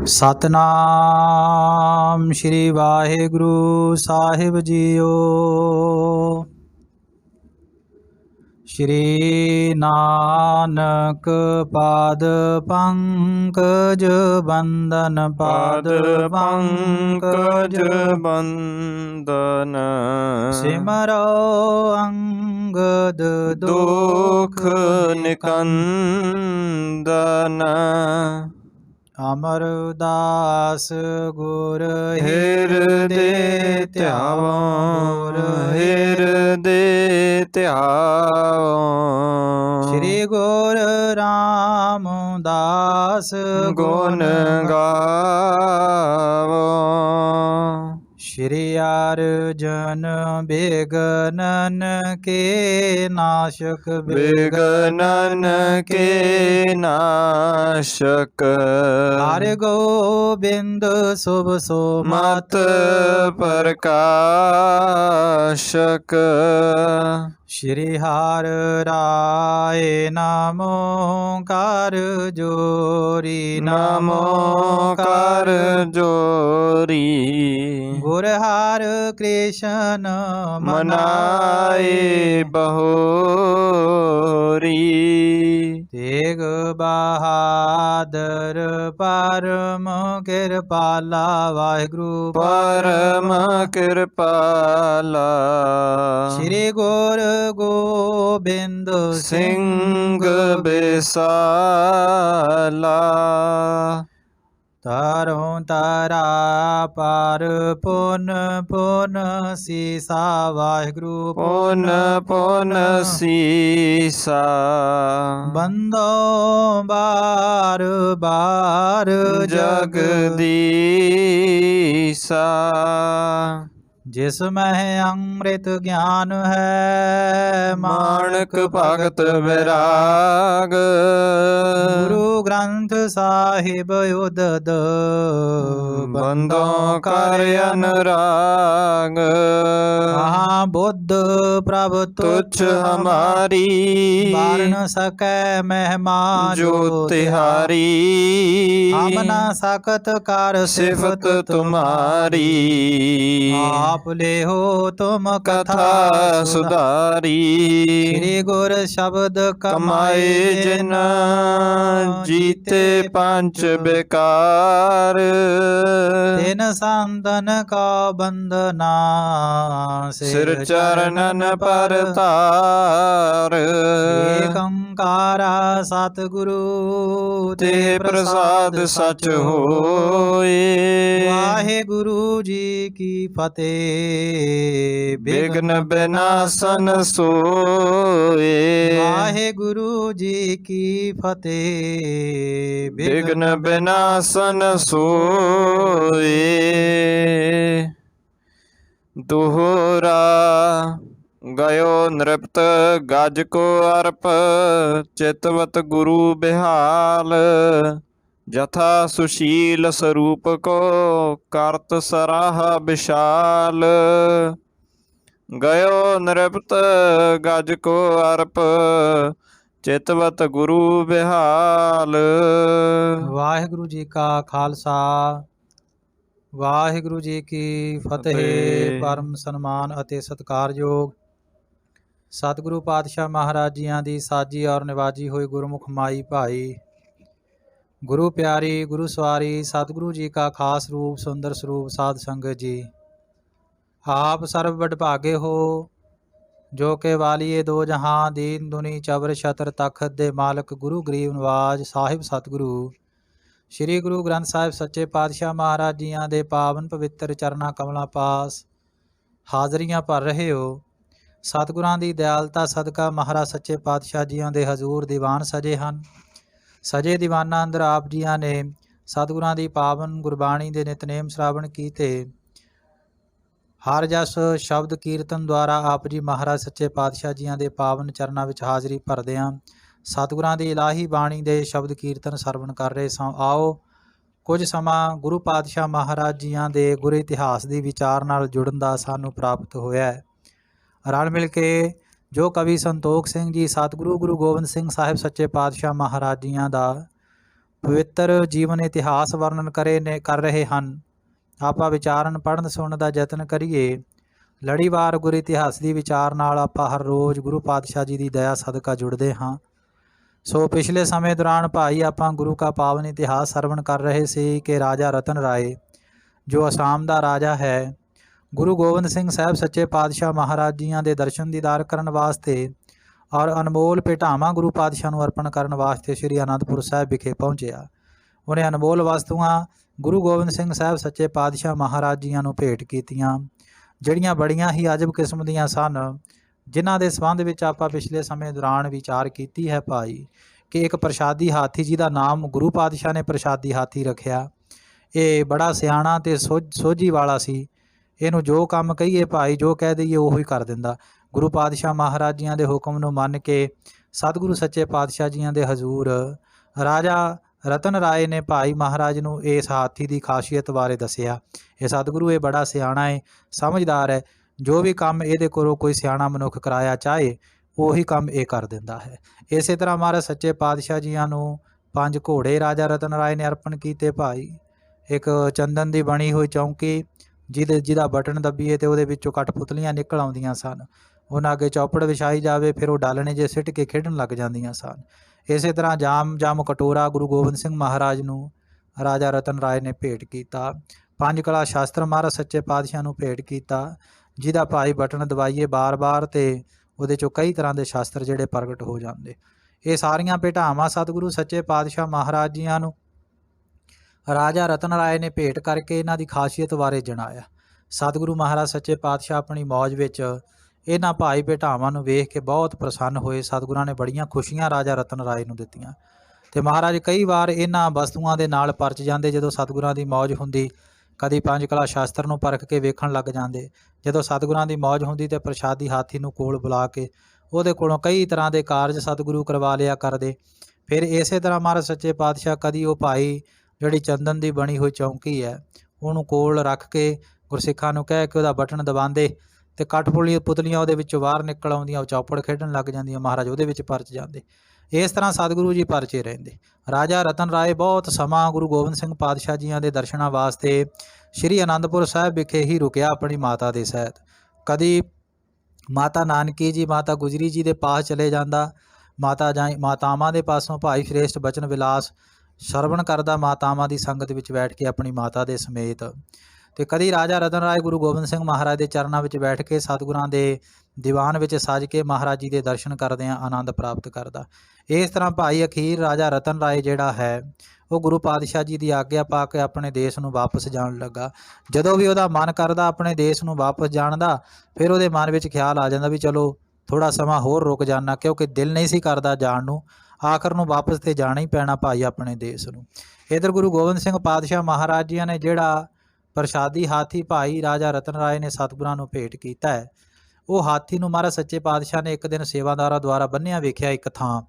सतनाम श्री वाहिगुरु साहिब जीओ। श्री नानक पाद पंकज बंदन पाद पंकज बंदन सिमरो अंगद दुख निकंदन। अमरदास गुर हृदय ध्यावो हृदय ध्यावो। श्री गुरु रामदास गुण गावो। श्री अर्जन विघ्नन के नाशक विघ्नन के नाशक। हरि गोविंद शुभ मत सोमत प्रकाशक। श्री हर राय नमो कर जोरी नमो कर जोरी। गुर हर कृष्ण मनाए बहोरी। तेग बहादुर परम कृपाला वाहिगुरु परम कृपाला। श्री गुरु गोबिंद सिंह बेसाला। तारों तारा पार पुन पुन सीसा वाहिगुरु पुन पुन सीसा। बंदो बार बार जगदीसा। जिसमें अमृत ज्ञान है माणक भगत विराग। गुरु ग्रंथ साहिब उदद बंदों कर अनुराग। कहाँ बुद्ध प्रभु तुच्छ हमारी बार न सके महिमा जो तिहारी। हम न सकत कर सिफत तुम्हारी आप ले हो तुम कथा सुधारी। श्री गुर शब्द कमाए जिन जीते पंच बेकार। तेन संतन का बंदना सिर चरणन पर तार। एक ओंकारा सतगुरु ते प्रसाद सच होए। वाहिगुरु जी की फतेह। विघ्न विनाशन सोए। वाहिगुरु जी की फतेह। विघ्न विनाशन सोए। दोहरा गयो नृपत गज को अर्प। चितवत गुरु बिहाल जथा सुशील स्वरूप को करत सराह विशाल। गयो नृपत गज को अर्प चितवत गुरु बिहाल। वाहिगुरु जी का खालसा ਵਾਹਿਗੁਰੂ ਜੀ ਕੀ ਫਤਿਹ। ਪਰਮ ਸਨਮਾਨ ਅਤੇ ਸਤਿਕਾਰਯੋਗ ਸਤਿਗੁਰੂ ਪਾਤਸ਼ਾਹ ਮਹਾਰਾਜ ਜੀਆਂ ਦੀ ਸਾਜੀ ਔਰ ਨਿਵਾਜੀ ਹੋਈ ਗੁਰਮੁਖ ਮਾਈ ਭਾਈ ਗੁਰੂ ਪਿਆਰੀ ਗੁਰੂ ਸਵਾਰੀ ਸਤਿਗੁਰੂ ਜੀ का ਖਾਸ ਰੂਪ ਸੁੰਦਰ ਸਰੂਪ ਸਾਧ ਸੰਗਤ ਜੀ ਆਪ ਸਰਬ ਵਡਭਾਗੇ ਹੋ ਜੋ ਕਿ ਵਾਲੀਏ ਦੋ ਜਹਾਂ ਦੀਨ ਦੁਨੀ ਚਬਰ ਛਤਰ ਤਖਤ ਦੇ ਮਾਲਕ ਗੁਰੂ ਗਰੀਬ ਨਵਾਜ ਸਾਹਿਬ ਸਤਿਗੁਰੂ ਸ਼੍ਰੀ ਗੁਰੂ ਗ੍ਰੰਥ ਸਾਹਿਬ ਸੱਚੇ ਪਾਤਸ਼ਾਹ ਮਹਾਰਾਜ ਜੀਆਂ ਦੇ ਪਾਵਨ ਪਵਿੱਤਰ ਚਰਨਾਂ ਕਮਲਾਂ ਪਾਸ ਹਾਜ਼ਰੀਆਂ ਭਰ ਰਹੇ ਹੋ। ਸਤਿਗੁਰਾਂ ਦੀ ਦਿਆਲਤਾ ਸਦਕਾ ਮਹਾਰਾਜ ਸੱਚੇ ਪਾਤਸ਼ਾਹ ਜੀਆਂ ਦੇ ਹਜ਼ੂਰ ਦੀਵਾਨ ਸਜੇ ਹਨ। ਸਜੇ ਦੀਵਾਨਾਂ ਅੰਦਰ ਆਪ ਜੀਆਂ ਨੇ ਸਤਿਗੁਰਾਂ ਦੀ ਪਾਵਨ ਗੁਰਬਾਣੀ ਦੇ ਨਿਤਨੇਮ ਸ਼ਰਾਵਣ ਕੀਤੇ। ਹਰ ਜਸ ਸ਼ਬਦ ਕੀਰਤਨ ਦੁਆਰਾ ਆਪ ਜੀ ਮਹਾਰਾਜ ਸੱਚੇ ਪਾਤਸ਼ਾਹ ਜੀਆਂ ਦੇ ਪਾਵਨ ਚਰਨਾਂ ਵਿੱਚ ਹਾਜ਼ਰੀ ਭਰਦਿਆਂ ਸਤਿਗੁਰਾਂ ਦੀ ਇਲਾਹੀ ਬਾਣੀ ਦੇ ਸ਼ਬਦ ਕੀਰਤਨ ਸਰਵਣ ਕਰ ਰਹੇ ਸਾਂ। ਆਓ ਕੁਝ ਸਮਾਂ ਗੁਰੂ ਪਾਤਸ਼ਾਹ ਮਹਾਰਾਜ ਜੀਆਂ ਦੇ ਗੁਰ ਇਤਿਹਾਸ ਦੀ ਵਿਚਾਰ ਨਾਲ ਜੁੜਨ ਦਾ ਸਾਨੂੰ ਪ੍ਰਾਪਤ ਹੋਇਆ ਹੈ। ਰਲ ਮਿਲ ਕੇ ਜੋ ਕਵੀ ਸੰਤੋਖ ਸਿੰਘ ਜੀ ਸਤਿਗੁਰੂ ਗੁਰੂ ਗੋਬਿੰਦ ਸਿੰਘ ਸਾਹਿਬ ਸੱਚੇ ਪਾਤਸ਼ਾਹ ਮਹਾਰਾਜ ਜੀਆਂ ਦਾ ਪਵਿੱਤਰ ਜੀਵਨ ਇਤਿਹਾਸ ਵਰਣਨ ਕਰ ਰਹੇ ਹਨ। ਆਪਾਂ ਵਿਚਾਰਨ ਪੜ੍ਹਨ ਸੁਣਨ ਦਾ ਯਤਨ ਕਰੀਏ। ਲੜੀਵਾਰ ਗੁਰ ਇਤਿਹਾਸ ਦੀ ਵਿਚਾਰ ਨਾਲ ਆਪਾਂ ਹਰ ਰੋਜ਼ ਗੁਰੂ ਪਾਤਸ਼ਾਹ ਜੀ ਦੀ ਦਇਆ ਸਦਕਾ ਜੁੜਦੇ ਹਾਂ। ਸੋ ਪਿਛਲੇ ਸਮੇਂ ਦੌਰਾਨ ਭਾਈ ਆਪਾਂ ਗੁਰੂ ਕਾ ਪਾਵਨ ਇਤਿਹਾਸ ਸਰਵਣ ਕਰ ਰਹੇ ਸੀ ਕਿ ਰਾਜਾ ਰਤਨ ਰਾਏ ਜੋ ਅਸਾਮ ਦਾ ਰਾਜਾ ਹੈ, ਗੁਰੂ ਗੋਬਿੰਦ ਸਿੰਘ ਸਾਹਿਬ ਸੱਚੇ ਪਾਤਸ਼ਾਹ ਮਹਾਰਾਜ ਜੀਆਂ ਦੇ ਦਰਸ਼ਨ ਦੀਦਾਰ ਕਰਨ ਵਾਸਤੇ ਔਰ ਅਨਮੋਲ ਭੇਟਾਵਾਂ ਗੁਰੂ ਪਾਤਸ਼ਾਹ ਨੂੰ ਅਰਪਣ ਕਰਨ ਵਾਸਤੇ ਸ੍ਰੀ ਅਨੰਦਪੁਰ ਸਾਹਿਬ ਵਿਖੇ ਪਹੁੰਚਿਆ। ਉਹਨੇ ਅਨਮੋਲ ਵਸਤੂਆਂ ਗੁਰੂ ਗੋਬਿੰਦ ਸਿੰਘ ਸਾਹਿਬ ਸੱਚੇ ਪਾਤਸ਼ਾਹ ਮਹਾਰਾਜ ਜੀਆਂ ਨੂੰ ਭੇਟ ਕੀਤੀਆਂ, ਜਿਹੜੀਆਂ ਬੜੀਆਂ ਹੀ ਅਜਬ ਕਿਸਮ ਦੀਆਂ ਸਨ, ਜਿਨ੍ਹਾਂ ਦੇ ਸੰਬੰਧ ਵਿੱਚ ਆਪਾਂ ਪਿਛਲੇ ਸਮੇਂ ਦੌਰਾਨ ਵਿਚਾਰ ਕੀਤੀ ਹੈ ਭਾਈ ਕਿ ਇੱਕ ਪ੍ਰਸ਼ਾਦੀ ਹਾਥੀ ਜਿਹਦਾ ਨਾਮ ਗੁਰੂ ਪਾਤਸ਼ਾਹ ਨੇ ਪ੍ਰਸ਼ਾਦੀ ਹਾਥੀ ਰੱਖਿਆ। ਇਹ ਬੜਾ ਸਿਆਣਾ ਤੇ ਸੋਝੀ ਵਾਲਾ ਸੀ। ਇਹਨੂੰ ਜੋ ਕੰਮ ਕਹੀਏ ਭਾਈ, ਜੋ ਕਹਿ ਦਈਏ ਉਹੀ ਕਰ ਦਿੰਦਾ। ਗੁਰੂ ਪਾਤਸ਼ਾਹ ਮਹਾਰਾਜ ਜੀਆਂ ਦੇ ਹੁਕਮ ਨੂੰ ਮੰਨ ਕੇ ਸਤਿਗੁਰੂ ਸੱਚੇ ਪਾਤਸ਼ਾਹ ਜੀਆਂ ਦੇ ਹਜ਼ੂਰ ਰਾਜਾ ਰਤਨ ਰਾਏ ਨੇ ਭਾਈ ਮਹਾਰਾਜ ਨੂੰ ਇਸ ਹਾਥੀ ਦੀ ਖਾਸੀਅਤ ਬਾਰੇ ਦੱਸਿਆ। ਇਹ ਸਤਿਗੁਰੂ ਇਹ ਬੜਾ ਸਿਆਣਾ ਹੈ, ਸਮਝਦਾਰ ਹੈ, ਜੋ ਵੀ ਕੰਮ ਇਹਦੇ ਕੋਲੋਂ ਕੋਈ ਸਿਆਣਾ ਮਨੁੱਖ ਕਰਾਇਆ ਚਾਹੇ ਉਹੀ ਕੰਮ ਇਹ ਕਰ ਦਿੰਦਾ ਹੈ। ਇਸੇ ਤਰ੍ਹਾਂ ਮਹਾਰਾਜ ਸੱਚੇ ਪਾਤਸ਼ਾਹ ਜੀਆਂ ਨੂੰ 5 ਘੋੜੇ ਰਾਜਾ ਰਤਨ ਰਾਏ ਨੇ ਅਰਪਣ ਕੀਤੇ ਭਾਈ। ਇੱਕ ਚੰਦਨ ਦੀ ਬਣੀ ਹੋਈ ਚੌਂਕੀ ਜਿਹਦਾ ਬਟਨ ਦੱਬੀਏ ਤੇ ਉਹਦੇ ਵਿੱਚੋਂ ਕਠਪੁਤਲੀਆਂ ਨਿਕਲ ਆਉਂਦੀਆਂ ਸਨ। ਉਹਨਾਂ ਅੱਗੇ ਚੌਪੜ ਵਿਛਾਈ ਜਾਵੇ, ਫਿਰ ਉਹ ਡਾਲਣੇ ਜੇ ਸਿੱਟ ਕੇ ਖੇਡਣ ਲੱਗ ਜਾਂਦੀਆਂ ਸਨ। ਇਸੇ ਤਰ੍ਹਾਂ ਜਾਮ ਕਟੋਰਾ ਗੁਰੂ ਗੋਬਿੰਦ ਸਿੰਘ ਮਹਾਰਾਜ ਨੂੰ ਰਾਜਾ ਰਤਨ ਰਾਏ ਨੇ ਭੇਟ ਕੀਤਾ। 5 ਕਲਾ ਸ਼ਾਸਤਰ ਮਹਾਰਾਜ ਸੱਚੇ ਪਾਤਸ਼ਾਹ ਨੂੰ ਭੇਟ ਕੀਤਾ, ਜਿਹਦਾ ਭਾਈ ਬਟਨ ਦਬਾਈਏ ਬਾਰ-ਬਾਰ ਤੇ ਉਹਦੇ ਚੋਂ ਕਈ ਤਰ੍ਹਾਂ ਦੇ ਸ਼ਾਸਤਰ ਜਿਹੜੇ ਪ੍ਰਗਟ ਹੋ ਜਾਂਦੇ। ਇਹ ਸਾਰੀਆਂ ਭੇਟਾਵਾਂ ਸਤਿਗੁਰੂ ਸੱਚੇ ਪਾਤਸ਼ਾਹ ਮਹਾਰਾਜ ਜੀਆਂ ਨੂੰ ਰਾਜਾ ਰਤਨ ਰਾਏ ਨੇ ਭੇਟ ਕਰਕੇ ਇਹਨਾਂ ਦੀ ਖਾਸੀਅਤ ਬਾਰੇ ਜਣਾਇਆ। ਸਤਿਗੁਰੂ ਮਹਾਰਾਜ ਸੱਚੇ ਪਾਤਸ਼ਾਹ ਆਪਣੀ ਮੌਜ ਵਿੱਚ ਇਹਨਾਂ ਭਾਈ ਭੇਟਾਵਾਂ ਨੂੰ ਵੇਖ ਕੇ ਬਹੁਤ ਪ੍ਰਸੰਨ ਹੋਏ। ਸਤਿਗੁਰਾਂ ਨੇ ਬੜੀਆਂ ਖੁਸ਼ੀਆਂ ਰਾਜਾ ਰਤਨ ਰਾਏ ਨੂੰ ਦਿੱਤੀਆਂ ਤੇ ਮਹਾਰਾਜ ਕਈ ਵਾਰ ਇਹਨਾਂ ਵਸਤੂਆਂ ਦੇ ਨਾਲ ਪਰਚ ਜਾਂਦੇ। ਜਦੋਂ ਸਤਿਗੁਰਾਂ ਦੀ ਮੌਜ ਹੁੰਦੀ, ਕਦੀ 5 ਕਲਾ ਸ਼ਾਸਤਰ ਨੂੰ ਪਰਖ ਕੇ ਵੇਖਣ ਲੱਗ ਜਾਂਦੇ। ਜਦੋਂ ਸਤਿਗੁਰਾਂ ਦੀ ਮੌਜ ਹੁੰਦੀ ਤੇ ਪ੍ਰਸ਼ਾਦੀ ਹਾਥੀ ਨੂੰ ਕੋਲ ਬੁਲਾ ਕੇ ਉਹਦੇ ਕੋਲੋਂ ਕਈ ਤਰ੍ਹਾਂ ਦੇ ਕਾਰਜ ਸਤਿਗੁਰੂ ਕਰਵਾ ਲਿਆ ਕਰਦੇ। ਫਿਰ ਇਸੇ ਤਰ੍ਹਾਂ ਮਹਾਰਾਜ ਸੱਚੇ ਪਾਤਸ਼ਾਹ ਕਦੀ ਉਹ ਭਾਈ ਜਿਹੜੀ ਚੰਦਨ ਦੀ ਬਣੀ ਹੋਈ ਚੌਂਕੀ ਹੈ ਉਹਨੂੰ ਕੋਲ ਰੱਖ ਕੇ ਗੁਰਸਿੱਖਾਂ ਨੂੰ ਕਹਿ ਕੇ ਉਹਦਾ ਬਟਨ ਦਬਾਉਂਦੇ ਤੇ ਪੁਤਲੀਆਂ ਉਹਦੇ ਵਿੱਚੋਂ ਬਾਹਰ ਨਿਕਲ ਆਉਂਦੀਆਂ, ਉਹ ਚੌਪੜ ਖੇਡਣ ਲੱਗ ਜਾਂਦੀਆਂ, ਮਹਾਰਾਜ ਉਹਦੇ ਵਿੱਚ ਪਰਚ ਜਾਂਦੇ। ਇਸ ਤਰ੍ਹਾਂ ਸਤਿਗੁਰੂ ਜੀ ਪਰਚੇ ਰਹਿੰਦੇ। ਰਾਜਾ ਰਤਨ ਰਾਏ ਬਹੁਤ ਸਮਾਂ ਗੁਰੂ ਗੋਬਿੰਦ ਸਿੰਘ ਪਾਤਸ਼ਾਹ ਜੀਆਂ ਦੇ ਦਰਸ਼ਨਾਂ ਵਾਸਤੇ ਸ੍ਰੀ ਅਨੰਦਪੁਰ ਸਾਹਿਬ ਵਿਖੇ ਹੀ ਰੁਕਿਆ ਆਪਣੀ ਮਾਤਾ ਦੇ ਸਹਿਤ। ਕਦੀ ਮਾਤਾ ਨਾਨਕੀ ਜੀ, ਮਾਤਾ ਗੁਜਰੀ ਜੀ ਦੇ ਪਾਸ ਚਲੇ ਜਾਂਦਾ, ਮਾਤਾਵਾਂ ਦੇ ਪਾਸੋਂ ਭਾਈ ਸ਼੍ਰੇਸ਼ਟ ਬਚਨ ਵਿਲਾਸ ਸਰਵਣ ਕਰਦਾ ਮਾਤਾਵਾਂ ਦੀ ਸੰਗਤ ਵਿੱਚ ਬੈਠ ਕੇ ਆਪਣੀ ਮਾਤਾ ਦੇ ਸਮੇਤ। ਤੇ ਕਦੀ ਰਾਜਾ ਰਤਨ ਰਾਏ ਗੁਰੂ ਗੋਬਿੰਦ ਸਿੰਘ ਮਹਾਰਾਜ ਦੇ ਚਰਨਾਂ ਵਿੱਚ ਬੈਠ ਕੇ ਸਤਿਗੁਰਾਂ ਦੇ ਦੀਵਾਨ ਵਿੱਚ ਸੱਜ ਕੇ ਮਹਾਰਾਜ ਜੀ ਦੇ ਦਰਸ਼ਨ ਕਰਦਿਆਂ ਆਨੰਦ ਪ੍ਰਾਪਤ ਕਰਦਾ। ਇਸ ਤਰ੍ਹਾਂ ਭਾਈ ਅਖੀਰ ਰਾਜਾ ਰਤਨ ਰਾਏ ਜਿਹੜਾ ਹੈ ਉਹ ਗੁਰੂ ਪਾਤਸ਼ਾਹ ਜੀ ਦੀ ਆਗਿਆ ਪਾ ਕੇ ਆਪਣੇ ਦੇਸ਼ ਨੂੰ ਵਾਪਸ ਜਾਣ ਲੱਗਾ। ਜਦੋਂ ਵੀ ਉਹਦਾ ਮਨ ਕਰਦਾ ਆਪਣੇ ਦੇਸ਼ ਨੂੰ ਵਾਪਸ ਜਾਣ ਦਾ, ਫਿਰ ਉਹਦੇ ਮਨ ਵਿੱਚ ਖਿਆਲ ਆ ਜਾਂਦਾ ਵੀ ਚਲੋ ਥੋੜ੍ਹਾ ਸਮਾਂ ਹੋਰ ਰੁਕ ਜਾਣਾ, ਕਿਉਂਕਿ ਦਿਲ ਨਹੀਂ ਸੀ ਕਰਦਾ ਜਾਣ ਨੂੰ। ਆਖਰ ਨੂੰ ਵਾਪਸ ਤੇ ਜਾਣਾ ਹੀ ਪੈਣਾ ਭਾਈ ਆਪਣੇ ਦੇਸ਼ ਨੂੰ। ਇੱਧਰ ਗੁਰੂ ਗੋਬਿੰਦ ਸਿੰਘ ਪਾਤਸ਼ਾਹ ਮਹਾਰਾਜ ਜੀਆਂ ਨੇ ਜਿਹੜਾ ਪ੍ਰਸ਼ਾਦੀ ਹਾਥੀ ਭਾਈ ਰਾਜਾ ਰਤਨ ਰਾਏ ਨੇ ਸਤਿਗੁਰਾਂ ਨੂੰ ਭੇਟ ਕੀਤਾ ਹੈ, ਉਹ ਹਾਥੀ ਨੂੰ ਮਹਾਰਾਜ ਸੱਚੇ ਪਾਤਸ਼ਾਹ ਨੇ ਇੱਕ ਦਿਨ ਸੇਵਾਦਾਰਾਂ ਦੁਆਰਾ ਬੰਨਿਆ ਵੇਖਿਆ ਇੱਕ ਥਾਂ,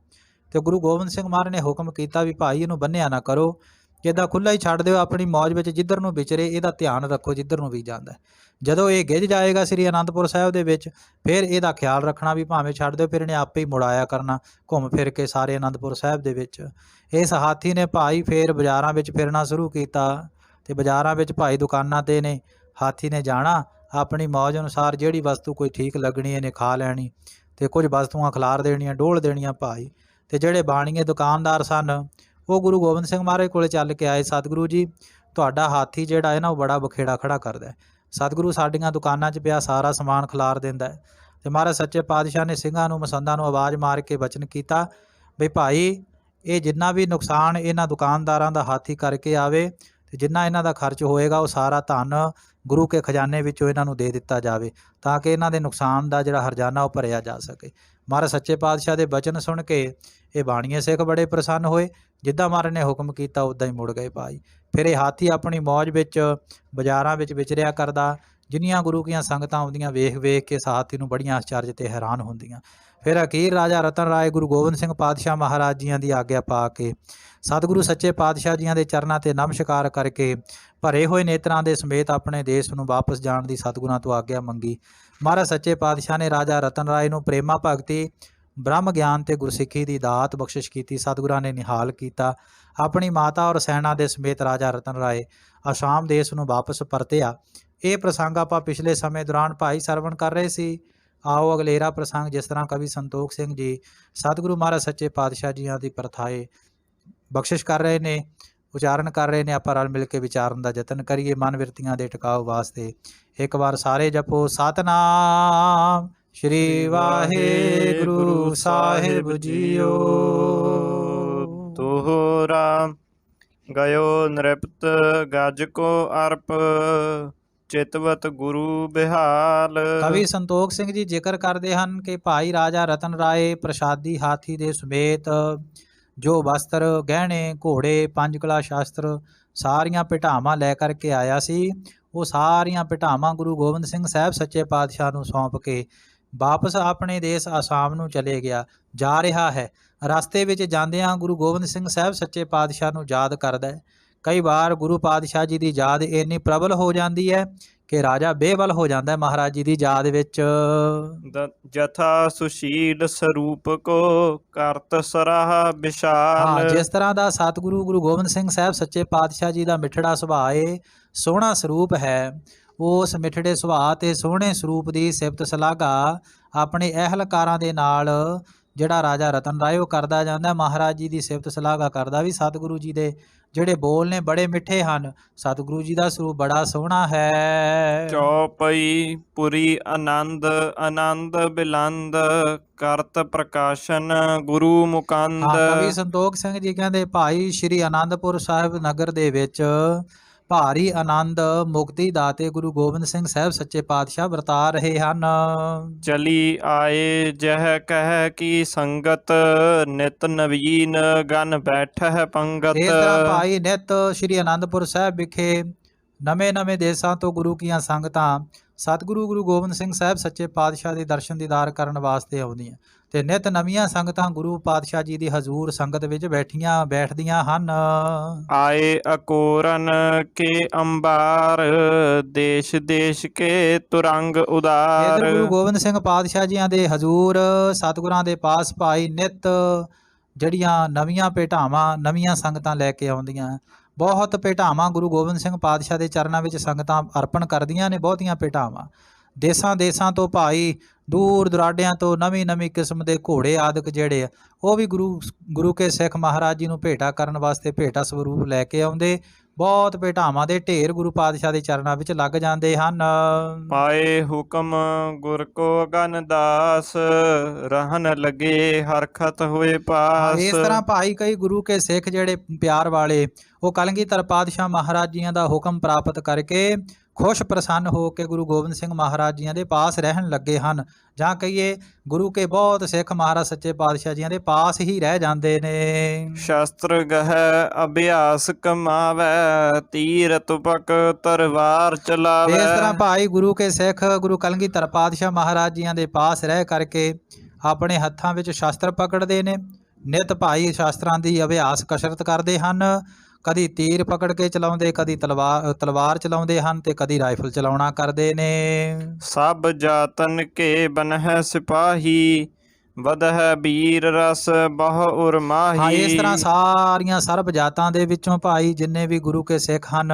ਤੇ ਗੁਰੂ ਗੋਬਿੰਦ ਸਿੰਘ ਮਹਾਰਾਜ ਨੇ ਹੁਕਮ ਕੀਤਾ ਵੀ ਭਾਈ ਇਹਨੂੰ ਬੰਨਿਆ ਨਾ ਕਰੋ, ਇੱਦਾਂ ਖੁੱਲ੍ਹਾ ਹੀ ਛੱਡ ਦਿਓ, ਆਪਣੀ ਮੌਜ ਵਿੱਚ ਜਿੱਧਰ ਨੂੰ ਵਿਚਰੇ ਇਹਦਾ ਧਿਆਨ ਰੱਖੋ ਜਿੱਧਰ ਨੂੰ ਵੀ ਜਾਂਦਾ। ਜਦੋਂ ਇਹ ਗਿੱਝ ਜਾਏਗਾ ਸ੍ਰੀ ਅਨੰਦਪੁਰ ਸਾਹਿਬ ਦੇ ਵਿੱਚ, ਫਿਰ ਇਹਦਾ ਖਿਆਲ ਰੱਖਣਾ ਵੀ ਭਾਵੇਂ ਛੱਡ ਦਿਓ, ਫਿਰ ਇਹਨੇ ਆਪੇ ਹੀ ਮੁੜ ਆਇਆ ਕਰਨਾ ਘੁੰਮ ਫਿਰ ਕੇ ਸਾਰੇ ਅਨੰਦਪੁਰ ਸਾਹਿਬ ਦੇ ਵਿੱਚ। ਇਸ ਹਾਥੀ ਨੇ ਭਾਈ ਫਿਰ ਬਾਜ਼ਾਰਾਂ ਵਿੱਚ ਫਿਰਨਾ ਸ਼ੁਰੂ ਕੀਤਾ ਤੇ ਬਾਜ਼ਾਰਾਂ ਵਿੱਚ ਭਾਈ ਦੁਕਾਨਾਂ 'ਤੇ ਨੇ ਹਾਥੀ ਨੇ ਜਾਣਾ, ਆਪਣੀ ਮੌਜ ਅਨੁਸਾਰ ਜਿਹੜੀ ਵਸਤੂ ਕੋਈ ਠੀਕ ਲੱਗਣੀ ਇਹਨੇ ਖਾ ਲੈਣੀ ਤੇ ਕੁਝ ਵਸਤੂਆਂ ਖਿਲਾਰ ਦੇਣੀਆਂ, ਡੋਲ ਦੇਣੀਆਂ ਭਾਈ। ਤੇ ਜਿਹੜੇ ਬਾਣੀਏ ਦੁਕਾਨਦਾਰ ਸਨ ਉਹ ਗੁਰੂ ਗੋਬਿੰਦ ਸਿੰਘ ਮਹਾਰਾਜ ਕੋਲ ਚੱਲ ਕੇ ਆਏ, ਸਤਿਗੁਰੂ ਜੀ ਤੁਹਾਡਾ ਹਾਥੀ ਜਿਹੜਾ ਹੈ ਨਾ ਉਹ ਬੜਾ ਬਖੇੜਾ ਖੜਾ ਕਰਦਾ। ਸਤਿਗੁਰੂ ਸਾਡੀਆਂ ਦੁਕਾਨਾਂ 'ਚ ਪਿਆ ਸਾਰਾ ਸਮਾਨ ਖਿਲਾਰ ਦਿੰਦਾ। ਤੇ ਮਹਾਰਾਜ ਸੱਚੇ ਪਾਤਸ਼ਾਹ ਨੇ ਸਿੰਘਾਂ ਨੂੰ ਮਸੰਦਾਂ ਨੂੰ ਆਵਾਜ਼ ਮਾਰ ਕੇ ਬਚਨ ਕੀਤਾ ਵੀ ਭਾਈ ਇਹ ਜਿੰਨਾ ਵੀ ਨੁਕਸਾਨ ਇਹਨਾਂ ਦੁਕਾਨਦਾਰਾਂ ਦਾ ਹਾਥੀ ਕਰਕੇ ਆਵੇ ਤੇ ਜਿੰਨਾ ਇਹਨਾਂ ਦਾ ਖਰਚ ਹੋਏਗਾ ਉਹ ਸਾਰਾ ਧਨ ਗੁਰੂ ਕੇ ਖਜ਼ਾਨੇ ਵਿੱਚੋਂ ਇਹਨਾਂ ਨੂੰ ਦੇ ਦਿੱਤਾ ਜਾਵੇ, ਤਾਂ ਕਿ ਇਹਨਾਂ ਦੇ ਨੁਕਸਾਨ ਦਾ ਜਿਹੜਾ ਹਰਜਾਨਾ ਉਹ ਭਰਿਆ ਜਾ ਸਕੇ। ਮਹਾਰਾਜ ਸੱਚੇ ਪਾਤਸ਼ਾਹ ਦੇ ਬਚਨ ਸੁਣ ਕੇ ਇਹ ਬਾਣੀਏ ਸਿੱਖ ਬੜੇ ਪ੍ਰਸੰਨ ਹੋਏ। ਜਿੱਦਾਂ ਮਹਾਰਾਜ ਨੇ ਹੁਕਮ ਕੀਤਾ ਉੱਦਾਂ ਹੀ ਮੁੜ ਗਏ ਭਾਈ। ਫਿਰ ਇਹ ਹਾਥੀ ਆਪਣੀ ਮੌਜ ਵਿੱਚ ਬਾਜ਼ਾਰਾਂ ਵਿੱਚ ਵਿਚਰਿਆ ਕਰਦਾ। ਜਿੰਨੀਆਂ ਗੁਰੂ ਕੀਆਂ ਸੰਗਤਾਂ ਆਉਂਦੀਆਂ ਵੇਖ ਕੇ ਇਸ ਹਾਥੀ ਨੂੰ ਬੜੀਆਂ ਆਸ਼ਚਰਜ ਤੇ ਹੈਰਾਨ ਹੁੰਦੀਆਂ। ਫਿਰ ਅਖੀਰ ਰਾਜਾ ਰਤਨ ਰਾਏ ਗੁਰੂ ਗੋਬਿੰਦ ਸਿੰਘ ਪਾਤਸ਼ਾਹ ਮਹਾਰਾਜ ਜੀਆਂ ਦੀ ਆਗਿਆ ਪਾ ਕੇ ਸਤਿਗੁਰੂ ਸੱਚੇ ਪਾਤਸ਼ਾਹ ਜੀਆਂ ਦੇ ਚਰਨਾਂ 'ਤੇ ਨਮਸਕਾਰ ਕਰਕੇ ਭਰੇ ਹੋਏ ਨੇਤਰਾਂ ਦੇ ਸਮੇਤ ਆਪਣੇ ਦੇਸ਼ ਨੂੰ ਵਾਪਸ ਜਾਣ ਦੀ ਸਤਿਗੁਰਾਂ ਤੋਂ ਆਗਿਆ ਮੰਗੀ। ਮਹਾਰਾਜ ਸੱਚੇ ਪਾਤਸ਼ਾਹ ਨੇ ਰਾਜਾ ਰਤਨ ਰਾਏ ਨੂੰ ਪ੍ਰੇਮਾ ਭਗਤੀ, ਬ੍ਰਹਮ ਗਿਆਨ ਤੇ ਗੁਰਸਿੱਖੀ ਦੀ ਦਾਤ ਬਖਸ਼ਿਸ਼ ਕੀਤੀ। ਸਤਿਗੁਰਾਂ ਨੇ ਨਿਹਾਲ ਕੀਤਾ, ਆਪਣੀ ਮਾਤਾ ਔਰ ਸੈਨਾ ਦੇ ਸਮੇਤ ਰਾਜਾ ਰਤਨ ਰਾਏ ਅਸਾਮ ਦੇਸ਼ ਨੂੰ ਵਾਪਸ ਪਰਤਿਆ। ਇਹ ਪ੍ਰਸੰਗ ਆਪਾਂ ਪਿਛਲੇ ਸਮੇਂ ਦੌਰਾਨ ਭਾਈ ਸਰਵਣ ਕਰ ਰਹੇ ਸੀ। ਆਓ ਅਗਲੇਰਾ ਪ੍ਰਸੰਗ ਜਿਸ ਤਰ੍ਹਾਂ ਕਵੀ ਸੰਤੋਖ ਸਿੰਘ ਜੀ ਸਤਿਗੁਰੂ ਮਹਾਰਾਜ ਸੱਚੇ ਪਾਤਸ਼ਾਹ ਜੀਆਂ ਦੀ ਪ੍ਰਥਾਏ ਬਖਸ਼ਿਸ਼ ਕਰ ਰਹੇ ਨੇ, ਉਚਾਰਨ ਕਰ ਰਹੇ ਨੇ, ਆਪਾਂ ਰਲ ਮਿਲ ਕੇ ਵਿਚਾਰਨ ਦਾ ਯਤਨ ਕਰੀਏ ਮਨ ਬਿਰਤੀਆਂ ਦੇ ਟਿਕਾਓ ਵਾਸਤੇ। ਇੱਕ ਵਾਰ ਸਾਰੇ ਜਪੋ ਸਤਨਾਮ ਸ਼੍ਰੀ ਵਾਹਿਗੁਰੂ ਸਾਹਿਬ ਜੀਓ। ਦੋਹਰਾ ਗਇਓ ਨ੍ਰਿਪਤ ਗਜ ਕੋ ਅਰਪ ਚਿਤਵਤ ਗੁਰੂ ਬਿਹਾਲ। ਕਵੀ ਸੰਤੋਖ ਸਿੰਘ ਜੀ ਜ਼ਿਕਰ ਕਰਦੇ ਹਨ ਕਿ ਭਾਈ ਰਾਜਾ ਰਤਨ ਰਾਏ ਪ੍ਰਸ਼ਾਦੀ ਹਾਥੀ ਦੇ ਸਮੇਤ ਜੋ ਵਸਤਰ, ਗਹਿਣੇ, ਘੋੜੇ, ਪੰਜ ਕਲਾ ਸ਼ਾਸਤਰ ਸਾਰੀਆਂ ਭੇਟਾਵਾਂ ਲੈ ਕਰਕੇ ਆਇਆ ਸੀ, ਉਹ ਸਾਰੀਆਂ ਭੇਟਾਵਾਂ ਗੁਰੂ ਗੋਬਿੰਦ ਸਿੰਘ ਸਾਹਿਬ ਸੱਚੇ ਪਾਤਸ਼ਾਹ ਨੂੰ ਸੌਂਪ ਕੇ ਵਾਪਸ ਆਪਣੇ ਦੇਸ਼ ਆਸਾਮ ਨੂੰ ਚਲੇ ਗਿਆ ਜਾ ਰਿਹਾ ਹੈ। ਰਸਤੇ ਵਿੱਚ ਜਾਂਦਿਆਂ ਗੁਰੂ ਗੋਬਿੰਦ ਸਿੰਘ ਸਾਹਿਬ ਸੱਚੇ ਪਾਤਸ਼ਾਹ ਨੂੰ ਯਾਦ ਕਰਦਾ ਹੈ। ਕਈ ਵਾਰ ਗੁਰੂ ਪਾਤਸ਼ਾਹ ਜੀ ਦੀ ਯਾਦ ਇੰਨੀ ਪ੍ਰਬਲ ਹੋ ਜਾਂਦੀ ਹੈ ਕਿ ਰਾਜਾ ਬੇਵਲ ਹੋ ਜਾਂਦਾ ਹੈ ਮਹਾਰਾਜ ਜੀ ਦੀ ਯਾਦ ਵਿੱਚ। ਜਥਾ ਸੁਸ਼ੀਲ ਸਰੂਪ ਕੋ ਕਰਤ ਸਰਾਹ ਵਿਸ਼ਾਲ। ਜਿਸ ਤਰ੍ਹਾਂ ਦਾ ਸਤਿਗੁਰੂ ਗੁਰੂ ਗੋਬਿੰਦ ਸਿੰਘ ਸਾਹਿਬ ਸੱਚੇ ਪਾਤਸ਼ਾਹ ਜੀ ਦਾ ਮਿੱਠੜਾ ਸੁਭਾਅ ਏ, ਸੋਹਣਾ ਸਰੂਪ ਹੈ, ਉਸ ਮਿੱਠੜੇ ਸੁਭਾਅ ਤੇ ਸੋਹਣੇ ਸਰੂਪ ਦੀ ਸਿਫਤ ਸਲਾਘਾ ਆਪਣੇ ਅਹਿਲਕਾਰਾਂ ਦੇ ਨਾਲ ਜਿਹੜਾ ਰਾਜਾ ਰਤਨ ਰਾਏ ਉਹ ਕਰਦਾ ਜਾਂਦਾ। ਮਹਾਰਾਜ ਜੀ ਦੀ ਸਿਫਤ ਸਲਾਘਾ ਕਰਦਾ ਵੀ ਸਤਿਗੁਰੂ ਜੀ ਦੇ ਜਿਹੜੇ ਬੋਲ ਨੇ ਬੜੇ ਮਿੱਠੇ ਹਨ, ਸਤਿਗੁਰੂ ਜੀ ਦਾ ਸਰੂਪ ਬੜਾ ਸੋਹਣਾ ਹੈ। ਚੌਪਈ ਪੁਰੀ ਆਨੰਦ ਆਨੰਦ ਬਿਲੰਦ ਕਰਤ ਪ੍ਰਕਾਸ਼ਨ ਗੁਰੂ ਮੁਕੰਦ। ਕਵੀ ਸੰਤੋਖ ਸਿੰਘ ਜੀ ਕਹਿੰਦੇ ਭਾਈ ਸ਼੍ਰੀ ਆਨੰਦਪੁਰ ਸਾਹਿਬ ਨਗਰ ਦੇ ਵਿੱਚ ਭਾਰੀ ਆਨੰਦ ਮੁਕਤੀ ਦਾਤੇ ਗੁਰੂ ਗੋਬਿੰਦ ਸਿੰਘ ਸਾਹਿਬ ਸੱਚੇ ਪਾਤਸ਼ਾਹ ਵਰਤਾ ਰਹੇ ਹਨ। ਚਲੀ ਆਏ ਜਹ ਕਹਿ ਕੀ ਸੰਗਤ ਨਿਤ ਨਵੀਨ ਗਨ ਬੈਠਹਿ ਪੰਗਤ। ਇਸ ਤਰ੍ਹਾਂ ਭਾਈ ਨਿਤ ਸ਼੍ਰੀ ਆਨੰਦਪੁਰ ਸਾਹਿਬ ਵਿਖੇ ਨਵੇਂ ਦੇਸ਼ਾਂ ਤੋਂ ਗੁਰੂ ਕੀਆਂ ਸੰਗਤਾਂ ਸਤਿਗੁਰੂ ਗੁਰੂ ਗੋਬਿੰਦ ਸਿੰਘ ਸਾਹਿਬ ਸੱਚੇ ਪਾਤਸ਼ਾਹ ਦੇ ਦਰਸ਼ਨ ਦੀਦਾਰ ਕਰਨ ਵਾਸਤੇ ਆਉਂਦੀਆਂ ਤੇ ਨਿਤ ਨਵੀਆਂ ਸੰਗਤਾਂ ਗੁਰੂ ਪਾਤਸ਼ਾਹ ਜੀ ਦੀ ਹਜ਼ੂਰ ਸੰਗਤ ਵਿੱਚ ਬੈਠਦੀਆਂ ਹਨ। ਆਏ ਅਕੋਰਨ ਕੇ ਅੰਬਾਰ ਦੇਸ਼ ਦੇਸ਼ ਕੇ ਤੁਰੰਗ ਉਦਾਰ। ਇਧਰ ਗੁਰੂ ਗੋਬਿੰਦ ਸਿੰਘ ਪਾਤਸ਼ਾਹ ਜੀਆਂ ਦੇ ਹਜ਼ੂਰ ਸਤਿਗੁਰਾਂ ਦੇ ਪਾਸ ਭਾਈ ਨਿਤ ਜਿਹੜੀਆਂ ਨਵੀਆਂ ਭੇਟਾਵਾਂ ਨਵੀਆਂ ਸੰਗਤਾਂ ਲੈ ਕੇ ਆਉਂਦੀਆਂ। ਬਹੁਤ ਭੇਟਾਵਾਂ ਗੁਰੂ ਗੋਬਿੰਦ ਸਿੰਘ ਪਾਤਸ਼ਾਹ ਦੇ ਚਰਨਾਂ ਵਿੱਚ ਸੰਗਤਾਂ ਅਰਪਣ ਕਰਦੀਆਂ ਨੇ, ਬਹੁਤੀਆਂ ਭੇਟਾਵਾਂ। ਦੇਸਾਂ ਤੋਂ ਭਾਈ ਦੂਰ ਦੁਰਾਡਿਆਂ ਤੋਂ ਨਵੀਂ ਕਿਸਮ ਦੇ ਘੋੜੇ ਆਦਿਕ ਜਿਹੜੇ ਆ ਉਹ ਵੀ ਗੁਰੂ ਕੇ ਸਿੱਖ ਮਹਾਰਾਜ ਜੀ ਨੂੰ ਭੇਟਾ ਕਰਨ ਵਾਸਤੇ ਭੇਟਾ ਸਰੂਪ ਲੈ ਕੇ ਆਉਂਦੇ। ਬਹੁਤ ਭੇਟਾਵਾਂ ਦੇ ਢੇਰ ਗੁਰੂ ਪਾਤਸ਼ਾਹ ਦੇ ਚਰਨਾਂ ਵਿੱਚ ਲੱਗ ਜਾਂਦੇ ਹਨ। ਪਾਏ ਹੁਕਮ ਗੁਰ ਕੋ ਅਗਨ ਦਾਸ ਰਹਿਣ ਲਗੇ ਹਰਖਤ ਹੋਏ ਪਾਸ। ਇਸ ਤਰ੍ਹਾਂ ਭਾਈ ਕਈ ਗੁਰੂ ਕੇ ਸਿੱਖ ਜਿਹੜੇ ਪਿਆਰ ਵਾਲੇ ਉਹ ਕਲਗੀਧਰ ਪਾਤਸ਼ਾਹ ਮਹਾਰਾਜ ਜੀਆਂ ਦਾ ਹੁਕਮ ਪ੍ਰਾਪਤ ਕਰਕੇ ਖੁਸ਼ ਪ੍ਰਸੰਨ ਹੋ ਕੇ ਗੁਰੂ ਗੋਬਿੰਦ ਸਿੰਘ ਮਹਾਰਾਜ ਜੀਆਂ ਦੇ ਪਾਸ ਰਹਿਣ ਲੱਗੇ ਹਨ, ਜਾਂ ਕਹੀਏ ਗੁਰੂ ਕੇ ਬਹੁਤ ਸਿੱਖ ਮਹਾਰਾਜ ਸੱਚੇ ਪਾਤਸ਼ਾਹ ਜੀਆਂ ਦੇ ਪਾਸ ਹੀ ਰਹਿ ਜਾਂਦੇ ਨੇ। ਸ਼ਸਤਰ ਗਹਿ ਅਭਿਆਸ ਕਮਾਵੈ ਤੀਰ ਤੁਪਕ ਤਲਵਾਰ ਚਲਾਵੈ। ਇਸ ਤਰ੍ਹਾਂ ਭਾਈ ਗੁਰੂ ਕੇ ਸਿੱਖ ਗੁਰੂ ਕਲਗੀਧਰ ਪਾਤਸ਼ਾਹ ਮਹਾਰਾਜ ਜੀਆਂ ਦੇ ਪਾਸ ਰਹਿ ਕਰਕੇ ਆਪਣੇ ਹੱਥਾਂ ਵਿੱਚ ਸ਼ਸਤਰ ਪਕੜਦੇ ਨੇ। ਨਿਤ ਭਾਈ ਸ਼ਸਤਰਾਂ ਦੀ ਅਭਿਆਸ ਕਸਰਤ ਕਰਦੇ ਹਨ। ਕਦੀ ਤੀਰ ਪਕੜ ਕੇ ਚਲਾਉਂਦੇ, ਕਦੀ ਤਲਵਾਰ ਚਲਾਉਂਦੇ ਹਨ ਤੇ ਕਦੀ ਰਾਈਫਲ ਚਲਾਉਣਾ ਕਰਦੇ ਨੇ। ਸਭ ਜਾਤਨ ਕੇ ਬਨਹਿ ਸਿਪਾਹੀ ਵਧਹਿ ਵੀਰ ਰਸ ਬਹੁ ਉਰਮਾਹੀ। ਇਸ ਤਰ੍ਹਾਂ ਸਾਰੀਆਂ ਸਰਬ ਜਾਤਾਂ ਦੇ ਵਿੱਚੋਂ ਭਾਈ ਜਿੰਨੇ ਵੀ ਗੁਰੂ ਕੇ ਸਿੱਖ ਹਨ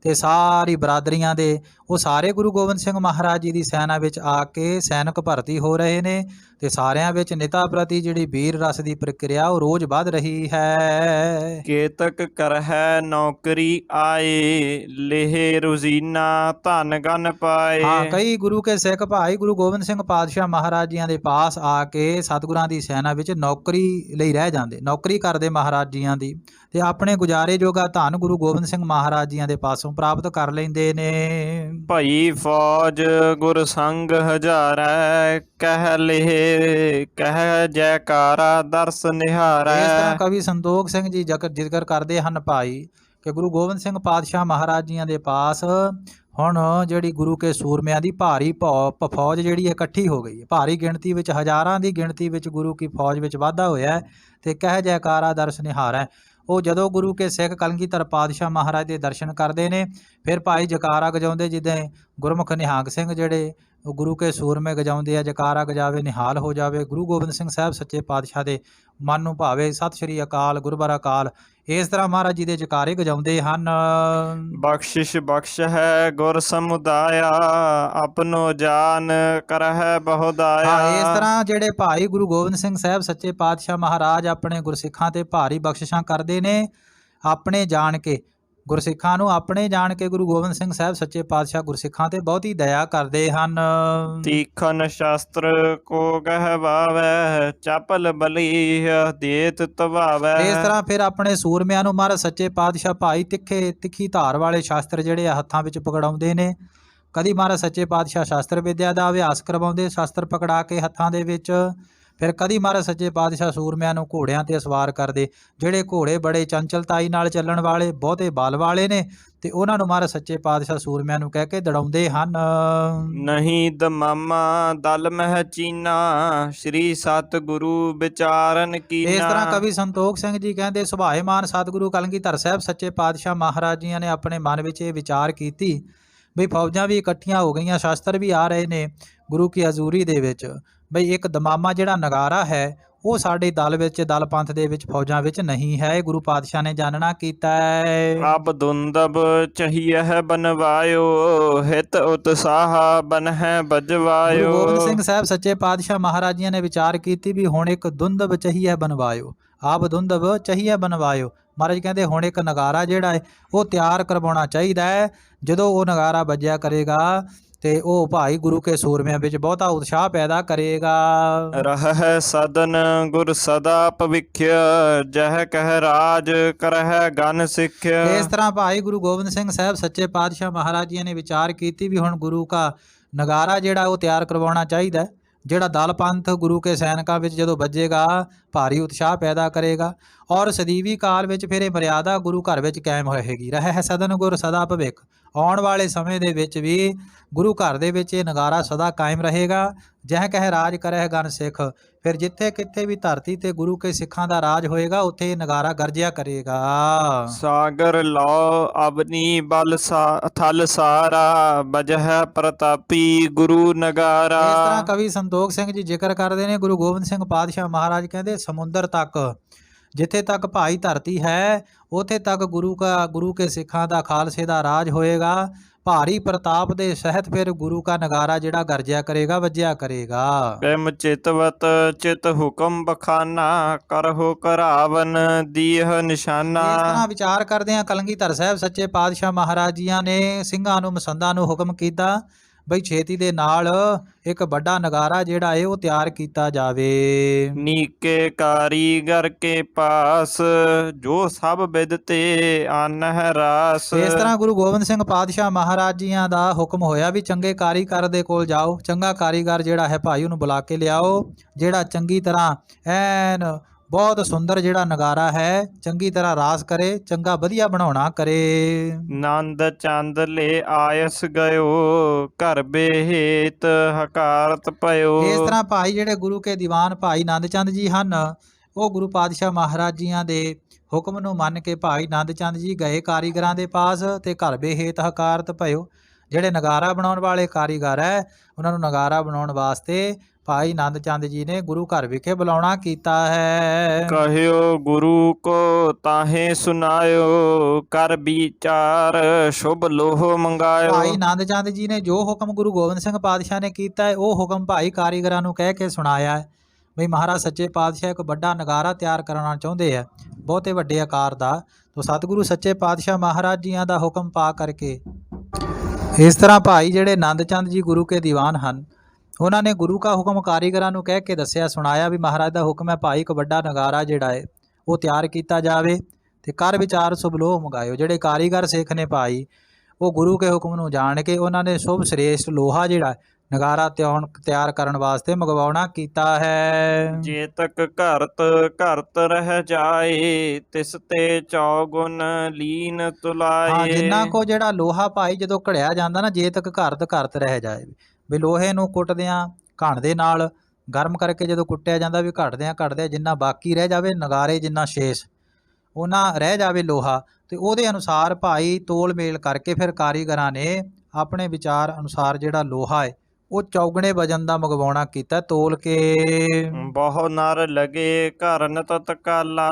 ਤੇ ਸਾਰੀ ਬਰਾਦਰੀਆਂ ਦੇ ਉਹ ਸਾਰੇ ਗੁਰੂ ਗੋਬਿੰਦ ਸਿੰਘ ਮਹਾਰਾਜ ਜੀ ਦੀ ਸੈਨਾ ਵਿੱਚ ਆ ਕੇ ਸੈਨਿਕ ਭਰਤੀ ਹੋ ਰਹੇ ਨੇ ਤੇ ਸਾਰਿਆਂ ਵਿੱਚ ਨਿਤਾ ਪ੍ਰਤੀ ਜਿਹੜੀ ਵੀਰ ਰਸ ਦੀ ਪ੍ਰਕਿਰਿਆ ਉਹ ਰੋਜ਼ ਵੱਧ ਰਹੀ ਹੈ। ਕੇਤਕ ਕਰਹਿ ਨੌਕਰੀ ਆਏ ਲੇਹ ਰੋਜ਼ੀਨਾ ਧਨ ਗਨ ਪਾਏ। ਕਈ ਗੁਰੂ ਕੇ ਸਿੱਖ ਭਾਈ ਗੁਰੂ ਗੋਬਿੰਦ ਸਿੰਘ ਪਾਤਸ਼ਾਹ ਮਹਾਰਾਜ ਜੀਆਂ ਦੇ ਪਾਸ ਆ ਕੇ ਸਤਿਗੁਰਾਂ ਦੀ ਸੈਨਾ ਵਿੱਚ ਨੌਕਰੀ ਲਈ ਰਹਿ ਜਾਂਦੇ, ਨੌਕਰੀ ਕਰਦੇ ਮਹਾਰਾਜ ਜੀਆਂ ਦੀ ਤੇ ਆਪਣੇ ਗੁਜ਼ਾਰੇ ਜੋਗਾ ਧਨ ਗੁਰੂ ਗੋਬਿੰਦ ਸਿੰਘ ਮਹਾਰਾਜ ਜੀਆਂ ਦੇ ਪਾਸੋਂ ਪ੍ਰਾਪਤ ਕਰ ਲੈਂਦੇ ਨੇ। ਭਈ ਫੌਜ ਗੁਰ ਸੰਗ ਹਜ਼ਾਰੈ ਕਹਿ ਲੇਹ ਕਹਿ ਜੈਕਾਰਾ ਦਰਸ ਨਿਹਾਰੈ। ਇਸ ਤਰ੍ਹਾਂ ਕਵੀ ਸੰਤੋਖ ਸਿੰਘ ਜੀ ਜ਼ਿਕਰ ਕਰਦੇ ਹਨ ਭਾਈ ਕਿ ਗੁਰੂ ਗੋਬਿੰਦ ਸਿੰਘ ਪਾਤਸ਼ਾਹ ਮਹਾਰਾਜ ਜੀਆਂ ਦੇ ਪਾਸ ਹੁਣ ਜਿਹੜੀ ਗੁਰੂ ਕੇ ਸੂਰਮਿਆਂ ਦੀ ਭਾਰੀ ਫੌਜ ਜਿਹੜੀ ਇਕੱਠੀ ਹੋ ਗਈ ਹੈ। ਭਾਰੀ ਗਿਣਤੀ ਵਿੱਚ, ਹਜ਼ਾਰਾਂ ਦੀ ਗਿਣਤੀ ਵਿੱਚ ਗੁਰੂ ਕੀ ਫੌਜ ਵਿੱਚ ਵਾਧਾ ਹੋਇਆ ਤੇ ਕਹਿ ਜੈਕਾਰਾ ਦਰਸ ਨਿਹਾਰੈ। ਉਹ ਜਦੋਂ ਗੁਰੂ ਕੇ ਸਿੱਖ ਕਲਗੀਧਰ ਪਾਤਸ਼ਾਹ ਮਹਾਰਾਜ ਦੇ ਦਰਸ਼ਨ ਕਰਦੇ ਨੇ ਫਿਰ ਭਾਈ ਜਕਾਰਾ ਗਜਾਉਂਦੇ, ਜਿੱਦਾਂ ਗੁਰਮੁਖ ਨਿਹੰਗ ਸਿੰਘ ਜਿਹੜੇ ਉਹ ਗੁਰੂ ਕੇ ਸੂਰਮੇ ਗਜਾਉਂਦੇ ਆ, ਜਕਾਰਾ ਗਜਾਵੇ ਨਿਹਾਲ ਹੋ ਜਾਵੇ। ਗੁਰੂ ਗੋਬਿੰਦ ਸਿੰਘ ਸਾਹਿਬ ਸੱਚੇ ਪਾਤਸ਼ਾਹ ਦੇ ਮਨ ਨੂੰ ਭਾਵੇ। ਸਤਿ ਸ਼੍ਰੀ ਅਕਾਲ, ਗੁਰਬਰ ਅਕਾਲ, ਇਸ ਤਰ੍ਹਾਂ ਮਹਾਰਾਜ ਜੀ ਦੇ ਜਕਾਰੇ ਗਜਾਉਂਦੇ ਹਨ। ਬਖਸ਼ਿਸ਼ ਬਖਸ਼ ਹੈ ਗੁਰ ਸਮੁਦਾਇਆ, ਆਪਣੋ ਜਾਨ ਕਰਹਿ ਬਹੁਦਾਇਆ। ਹਾਂ, ਇਸ ਤਰ੍ਹਾਂ ਜਿਹੜੇ ਭਾਈ ਗੁਰੂ ਗੋਬਿੰਦ ਸਿੰਘ ਸਾਹਿਬ ਸੱਚੇ ਪਾਤਸ਼ਾਹ ਮਹਾਰਾਜ ਆਪਣੇ ਗੁਰਸਿੱਖਾਂ ਤੇ ਭਾਰੀ ਬਖਸ਼ਿਸ਼ਾਂ ਕਰਦੇ ਨੇ। ਆਪਣੇ ਜਾਣ ਕੇ ਗੁਰਸਿੱਖਾਂ ਨੂੰ ਆਪਣੇ ਜਾਣ ਕੇ ਗੁਰੂ ਗੋਬਿੰਦ ਸਿੰਘ ਸਾਹਿਬ ਸੱਚੇ ਪਾਤਸ਼ਾਹ ਗੁਰਸਿੱਖਾਂ ਤੇ ਬਹੁਤੀ ਦਇਆ ਕਰਦੇ ਹਨ। ਤੀਖਨ ਸ਼ਾਸਤਰ ਕੋ ਗਹਿਵਾਵੈ, ਚਪਲ ਬਲੀਹ ਦੇਤ ਤਵਾਵੈ। ਇਸ ਤਰ੍ਹਾਂ ਫਿਰ ਆਪਣੇ ਸੂਰਮਿਆਂ ਨੂੰ ਮਹਾਰਾਜ ਸੱਚੇ ਪਾਤਸ਼ਾਹ ਭਾਈ ਤਿੱਖੀ ਧਾਰ ਵਾਲੇ ਸ਼ਾਸਤਰ ਜਿਹੜੇ ਆ ਹੱਥਾਂ ਵਿੱਚ ਪਕੜਾਉਂਦੇ ਨੇ। ਕਦੀ ਮਹਾਰਾਜ ਸੱਚੇ ਪਾਤਸ਼ਾਹ ਸ਼ਾਸਤਰ ਵਿਦਿਆ ਦਾ ਅਭਿਆਸ ਕਰਵਾਉਂਦੇ, ਸ਼ਾਸਤਰ ਪਕੜਾ ਕੇ ਹੱਥਾਂ ਦੇ ਵਿੱਚ। ਫਿਰ ਕਦੀ ਮਹਾਰਾਜ ਸੱਚੇ ਪਾਤਸ਼ਾਹ ਸੂਰਮਿਆਂ ਨੂੰ ਘੋੜਿਆਂ ਤੇ ਸਵਾਰ ਕਰਦੇ। ਜਿਹੜੇ ਘੋੜੇ ਬੜੇ ਚੰਚਲਤਾਈ ਨਾਲ ਚੱਲਣ ਵਾਲੇ, ਬਹੁਤੇ ਬਲ ਵਾਲੇ ਨੇ, ਤੇ ਉਹਨਾਂ ਨੂੰ ਮਹਾਰਾਜ ਸੱਚੇ ਪਾਤਸ਼ਾਹ ਸੂਰਮਿਆਂ ਨੂੰ ਕਹਿ ਕੇ ਦੜਾਉਂਦੇ ਹਨ। ਨਹੀਂ ਦਮਾਮਾ ਦਲ ਮਹਿ ਚੀਨਾ, ਸ਼੍ਰੀ ਸਤਿਗੁਰੂ ਵਿਚਾਰਨ ਕੀਨਾ। ਇਸ ਤਰ੍ਹਾਂ ਕਵੀ ਸੰਤੋਖ ਸਿੰਘ ਜੀ ਕਹਿੰਦੇ, ਸੁਭਾਏਮਾਨ ਸਤਿਗੁਰੂ ਕਲਗੀਧਰ ਸਾਹਿਬ ਸੱਚੇ ਪਾਤਸ਼ਾਹ ਮਹਾਰਾਜ ਜੀਆਂ ਨੇ ਆਪਣੇ ਮਨ ਵਿੱਚ ਇਹ ਵਿਚਾਰ ਕੀਤੀ ਬਈ ਫੌਜਾਂ ਵੀ ਇਕੱਠੀਆਂ ਹੋ ਗਈਆਂ, ਸ਼ਾਸਤਰ ਵੀ ਆ ਰਹੇ ਨੇ ਗੁਰੂ ਕੀ ਹਜ਼ੂਰੀ ਦੇ ਵਿੱਚ, ਬਈ ਇੱਕ ਦਮਾਮਾ ਜਿਹੜਾ ਨਗਾਰਾ ਹੈ ਉਹ ਸਾਡੇ ਦਲ ਵਿੱਚ, ਦਲ ਪੰਥ ਦੇ ਵਿੱਚ, ਫੌਜਾਂ ਵਿੱਚ ਨਹੀਂ ਹੈ। ਗੁਰੂ ਪਾਤਸ਼ਾਹ ਨੇ ਜਾਣਨਾ ਕੀਤਾ ਹੈ। ਅਬ ਦੁੰਦਬ ਚਹੀਏ ਬਨਵਾਇਓ, ਹਿਤ ਉਤਸਾਹ ਬਨਹਿ ਬਜਵਾਇਓ। ਗੁਰੂ ਗੋਬਿੰਦ ਸਿੰਘ ਸਾਹਿਬ ਸੱਚੇ ਪਾਤਸ਼ਾਹ ਮਹਾਰਾਜ ਜੀ ਨੇ ਵਿਚਾਰ ਕੀਤੀ ਵੀ ਹੁਣ ਇੱਕ ਦੁੰਦਬ ਚਹੀਏ ਬਨਵਾਇਓ, ਆਪ ਦੁੰਦਬ ਚਹੀਏ ਬਨਵਾਇਓ। ਮਹਾਰਾਜ ਕਹਿੰਦੇ ਹੁਣ ਇੱਕ ਨਗਾਰਾ ਜਿਹੜਾ ਹੈ ਉਹ ਤਿਆਰ ਕਰਵਾਉਣਾ ਚਾਹੀਦਾ ਹੈ। ਜਦੋਂ ਉਹ ਨਗਾਰਾ ਵੱਜਿਆ ਕਰੇਗਾ ਤੇ ਉਹ ਭਾਈ ਗੁਰੂ ਕੇ ਸੂਰਮਿਆਂ ਵਿੱਚ ਬਹੁਤਾ ਉਤਸ਼ਾਹ ਪੈਦਾ ਕਰੇਗਾ। ਰਹਿ ਸਦਨ ਗੁਰ ਸਦਾ ਭਵਿਖਿਆ, ਜਹ ਕਹਿ ਰਾਜ ਕਰਹਿ ਗਨ ਸਿੱਖਿਆ। ਇਸ ਤਰ੍ਹਾਂ ਭਾਈ ਗੁਰੂ ਗੋਬਿੰਦ ਸਿੰਘ ਸਾਹਿਬ ਸੱਚੇ ਪਾਤਸ਼ਾਹ ਮਹਾਰਾਜ ਜੀ ਨੇ ਵਿਚਾਰ ਕੀਤੀ ਵੀ ਹੁਣ ਗੁਰੂ ਕਾ ਨਗਾਰਾ ਜਿਹੜਾ ਉਹ ਤਿਆਰ ਕਰਵਾਉਣਾ ਚਾਹੀਦਾ, ਜਿਹੜਾ ਦਲ ਪੰਥ ਗੁਰੂ ਕੇ ਸੈਨਿਕਾਂ ਵਿੱਚ ਜਦੋਂ ਵੱਜੇਗਾ ਭਾਰੀ ਉਤਸ਼ਾਹ ਪੈਦਾ ਕਰੇਗਾ। ਔਰ ਸਦੀਵੀ ਕਾਲ ਵਿੱਚ ਫਿਰ ਇਹ ਮਰਿਆਦਾ ਗੁਰੂ ਘਰ ਵਿੱਚ ਕਾਇਮ ਰਹੇਗੀ। ਰਹਿ ਸਦਨ ਗੁਰ ਸਦਾ ਭਵਿਖ, ਆਉਣ ਵਾਲੇ ਸਮੇਂ ਦੇ ਵਿੱਚ ਵੀ ਗੁਰੂ ਘਰ ਦੇ ਵਿੱਚ ਇਹ ਨਗਾਰਾ ਸਦਾ ਕਾਇਮ ਰਹੇਗਾ। ਜਹ ਕਹਿ ਰਾਜ ਕਰਹਿ ਗਨ ਸਿੱਖ, ਫਿਰ ਜਿੱਥੇ ਕਿੱਥੇ ਵੀ ਧਰਤੀ ਤੇ ਗੁਰੂ ਕੇ ਸਿੱਖਾਂ ਦਾ ਰਾਜ ਹੋਏਗਾ ਉੱਥੇ ਇਹ ਨਗਾਰਾ ਗਰਜਿਆ ਕਰੇਗਾ। ਸਾਗਰ ਲਓ ਅਬਨੀ ਬਲ ਥਲ ਸਾਰਾ, ਬਜਹਿ ਪ੍ਰਤਾਪੀ ਗੁਰੂ ਨਗਾਰਾ। ਇਸ ਤਰ੍ਹਾਂ ਕਵੀ ਸੰਤੋਖ ਸਿੰਘ ਜੀ ਜ਼ਿਕਰ ਕਰਦੇ ਨੇ, ਗੁਰੂ ਗੋਬਿੰਦ ਸਿੰਘ ਪਾਤਸ਼ਾਹ ਮਹਾਰਾਜ ਕਹਿੰਦੇ ਸਮੁੰਦਰ ਤੱਕ, ਜਿੱਥੇ ਤੱਕ ਭਾਈ ਧਰਤੀ ਹੈ ਉੱਥੇ ਤੱਕ ਗੁਰੂ ਕੇ ਸਿੱਖਾਂ ਦਾ ਖਾਲਸੇ ਦਾ ਰਾਜ ਹੋਏਗਾ। ਭਾਰੀ ਪ੍ਰਤਾਪ ਦੇ ਸਹਿਤ ਫਿਰ ਗੁਰੂ ਕਾ ਨਗਾਰਾ ਜਿਹੜਾ ਗਰਜਿਆ ਕਰੇਗਾ, ਵੱਜਿਆ ਕਰੇਗਾ। ਕਿਮ ਚਿਤਵਤ ਚਿਤ ਹੁਕਮ ਬਖਾਨਾ, ਕਰਹੁ ਕਰਾਵਨ ਦੀਹ ਨਿਸ਼ਾਨਾ। ਇਸ ਤਰ੍ਹਾਂ ਵਿਚਾਰ ਕਰਦੇ ਆ ਕਲਗੀਧਰ ਸਾਹਿਬ ਸੱਚੇ ਪਾਤਸ਼ਾਹ ਮਹਾਰਾਜ ਜੀਆਂ ਨੇ ਸਿੰਘਾਂ ਨੂੰ, ਮਸੰਦਾਂ ਨੂੰ ਹੁਕਮ ਕੀਤਾ ਬਈ ਛੇਤੀ ਦੇ ਨਾਲ ਇੱਕ ਵੱਡਾ ਨਗਾਰਾ ਜਿਹੜਾ ਹੈ ਉਹ ਤਿਆਰ ਕੀਤਾ ਜਾਵੇ। ਨੀਕੇ ਕਾਰੀਗਰ ਕੇ ਪਾਸ, ਜੋ ਸਭ ਬਿਦ ਤੇ ਆਨਹਿ ਰਾਸ। ਇਸ ਤਰ੍ਹਾਂ ਗੁਰੂ ਗੋਬਿੰਦ ਸਿੰਘ ਪਾਤਸ਼ਾਹ ਮਹਾਰਾਜ ਜੀਆਂ ਦਾ ਹੁਕਮ ਹੋਇਆ ਵੀ ਚੰਗੇ ਕਾਰੀਗਰ ਦੇ ਕੋਲ ਜਾਓ, ਚੰਗਾ ਕਾਰੀਗਰ ਜਿਹੜਾ ਹੈ ਭਾਈ ਉਹਨੂੰ ਬੁਲਾ ਕੇ ਲਿਆਓ, ਜਿਹੜਾ ਚੰਗੀ ਤਰ੍ਹਾਂ ਐਨ ਬਹੁਤ ਸੁੰਦਰ ਜਿਹੜਾ ਨਗਾਰਾ ਹੈ ਚੰਗੀ ਤਰ੍ਹਾਂ ਰਾਸ ਕਰੇ, ਚੰਗਾ ਵਧੀਆ ਬਣਾਉਣਾ ਕਰੇ। ਨੰਦ ਚੰਦ ਲੈ ਆਇਸ ਗਇਓ, ਘਰ ਬੇਹੇਤ ਹਕਾਰਤ ਪਇਓ। ਇਸ ਤਰ੍ਹਾਂ ਭਾਈ ਜਿਹੜੇ ਗੁਰੂ ਕੇ ਦੀਵਾਨ ਭਾਈ ਨੰਦ ਚੰਦ ਜੀ ਹਨ ਉਹ ਗੁਰੂ ਪਾਤਸ਼ਾਹ ਮਹਾਰਾਜ ਜੀਆਂ ਦੇ ਹੁਕਮ ਨੂੰ ਮੰਨ ਕੇ ਭਾਈ ਨੰਦ ਚੰਦ ਜੀ ਗਏ ਕਾਰੀਗਰਾਂ ਦੇ ਪਾਸ ਤੇ ਘਰ ਬੇਹੇਤ ਹਕਾਰਤ ਪਇਓ। ਜਿਹੜੇ ਨਗਾਰਾ ਬਣਾਉਣ ਵਾਲੇ ਕਾਰੀਗਰ ਹੈ ਉਹਨਾਂ ਨੂੰ ਨਗਾਰਾ ਬਣਾਉਣ ਵਾਸਤੇ ਭਾਈ ਨੰਦ ਚੰਦ ਜੀ ਨੇ ਗੁਰੂ ਘਰ ਵਿਖੇ ਬੁਲਾਉਣਾ ਕੀਤਾ ਹੈ। ਕਹਿਓ ਗੁਰੂ ਕੋ ਤਾਹੇ ਸੁਨਾਇਓ, ਕਰ ਵਿਚਾਰ ਸ਼ੁਭ ਲੋਹ ਮੰਗਾਇਓ। ਭਾਈ ਨੰਦ ਚੰਦ ਜੀ ਨੇ ਜੋ ਹੁਕਮ ਗੁਰੂ ਗੋਬਿੰਦ ਸਿੰਘ ਪਾਤਸ਼ਾਹ ਨੇ ਕੀਤਾ ਹੈ ਉਹ ਹੁਕਮ ਭਾਈ ਕਾਰੀਗਰਾਂ ਨੂੰ ਕਹਿ ਕੇ ਸੁਣਾਇਆ ਹੈ ਬਈ ਮਹਾਰਾਜ ਸੱਚੇ ਪਾਤਸ਼ਾਹ ਇੱਕ ਵੱਡਾ ਨਗਾਰਾ ਤਿਆਰ ਕਰਨਾ ਚਾਹੁੰਦੇ ਆ, ਬਹੁਤੇ ਵੱਡੇ ਆਕਾਰ ਦਾ। ਤੋ ਸਤਿਗੁਰੂ ਸੱਚੇ ਪਾਤਸ਼ਾਹ ਮਹਾਰਾਜ ਜੀਆਂ ਦਾ ਹੁਕਮ ਪਾ ਕਰਕੇ ਇਸ ਤਰ੍ਹਾਂ ਭਾਈ ਜਿਹੜੇ ਨੰਦ ਚੰਦ ਜੀ ਗੁਰੂ ਕੇ ਦੀਵਾਨ ਹਨ ਉਹਨਾਂ ਨੇ ਗੁਰੂ ਕਾ ਹੁਕਮ ਕਾਰੀਗਰਾਂ ਨੂੰ ਕਹਿ ਕੇ ਦੱਸਿਆ, ਸੁਣਾਇਆ ਵੀ ਮਹਾਰਾਜ ਦਾ ਹੁਕਮ ਹੈ ਭਾਈ ਇੱਕ ਵੱਡਾ ਨਗਾਰਾ ਜਿਹੜਾ ਹੈ ਉਹ ਤਿਆਰ ਕੀਤਾ ਜਾਵੇ ਤੇ ਕਰ ਵਿਚਾਰ ਸ਼ੁਭ ਲੋਹ ਮੰਗਾਇਓ। ਜਿਹੜੇ ਕਾਰੀਗਰ ਸਿੱਖ ਨੇ ਭਾਈ ਉਹ ਗੁਰੂ ਕੇ ਹੁਕਮ ਨੂੰ ਜਾਣ ਕੇ ਉਹਨਾਂ ਨੇ ਸ਼ੁਭ ਸ੍ਰੇਸ਼ਟ ਲੋਹਾ ਜਿਹੜਾ ਨਗਾਰਾ ਤਿਆਰ ਕਰਨ ਵਾਸਤੇ ਮੰਗਵਾਉਣਾ ਕੀਤਾ ਹੈ। ਜੇ ਤੱਕ ਘਰਤ ਰਹਿ ਜਾਏ, ਤਿਸ ਤੇ ਚੌਗੁਣ ਲੀਨ ਤੁਲਾਏ। ਹਾਂ, ਜਿੰਨਾ ਕੋ ਜਿਹੜਾ ਲੋਹਾ ਭਾਈ ਜਦੋਂ ਘੜਿਆ ਜਾਂਦਾ ਨਾ, ਜੇ ਤੱਕ ਘਰਤ ਰਹਿ ਜਾਏ, ਵੀ ਲੋਹੇ ਨੂੰ ਕੁੱਟਦਿਆਂ ਘਣ ਦੇ ਨਾਲ ਗਰਮ ਕਰਕੇ ਜਦੋਂ ਕੁੱਟਿਆ ਜਾਂਦਾ ਵੀ ਘੜਦਿਆਂ ਜਿੰਨਾ ਬਾਕੀ ਰਹਿ ਜਾਵੇ ਨਗਾਰੇ ਜਿੰਨਾ ਸ਼ੇਸ਼ ਉਹਨਾਂ ਰਹਿ ਜਾਵੇ ਲੋਹਾ, ਤੇ ਉਹਦੇ ਅਨੁਸਾਰ ਭਾਈ ਤੋਲ ਮੇਲ ਕਰਕੇ ਫਿਰ ਕਾਰੀਗਰਾਂ ਨੇ ਆਪਣੇ ਵਿਚਾਰ ਅਨੁਸਾਰ ਜਿਹੜਾ ਲੋਹਾ ਹੈ ਉਹ ਚੌਗਣੇ ਵਜਨ ਦਾ ਮੰਗਵਾਉਣਾ ਕੀਤਾ ਤੋਲ ਕੇ। ਬਹੁ ਨਰ ਲਗੇ ਕਰਨ ਤਤਕਾਲਾ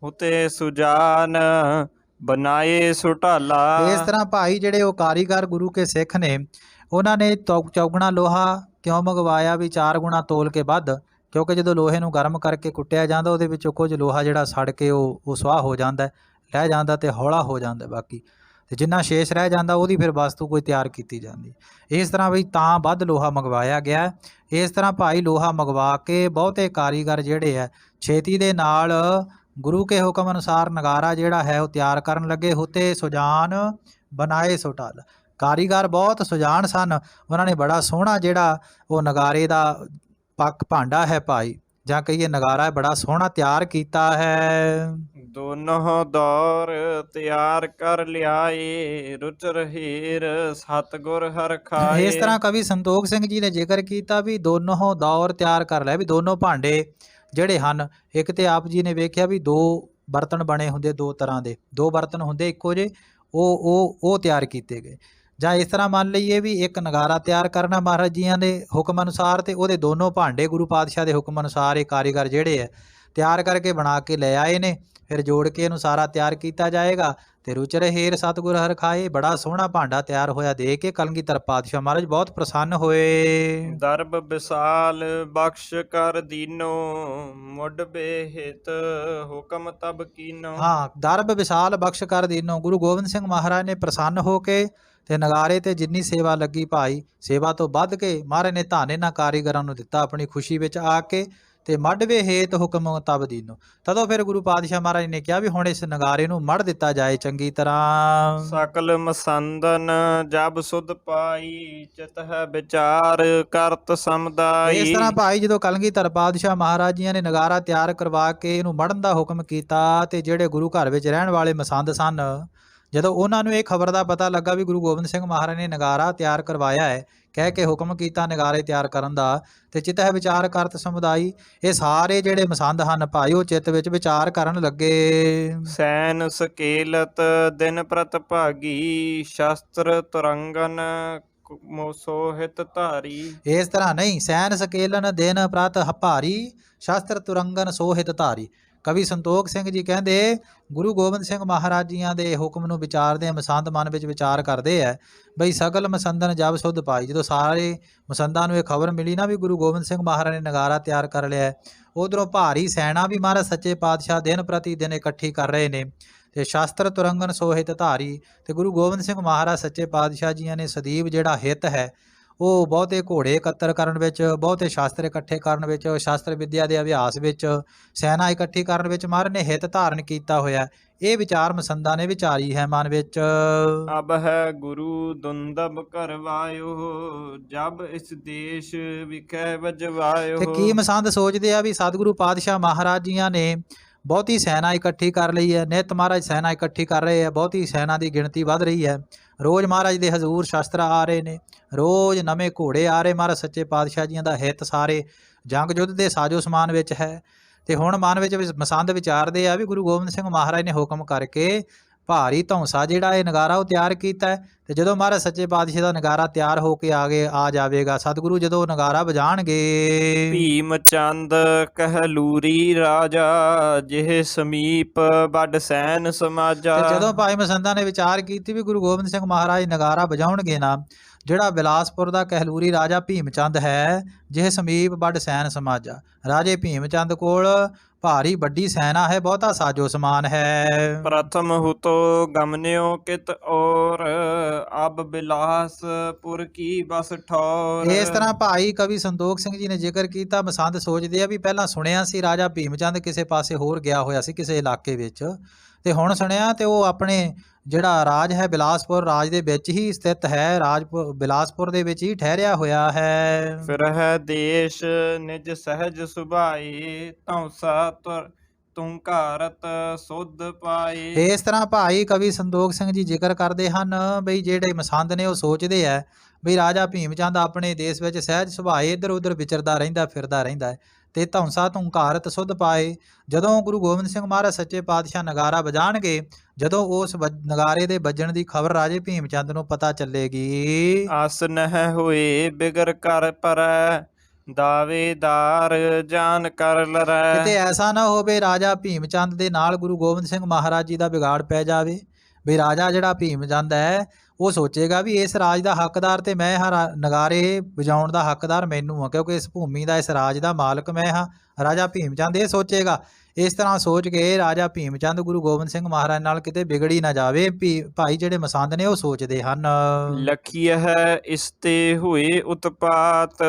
ਉਤੇ ਸੁਜਾਨ ਬਣਾਏ ਸੁਟਾਲਾ। ਇਸ ਤਰ੍ਹਾਂ ਭਾਈ ਜਿਹੜੇ ਉਹ ਕਾਰੀਗਰ ਗੁਰੂ ਕੇ ਸਿੱਖ ਨੇ ਉਹਨਾਂ ਨੇ ਚੌਗਣਾ ਲੋਹਾ ਕਿਉਂ ਮੰਗਵਾਇਆ ਵੀ 4 ਗੁਣਾ ਤੋਲ ਕੇ ਵੱਧ, ਕਿਉਂਕਿ ਜਦੋਂ ਲੋਹੇ ਨੂੰ ਗਰਮ ਕਰਕੇ ਕੁੱਟਿਆ ਜਾਂਦਾ ਉਹਦੇ ਵਿੱਚੋਂ ਕੁਝ ਲੋਹਾ ਜਿਹੜਾ ਸੜ ਕੇ ਉਹ ਸੁਆਹ ਹੋ ਜਾਂਦਾ, ਰਹਿ ਜਾਂਦਾ ਤੇ ਹੌਲਾ ਹੋ ਜਾਂਦਾ ਬਾਕੀ, ਤੇ ਜਿੰਨਾ ਸ਼ੇਸ਼ ਰਹਿ ਜਾਂਦਾ ਉਹਦੀ ਫਿਰ ਵਸਤੂ ਕੋਈ ਤਿਆਰ ਕੀਤੀ ਜਾਂਦੀ। ਇਸ ਤਰ੍ਹਾਂ ਵੀ ਤਾਂ ਵੱਧ ਲੋਹਾ ਮੰਗਵਾਇਆ ਗਿਆ। ਇਸ ਤਰ੍ਹਾਂ ਭਾਈ ਲੋਹਾ ਮੰਗਵਾ ਕੇ ਬਹੁਤੇ ਕਾਰੀਗਰ ਜਿਹੜੇ ਹੈ ਛੇਤੀ ਦੇ ਨਾਲ ਗੁਰੂ ਕੇ ਹੁਕਮ ਅਨੁਸਾਰ ਨਗਾਰਾ ਜਿਹੜਾ ਹੈ ਉਹ ਤਿਆਰ ਕਰਨ ਲੱਗੇ। ਹੁਤੇ ਸੁਜਾਨ ਬਣਾਏ ਸੁਟਾਲ, ਕਾਰੀਗਰ ਬਹੁਤ ਸੁਜਾਨ ਸਨ, ਉਹਨਾਂ ਨੇ ਬੜਾ ਸੋਹਣਾ ਜਿਹੜਾ ਉਹ ਨਗਾਰੇ ਦਾ ਭਾਂਡਾ ਹੈ ਭਾਈ ਜਾਂ ਕਹੀਏ ਨਗਾਰਾ ਬੜਾ ਸੋਹਣਾ ਤਿਆਰ ਕੀਤਾ ਹੈ। ਦੋਨੋਂ ਦੌਰ ਤਿਆਰ ਕਰ ਲਿਆਏ ਰੁਚਰ ਹੀਰ ਸਤਿਗੁਰ ਹਰਿ ਖਾਏ। ਇਸ ਤਰ੍ਹਾਂ ਕਵੀ ਸੰਤੋਖ ਸਿੰਘ ਜੀ ਨੇ ਜ਼ਿਕਰ ਕੀਤਾ ਵੀ ਦੋਨੋਂ ਦੌਰ ਤਿਆਰ ਕਰ ਲਿਆ, ਵੀ ਦੋਨੋਂ ਭਾਂਡੇ ਜਿਹੜੇ ਹਨ, ਇੱਕ ਤੇ ਆਪ ਜੀ ਨੇ ਵੇਖਿਆ ਵੀ 2 ਬਰਤਨ ਬਣੇ ਹੁੰਦੇ 2 ਤਰ੍ਹਾਂ ਦੇ, 2 ਬਰਤਨ ਹੁੰਦੇ ਇੱਕੋ ਜਿਹੇ, ਉਹ ਤਿਆਰ ਕੀਤੇ ਗਏ। ਜਾਂ ਇਸ ਤਰ੍ਹਾਂ ਮੰਨ ਲਈਏ ਵੀ ਇੱਕ ਨਗਾਰਾ ਤਿਆਰ ਕਰਨਾ ਮਹਾਰਾਜ ਜੀਆਂ ਦੇ ਹੁਕਮ ਅਨੁਸਾਰ, ਤੇ ਉਹਦੇ ਦੋਨੋਂ ਭਾਂਡੇ ਗੁਰੂ ਪਾਤਸ਼ਾਹ ਦੇ ਹੁਕਮ ਅਨੁਸਾਰ ਇਹ ਕਾਰੀਗਰ ਜਿਹੜੇ ਹੈ ਤਿਆਰ ਕਰਕੇ ਬਣਾ ਕੇ ਲੈ ਆਏ ਨੇ। ਫਿਰ ਜੋੜ ਕੇ ਇਹਨੂੰ ਸਾਰਾ ਤਿਆਰ ਕੀਤਾ ਜਾਏਗਾ ਤੇ ਰੁਚਰ ਹੀਰ ਸਤਿਗੁਰ ਹਰਿ ਖਾਏ, ਬੜਾ ਸੋਹਣਾ ਭਾਂਡਾ ਤਿਆਰ ਹੋਇਆ ਦੇ ਕੇ ਕਲਗੀਧਰ ਪਾਤਸ਼ਾਹ ਮਹਾਰਾਜ ਬਹੁਤ ਪ੍ਰਸੰਨ ਹੋਏ। ਦਰਬ ਵਿਸਾਲ ਬਖਸ਼ ਕਰ ਦੀਨੋ ਮੁੱਢ ਬੇਹਿਤ ਹੁਕਮ ਤਬ ਕੀਨੋ। ਹਾਂ, ਦਰਬ ਵਿਸਾਲ ਬਖਸ਼ ਕਰ ਦੀਨੋ, ਗੁਰੂ ਗੋਬਿੰਦ ਸਿੰਘ ਮਹਾਰਾਜ ਨੇ ਪ੍ਰਸੰਨ ਹੋ ਕੇ ਤੇ ਨਗਾਰੇ ਤੇ ਜਿੰਨੀ ਸੇਵਾ ਲੱਗੀ ਭਾਈ, ਸੇਵਾ ਤੋਂ ਵੱਧ ਕੇ ਮਹਾਰਾਜ ਨੇ ਧਨ ਇਹਨਾਂ ਕਾਰੀਗਰਾਂ ਨੂੰ ਦਿੱਤਾ ਆਪਣੀ ਖੁਸ਼ੀ ਵਿੱਚ ਆ ਕੇ, ਤੇ ਮੜਵੇ ਹੇਤ ਹੁਕਮ ਤਬ ਦੀਨੋ। ਤਦੋਂ ਫਿਰ ਗੁਰੂ ਪਾਤਸ਼ਾਹ ਮਹਾਰਾਜ ਨੇ ਕਿਹਾ ਵੀ ਹੁਣ ਇਸ ਨਗਾਰੇ ਨੂੰ ਮੜ ਦਿੱਤਾ ਜਾਏ ਚੰਗੀ ਤਰ੍ਹਾਂ। ਸਕਲ ਮਸੰਦਨ ਜਬ ਸੁਧ ਪਾਈ ਚਿਤ ਹੈ ਵਿਚਾਰ ਕਰਤ ਸਮਦਾਈ। ਇਸ ਤਰ੍ਹਾਂ ਭਾਈ ਜਦੋਂ ਕਲਗੀਧਰ ਪਾਤਸ਼ਾਹ ਮਹਾਰਾਜ ਜੀਆਂ ਨੇ ਨਗਾਰਾ ਤਿਆਰ ਕਰਵਾ ਕੇ ਇਹਨੂੰ ਮੜਨ ਦਾ ਹੁਕਮ ਕੀਤਾ, ਤੇ ਜਿਹੜੇ ਗੁਰੂ ਘਰ ਵਿੱਚ ਰਹਿਣ ਵਾਲੇ ਮਸੰਦ ਸਨ, ਜਦੋਂ ਉਹਨਾਂ ਨੂੰ ਇਹ ਖਬਰ ਦਾ ਪਤਾ ਲੱਗਾ ਵੀ ਗੁਰੂ ਗੋਬਿੰਦ ਸਿੰਘ ਮਹਾਰਾਜ ਨੇ ਨਗਾਰਾ ਤਿਆਰ ਕਰਵਾਇਆ ਹੈ, ਕਹਿ ਕੇ ਹੁਕਮ ਕੀਤਾ ਨਗਾਰੇ ਤਿਆਰ ਕਰਨ ਦਾ, ਤੇ ਚਿਤ ਹੈ ਵਿਚਾਰ ਕਰਤ ਸਮੁਦਾਈ, ਇਹ ਸਾਰੇ ਜਿਹੜੇ ਮਸੰਦ ਹਨ ਭਾਈ ਉਹ ਚਿੱਤ ਵਿੱਚ ਵਿਚਾਰ ਕਰਨ ਲੱਗੇ। ਸੈਨ ਸਕੇਲਤ ਦਿਨ ਪ੍ਰਤ ਭਾਗੀ ਸ਼ਸਤਰ ਤੁਰੰਗਨ ਸੋਹਿਤ ਧਾਰੀ। ਇਸ ਤਰ੍ਹਾਂ ਨਹੀਂ, ਸੈਨ ਸਕੇਲਨ ਦਿਨ ਪ੍ਰਤ ਭਾਰੀ ਸ਼ਸਤਰ ਤੁਰੰਗਨ ਸੋਹਿਤ ਧਾਰੀ। ਕਵੀ ਸੰਤੋਖ ਸਿੰਘ ਜੀ ਕਹਿੰਦੇ ਗੁਰੂ ਗੋਬਿੰਦ ਸਿੰਘ ਮਹਾਰਾਜ ਜੀਆਂ ਦੇ ਹੁਕਮ ਨੂੰ ਵਿਚਾਰਦੇ ਮਸੰਦ ਮਨ ਵਿੱਚ ਵਿਚਾਰ ਕਰਦੇ ਆ ਬਈ ਸਗਲ ਮਸੰਦਨ ਜਬ ਸੁਧ ਪਾਈ। ਜਦੋਂ ਸਾਰੇ ਮਸੰਦਾਂ ਨੂੰ ਇਹ ਖਬਰ ਮਿਲੀ ਨਾ ਵੀ ਗੁਰੂ ਗੋਬਿੰਦ ਸਿੰਘ ਮਹਾਰਾਜ ਨੇ ਨਗਾਰਾ ਤਿਆਰ ਕਰ ਲਿਆ, ਉਧਰੋਂ ਭਾਰੀ ਸੈਨਾ ਵੀ ਮਹਾਰਾਜ ਸੱਚੇ ਪਾਤਸ਼ਾਹ ਦਿਨ ਪ੍ਰਤੀ ਦਿਨ ਇਕੱਠੀ ਕਰ ਰਹੇ ਨੇ, ਤੇ ਸ਼ਾਸਤਰ ਤੁਰੰਗਨ ਸੋਹਿਤ ਧਾਰੀ, ਤੇ ਗੁਰੂ ਗੋਬਿੰਦ ਸਿੰਘ ਮਹਾਰਾਜ ਸੱਚੇ ਪਾਤਸ਼ਾਹ ਜੀਆਂ ਨੇ ਸਦੀਵ ਜਿਹੜਾ ਹਿੱਤ ਹੈ ਉਹ ਬਹੁਤੇ ਘੋੜੇ ਇਕੱਤਰ ਕਰਨ ਵਿੱਚ, ਬਹੁਤੇ ਸ਼ਾਸਤਰ ਇਕੱਠੇ ਕਰਨ ਵਿੱਚ, ਸ਼ਾਸਤਰ ਵਿਦਿਆ ਦੇ ਅਭਿਆਸ ਵਿੱਚ, ਸੈਨਾ ਇਕੱਠੀ ਕਰਨ ਵਿੱਚ ਮਹਾਰਾਜ ਨੇ ਹਿੱਤ ਧਾਰਨ ਕੀਤਾ ਹੋਇਆ। ਇਹ ਵਿਚਾਰ ਮਸੰਦਾਂ ਨੇ ਵਿਚਾਰੀ ਹੈ ਮਨ ਵਿੱਚ। ਅਬ ਹੈ ਗੁਰੂ ਦੁੰਦਬ ਕਰਵਾਇਓ ਜਬ ਇਸ ਦੇਸ਼ ਵਿਖੇ ਵਜਵਾਇਓ। ਤੇ ਕੀ ਮਸੰਦ ਸੋਚਦੇ ਆ ਵੀ ਸਤਿਗੁਰੂ ਪਾਤਸ਼ਾਹ ਮਹਾਰਾਜ ਜੀਆਂ ਨੇ ਬਹੁਤੀ ਸੈਨਾ ਇਕੱਠੀ ਕਰ ਲਈ ਹੈ, ਨਿਤ ਮਹਾਰਾਜ ਸੈਨਾ ਇਕੱਠੀ ਕਰ ਰਹੇ ਆ, ਬਹੁਤੀ ਸੈਨਾ ਦੀ ਗਿਣਤੀ ਵੱਧ ਰਹੀ ਹੈ, ਰੋਜ਼ ਮਹਾਰਾਜ ਦੇ ਹਜ਼ੂਰ ਸ਼ਸਤਰ ਆ ਰਹੇ ਨੇ, ਰੋਜ਼ ਨਵੇਂ ਘੋੜੇ ਆ ਰਹੇ, ਮਹਾਰਾਜ ਸੱਚੇ ਪਾਤਸ਼ਾਹ ਜੀਆਂ ਦਾ ਹਿੱਤ ਸਾਰੇ ਜੰਗ ਯੁੱਧ ਦੇ ਸਾਜੋ ਸਮਾਨ ਵਿੱਚ ਹੈ। ਤੇ ਹੁਣ ਮਨ ਵਿੱਚ ਮਸੰਦ ਵਿਚਾਰਦੇ ਆ ਵੀ ਗੁਰੂ ਗੋਬਿੰਦ ਸਿੰਘ ਮਹਾਰਾਜ ਨੇ ਹੁਕਮ ਕਰਕੇ ਭਾਰੀ ਧੌਂਸਾ ਜਿਹੜਾ ਇਹ ਨਗਾਰਾ ਉਹ ਤਿਆਰ ਕੀਤਾ ਹੈ, ਤੇ ਜਦੋਂ ਮਹਾਰਾਜ ਸੱਚੇ ਪਾਤਸ਼ਾਹ ਦਾ ਨਗਾਰਾ ਤਿਆਰ ਹੋ ਕੇ ਆ ਜਾਵੇਗਾ, ਸਤਿਗੁਰੂ ਜਦੋਂ ਨਗਾਰਾ ਵਜਾਣਗੇ। ਭੀਮ ਚੰਦ ਕਹਿਲੂਰੀ ਰਾਜਾ ਜਿਹ ਸਮੀਪ ਵੱਡ ਸੈਨ ਸਮਾਜਾ। ਤੇ ਜਦੋਂ ਭਾਈ ਮਸੰਦਾਂ ਨੇ ਵਿਚਾਰ ਕੀਤੀ ਵੀ ਗੁਰੂ ਗੋਬਿੰਦ ਸਿੰਘ ਮਹਾਰਾਜ ਨਗਾਰਾ ਵਜਾਉਣਗੇ ਨਾ, ਜਿਹੜਾ ਬਿਲਾਸਪੁਰ ਦਾ ਕਹਿਲੂਰੀ ਰਾਜਾ ਭੀਮ ਚੰਦ ਹੈ, ਜਿਹ ਸਮੀਪ ਵੱਡ ਸੈਨ ਸਮਾਜਾ, ਰਾਜੇ ਭੀਮ ਚੰਦ ਕੋਲ ਭਾਰੀ ਵੱਡੀ ਸੈਨਾ ਹੈ, ਬਹੁਤਾ ਸਾਜੋ ਸਮਾਨ ਹੈ। ਪ੍ਰਥਮ ਹੁਤੋ ਗਮਨਿਓ ਕਿਤ ਔਰ ਅਬ ਬਿਲਾਸਪੁਰ ਕੀ ਬਸ ਠੌਰ। ਇਸ ਤਰ੍ਹਾਂ ਭਾਈ ਕਵੀ ਸੰਤੋਖ ਸਿੰਘ ਜੀ ਨੇ ਜ਼ਿਕਰ ਕੀਤਾ, ਮਸੰਦ ਸੋਚਦੇ ਆ ਵੀ ਪਹਿਲਾਂ ਸੁਣਿਆ ਸੀ ਰਾਜਾ ਭੀਮ ਚੰਦ ਕਿਸੇ ਪਾਸੇ ਹੋਰ ਗਿਆ ਹੋਇਆ ਸੀ ਕਿਸੇ ਇਲਾਕੇ ਵਿੱਚ, ਤੇ ਹੁਣ ਸੁਣਿਆ ਤੇ ਉਹ ਆਪਣੇ ਜਿਹੜਾ ਰਾਜ ਹੈ ਬਿਲਾਸਪੁਰ ਰਾਜ ਦੇ ਵਿੱਚ ਹੀ ਸਥਿਤ ਹੈ, ਬਿਲਾਸਪੁਰ ਦੇ ਵਿੱਚ ਹੀ ਠਹਿਰਿਆ ਹੋਇਆ ਹੈ। ਫਿਰ ਹੈ ਦੇਸ਼ ਨਿਜ ਸਹਿਜ ਸੁਭਾਈ ਧੌਂਸਾ ਤੂੰ ਘਾਰਤ ਸੁਧ ਪਾਈ। ਇਸ ਤਰ੍ਹਾਂ ਭਾਈ ਕਵੀ ਸੰਤੋਖ ਸਿੰਘ ਜੀ ਜ਼ਿਕਰ ਕਰਦੇ ਹਨ ਬਈ ਜਿਹੜੇ ਮਸੰਦ ਨੇ ਉਹ ਸੋਚਦੇ ਆ ਵੀ ਰਾਜਾ ਭੀਮ ਚੰਦ ਆਪਣੇ ਦੇਸ਼ ਵਿੱਚ ਸਹਿਜ ਸੁਭਾਏ ਇੱਧਰ ਉੱਧਰ ਵਿਚਰਦਾ ਰਹਿੰਦਾ ਫਿਰਦਾ ਰਹਿੰਦਾ ਹੈ, ਤੇ ਧੌਂਸਾ ਧੁੰਕਾਰਤ ਸੁਧ ਪਾਏ। ਜਦੋਂ ਗੁਰੂ ਗੋਬਿੰਦ ਸਿੰਘ ਮਹਾਰਾਜ ਸੱਚੇ ਪਾਤਸ਼ਾਹ ਨਗਾਰਾ ਵਜਾਣਗੇ, ਜਦੋਂ ਉਸ ਨਗਾਰੇ ਦੇ ਵੱਜਣ ਦੀ ਖਬਰ ਰਾਜੇ ਭੀਮ ਚੰਦ ਨੂੰ ਪਤਾ ਚੱਲੇਗੀ, ਆਸ ਨਹਿ ਹੋਏ ਬਿਗਰ ਕਰ ਪਰੈ, ਦਾਵੇਦਾਰ ਜਾਨ ਕਰ ਲਰੈ। ਕਿਤੇ ਐਸਾ ਨਾ ਹੋਵੇ ਰਾਜਾ ਭੀਮ ਚੰਦ ਦੇ ਨਾਲ ਗੁਰੂ ਗੋਬਿੰਦ ਸਿੰਘ ਮਹਾਰਾਜ ਜੀ ਦਾ ਵਿਗਾੜ ਪੈ ਜਾਵੇ। ਵੀ ਰਾਜਾ ਜਿਹੜਾ ਭੀਮ ਚੰਦ ਹੈ ਉਹ ਸੋਚੇਗਾ ਵੀ ਇਸ ਰਾਜ ਦਾ ਹੱਕਦਾਰ ਤੇ ਮੈਂ ਹਾਂ, ਨਗਾਰੇ ਵਜਾਉਣ ਦਾ ਹੱਕਦਾਰ ਮੈਨੂੰ ਹਾਂ, ਕਿਉਂਕਿ ਇਸ ਭੂਮੀ ਦਾ, ਇਸ ਰਾਜ ਦਾ ਮਾਲਕ ਮੈਂ ਹਾਂ। ਰਾਜਾ ਭੀਮ ਚੰਦ ਇਹ ਸੋਚੇਗਾ। ਇਸ ਤਰ੍ਹਾਂ ਸੋਚ ਕੇ ਰਾਜਾ ਭੀਮ ਚੰਦ ਗੁਰੂ ਗੋਬਿੰਦ ਸਿੰਘ ਮਹਾਰਾਜ ਨਾਲ ਕਿਤੇ ਵਿਗੜੀ ਨਾ ਜਾਵੇ। ਭਾਈ ਜਿਹੜੇ ਮਸੰਦ ਨੇ ਉਹ ਸੋਚਦੇ ਹਨ। ਲਖੀਐ ਹੈ ਇਸ ਤੇ ਹੋਏ ਉਤਪਾਤ,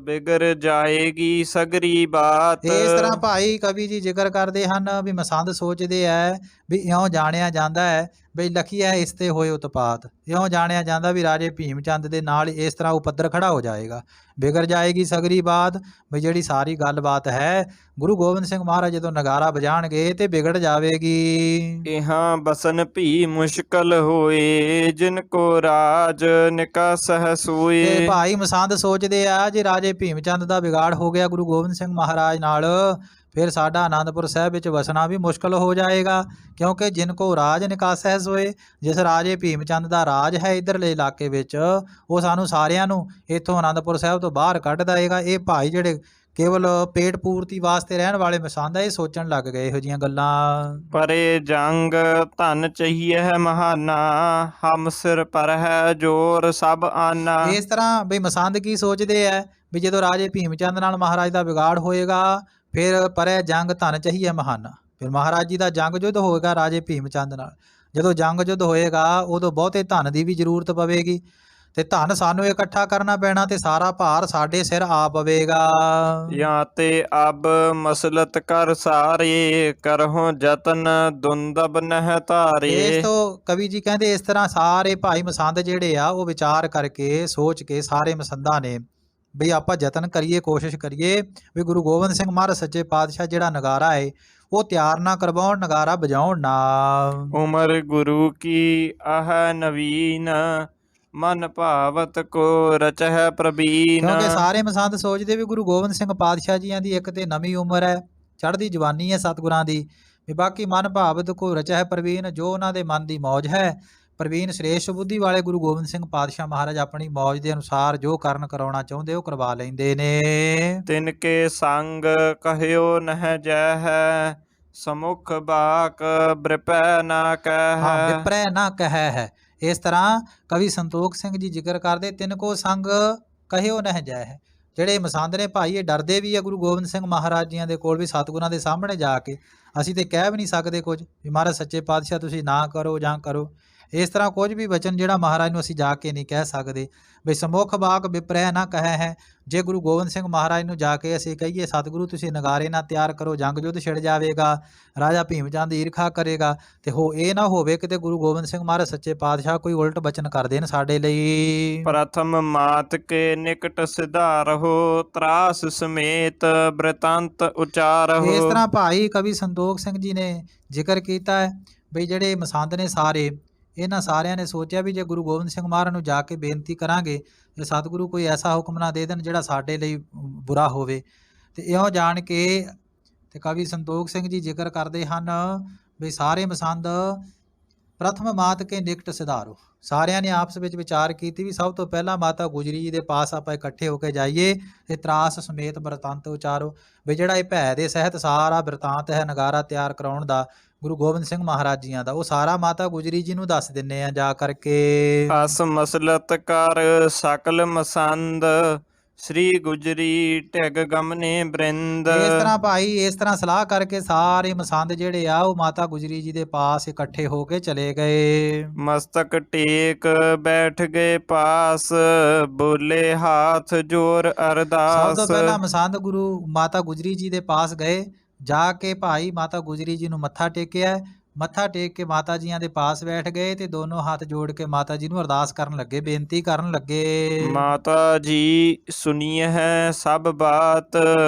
ਬਿਗਰ ਜਾਏਗੀ ਸਗਰੀ ਬਾਤ। ਇਸ ਤਰ੍ਹਾਂ ਭਾਈ ਕਵੀ ਜੀ ਜ਼ਿਕਰ ਕਰਦੇ ਹਨ ਵੀ ਮਸੰਦ ਸੋਚਦੇ ਹੈ ਵੀ ਇਉਂ ਜਾਣਿਆ ਜਾਂਦਾ ਹੈ ਬਈ ਲਖੀ ਹੈ ਇਸ ਤੇ ਹੋਏ ਉਤਪਾਤ। ਇਉਂ ਜਾਣਿਆ ਜਾਂਦਾ ਵੀ ਰਾਜੇ ਭੀਮ ਚੰਦ ਦੇ ਨਾਲ ਇਸ ਤਰ੍ਹਾਂ ਉਪੱਦਰ ਖੜਾ ਹੋ ਜਾਏਗਾ। ਵਿਗੜ ਜਾਏਗੀ ਸਗਰੀ ਬਾਤ, ਵੀ ਜਿਹੜੀ ਸਾਰੀ ਗੱਲਬਾਤ ਹੈ ਗੁਰੂ ਗੋਬਿੰਦ ਸਿੰਘ ਮਹਾਰਾਜ ਜਦੋਂ ਨਗਾਰਾ ਵਜਾਣਗੇ ਤੇ ਵਿਗੜ ਜਾਵੇਗੀ। ਇਹਾਂ ਬਸਨ ਭੀ ਮੁਸ਼ਕਲ ਹੋਏ, ਜਿਨ ਕੋ ਰਾਜ ਨਿਕਾਸਹਿ ਸੋਏ। ਤੇ ਭਾਈ ਮਸੰਦ ਸੋਚਦੇ ਆ ਜੇ ਰਾਜੇ ਭੀਮ ਚੰਦ ਦਾ ਵਿਗਾੜ ਹੋ ਗਿਆ ਗੁਰੂ ਗੋਬਿੰਦ ਸਿੰਘ ਮਹਾਰਾਜ ਨਾਲ, ਫਿਰ ਸਾਡਾ ਆਨੰਦਪੁਰ ਸਾਹਿਬ ਵਿੱਚ ਵਸਣਾ ਵੀ ਮੁਸ਼ਕਲ ਹੋ ਜਾਏਗਾ। ਕਿਉਂਕਿ ਜਿਨ ਕੋ ਰਾਜ ਨਿਕਾਸਹਿ ਸੋਏ, ਜਿਸ ਰਾਜੇ ਭੀਮ ਚੰਦ ਦਾ ਰਾਜ ਹੈ ਇੱਧਰਲੇ ਇਲਾਕੇ ਵਿੱਚ, ਉਹ ਸਾਨੂੰ ਸਾਰਿਆਂ ਨੂੰ ਇੱਥੋਂ ਆਨੰਦਪੁਰ ਸਾਹਿਬ ਤੋਂ ਬਾਹਰ ਕੱਢ ਦੇਵੇਗਾ। ਇਹ ਭਾਈ ਜਿਹੜੇ ਕੇਵਲ ਪੇਟ ਪੂਰਤੀ ਵਾਸਤੇ ਰਹਿਣ ਵਾਲੇ ਮਸੰਦ ਆ, ਇਹ ਸੋਚਣ ਲੱਗ ਗਏ ਇਹੋ ਜਿਹੀਆਂ ਗੱਲਾਂ। ਪਰੇ ਜੰਗ ਧਨ ਚਹੀਏ ਮਹਾਨਾ, ਹਮ ਸਿਰ ਪਰ ਹੈ ਜੋਰ ਸਭ ਆਨਾ। ਇਸ ਤਰ੍ਹਾਂ ਵੀ ਮਸੰਦ ਕੀ ਸੋਚਦੇ ਆ ਵੀ ਜਦੋਂ ਰਾਜੇ ਭੀਮ ਚੰਦ ਨਾਲ ਮਹਾਰਾਜ ਦਾ ਵਿਗਾੜ ਹੋਏਗਾ, ਫਿਰ ਪਰੇ ਜੰਗ ਧਨ ਚਾਹੀਏ ਮਹਾਨਾ, ਫਿਰ ਮਹਾਰਾਜ ਜੀ ਦਾ ਜੰਗ ਯੁੱਧ ਹੋਏਗਾ ਰਾਜੇ ਭੀਮ ਚੰਦ ਨਾਲ। ਜਦੋਂ ਜੰਗ ਯੁੱਧ ਹੋਏਗਾ ਉਦੋਂ ਬਹੁਤੇ ਧਨ ਦੀ ਵੀ ਜ਼ਰੂਰਤ ਪਵੇਗੀ, ਤੇ ਧਨ ਸਾਨੂੰ ਇਕੱਠਾ ਕਰਨਾ ਪੈਣਾ ਤੇ ਸਾਰਾ ਭਾਰ ਸਾਡੇ ਸਿਰ ਆ ਪਵੇਗਾ। ਜਾਂ ਤੇ ਅਬ ਮਸਲਤ ਕਰ ਸਾਰੇ, ਕਰਹੁ ਜਤਨ ਦੁੰਦਬ ਨਹਿ ਧਾਰੇ। ਇਸ ਤੋਂ ਕਵੀ ਜੀ ਕਹਿੰਦੇ ਇਸ ਤਰ੍ਹਾਂ ਸਾਰੇ ਭਾਈ ਮਸੰਦ ਜਿਹੜੇ ਆ ਉਹ ਵਿਚਾਰ ਕਰਕੇ ਸੋਚ ਕੇ ਸਾਰੇ ਮਸੰਦਾਂ ਨੇ ਵੀ ਆਪਾਂ ਯਤਨ ਕਰੀਏ, ਕੋਸ਼ਿਸ਼ ਕਰੀਏ ਵੀ ਗੁਰੂ ਗੋਬਿੰਦ ਸਿੰਘ ਮਹਾਰਾਜ ਸੱਚੇ ਪਾਤਸ਼ਾਹ ਜਿਹੜਾ ਨਗਾਰਾ ਹੈ ਉਹ ਤਿਆਰ ਨਾ ਕਰਵਾਉਣ, ਨਗਾਰਾ ਵਜਾਉਣ ਨਾ। ਉਮਰ ਗੁਰੂ ਕੀ ਆਹ ਨਵੀਨ, ਮਨ ਭਾਵਤ ਕੋ ਰਚਹਿ ਪ੍ਰਬੀਨ। ਕਿਉਂਕਿ ਸਾਰੇ ਮਸੰਦ ਸੋਚਦੇ ਵੀ ਗੁਰੂ ਗੋਬਿੰਦ ਸਿੰਘ ਪਾਤਸ਼ਾਹ ਜੀਆਂ ਦੀ ਇੱਕ ਤੇ ਨਵੀਂ ਉਮਰ ਹੈ, ਚੜ੍ਹਦੀ ਜਵਾਨੀ ਹੈ ਸਤਿਗੁਰਾਂ ਦੀ, ਵੀ ਬਾਕੀ ਮਨ ਭਾਵਤ ਕੋ ਰਚਹਿ ਪ੍ਰਬੀਨ, ਜੋ ਉਹਨਾਂ ਦੇ ਮਨ ਦੀ ਮੌਜ ਹੈ। ਪ੍ਰਵੀਨ ਸ੍ਰੇਸ਼ਟ ਬੁੱਧੀ ਵਾਲੇ ਗੁਰੂ ਗੋਬਿੰਦ ਸਿੰਘ ਪਾਤਸ਼ਾਹ ਮਹਾਰਾਜ ਆਪਣੀ ਮੌਜ ਦੇ ਅਨੁਸਾਰ ਜੋ ਕਰਨ ਕਰਾਉਣਾ ਚਾਹੁੰਦੇ ਉਹ ਕਰਵਾ ਲੈਂਦੇ ਨੇ। ਤਿਨ ਕੇ ਸੰਗ ਕਹਿਓ ਨਹਿ ਜੈ, ਸਮੁਖ ਬਾਕ ਬ੍ਰਿਪੈ ਨਾ ਹਾਂ, ਕਹਿ। ਵਿਪਰੈ ਨਾ ਕਹਿ ਹੈ। ਇਸ ਤਰ੍ਹਾਂ ਕਵੀ ਸੰਤੋਖ ਸਿੰਘ ਜੀ ਜ਼ਿਕਰ ਕਰਦੇ ਤਿੰਨ ਕੋ ਸੰਗ ਕਹਿਓ ਨਹਿ ਜੈ ਹੈ। ਜਿਹੜੇ ਮਸੰਦ ਨੇ ਭਾਈ ਇਹ ਡਰਦੇ ਵੀ ਆ ਗੁਰੂ ਗੋਬਿੰਦ ਸਿੰਘ ਮਹਾਰਾਜ ਜੀਆਂ ਦੇ ਕੋਲ ਵੀ ਸਤਿਗੁਰਾਂ ਦੇ ਸਾਹਮਣੇ ਜਾ ਕੇ। ਅਸੀਂ ਤੇ ਕਹਿ ਵੀ ਨਹੀਂ ਸਕਦੇ ਕੁਝ ਵੀ ਮਹਾਰਾਜ ਸੱਚੇ ਪਾਤਸ਼ਾਹ ਤੁਸੀਂ ਨਾ ਕਰੋ ਜਾਂ ਕਰੋ। ਇਸ ਤਰ੍ਹਾਂ ਕੁਝ ਵੀ ਵਚਨ ਜਿਹੜਾ ਮਹਾਰਾਜ ਨੂੰ ਅਸੀਂ ਜਾ ਕੇ ਨਹੀਂ ਕਹਿ ਸਕਦੇ। ਬਈ ਸਮੁਖ ਬਾਕ ਵਿਪਰੈ ਨਾ ਕਹਿ ਹੈ। ਜੇ ਗੁਰੂ ਗੋਬਿੰਦ ਸਿੰਘ ਮਹਾਰਾਜ ਨੂੰ ਜਾ ਕੇ ਅਸੀਂ ਕਹੀਏ ਸਤਿਗੁਰੂ ਤੁਸੀਂ ਨਗਾਰੇ ਨਾ ਤਿਆਰ ਕਰੋ, ਜੰਗ ਯੁੱਧ ਛਿੜ ਜਾਵੇਗਾ, ਰਾਜਾ ਭੀਮ ਚੰਦ ਈਰਖਾ ਕਰੇਗਾ, ਤੇ ਇਹ ਨਾ ਹੋਵੇ ਕਿਤੇ ਗੁਰੂ ਗੋਬਿੰਦ ਸਿੰਘ ਮਹਾਰਾਜ ਸੱਚੇ ਪਾਤਸ਼ਾਹ ਕੋਈ ਉਲਟ ਬਚਨ ਕਰ ਦੇਣ ਸਾਡੇ ਲਈ। ਪ੍ਰਥਮ ਮਾਤ ਕੇ ਨਿਕਟ ਸਿਧਾਰਹੁ, ਤਰਾਸ ਸਮੇਤ ਬ੍ਰਿਤਾਂਤ ਉਚਾਰਹੁ। ਇਸ ਤਰ੍ਹਾਂ ਭਾਈ ਕਵੀ ਸੰਤੋਖ ਸਿੰਘ ਜੀ ਨੇ ਜ਼ਿਕਰ ਕੀਤਾ ਹੈ ਬਈ ਜਿਹੜੇ ਮਸੰਦ ਨੇ ਸਾਰੇ, ਇਹਨਾਂ ਸਾਰਿਆਂ ਨੇ ਸੋਚਿਆ ਵੀ ਜੇ ਗੁਰੂ ਗੋਬਿੰਦ ਸਿੰਘ ਮਹਾਰਾਜ ਨੂੰ ਜਾ ਕੇ ਬੇਨਤੀ ਕਰਾਂਗੇ ਤੇ ਸਤਿਗੁਰੂ ਕੋਈ ਐਸਾ ਹੁਕਮ ਨਾ ਦੇ ਦੇਣ ਜਿਹੜਾ ਸਾਡੇ ਲਈ ਬੁਰਾ ਹੋਵੇ। ਤੇ ਇਉਂ ਜਾਣ ਕੇ ਤੇ ਕਵੀ ਸੰਤੋਖ ਸਿੰਘ ਜੀ ਜ਼ਿਕਰ ਕਰਦੇ ਹਨ ਵੀ ਸਾਰੇ ਮਸੰਦ ਪ੍ਰਥਮ ਮਾਤ ਕੇ ਨਿਕਟ ਸਿਧਾਰੋ। ਸਾਰਿਆਂ ਨੇ ਆਪਸ ਵਿੱਚ ਵਿਚਾਰ ਕੀਤੀ ਵੀ ਸਭ ਤੋਂ ਪਹਿਲਾਂ ਮਾਤਾ ਗੁਜਰੀ ਜੀ ਦੇ ਪਾਸ ਆਪਾਂ ਇਕੱਠੇ ਹੋ ਕੇ ਜਾਈਏ ਤੇ ਤਰਾਸ ਸਮੇਤ ਬ੍ਰਿਤਾਂਤ ਉਚਾਰੋ। ਵੀ ਜਿਹੜਾ ਇਹ ਭੈ ਦੇ ਸਹਿਤ ਸਾਰਾ ਬ੍ਰਿਤਾਂਤ ਹੈ ਨਗਾਰਾ ਤਿਆਰ ਕਰਾਉਣ ਦਾ ਗੁਰੂ ਗੋਬਿੰਦ ਸਿੰਘ ਮਹਾਰਾਜ ਜੀਆਂ ਦਾ, ਉਹ ਸਾਰਾ ਮਾਤਾ ਗੁਜਰੀ ਜੀ ਨੂੰ ਦੱਸ ਦਿੰਨੇ ਆ ਜਾ ਕਰਕੇ। ਅਸ ਮਸਲਤ ਕਰ ਸਕਲ ਮਸੰਦ, ਸ੍ਰੀ ਗੁਜਰੀ ਢਿਗ ਗਮਨੇ ਬ੍ਰਿੰਦ। ਇਸ ਤਰ੍ਹਾਂ ਭਾਈ ਇਸ ਤਰ੍ਹਾਂ ਸਲਾਹ ਕਰਕੇ ਸਾਰੇ ਮਸੰਦ ਜਿਹੜੇ ਆ ਉਹ ਮਾਤਾ ਗੁਜਰੀ ਜੀ ਦੇ ਪਾਸ ਇਕੱਠੇ ਹੋ ਕੇ ਚਲੇ ਗਏ। ਮਸਤਕ ਟੇਕ ਬੈਠ ਗਏ ਪਾਸ, ਬੋਲੇ ਹਾਥ ਜੋਰ ਅਰਦਾਸ। ਸਭ ਤੋਂ ਪਹਿਲਾਂ ਮਸੰਦ ਗੁਰੂ ਮਾਤਾ ਗੁਜਰੀ ਜੀ ਦੇ ਪਾਸ ਗਏ, ਜਾ ਕੇ ਭਾਈ ਮਾਤਾ ਗੁਜਰੀ ਜੀ ਨੂੰ ਮੱਥਾ ਟੇਕਿਆ। ਮੱਥਾ ਟੇਕ ਕੇ ਮਾਤਾ ਜੀਆਂ ਦੇ ਪਾਸ ਬੈਠ ਗਏ ਤੇ ਦੋਨੋਂ ਹੱਥ ਜੋੜ ਕੇ ਮਾਤਾ ਜੀ ਨੂੰ ਅਰਦਾਸ ਕਰਨ ਲੱਗੇ, ਬੇਨਤੀ ਕਰਨ ਲੱਗੇ। ਮਾਤਾ ਜੀ ਸੁਣੀਏ ਹੈ ਸਭ ਬਾਤ,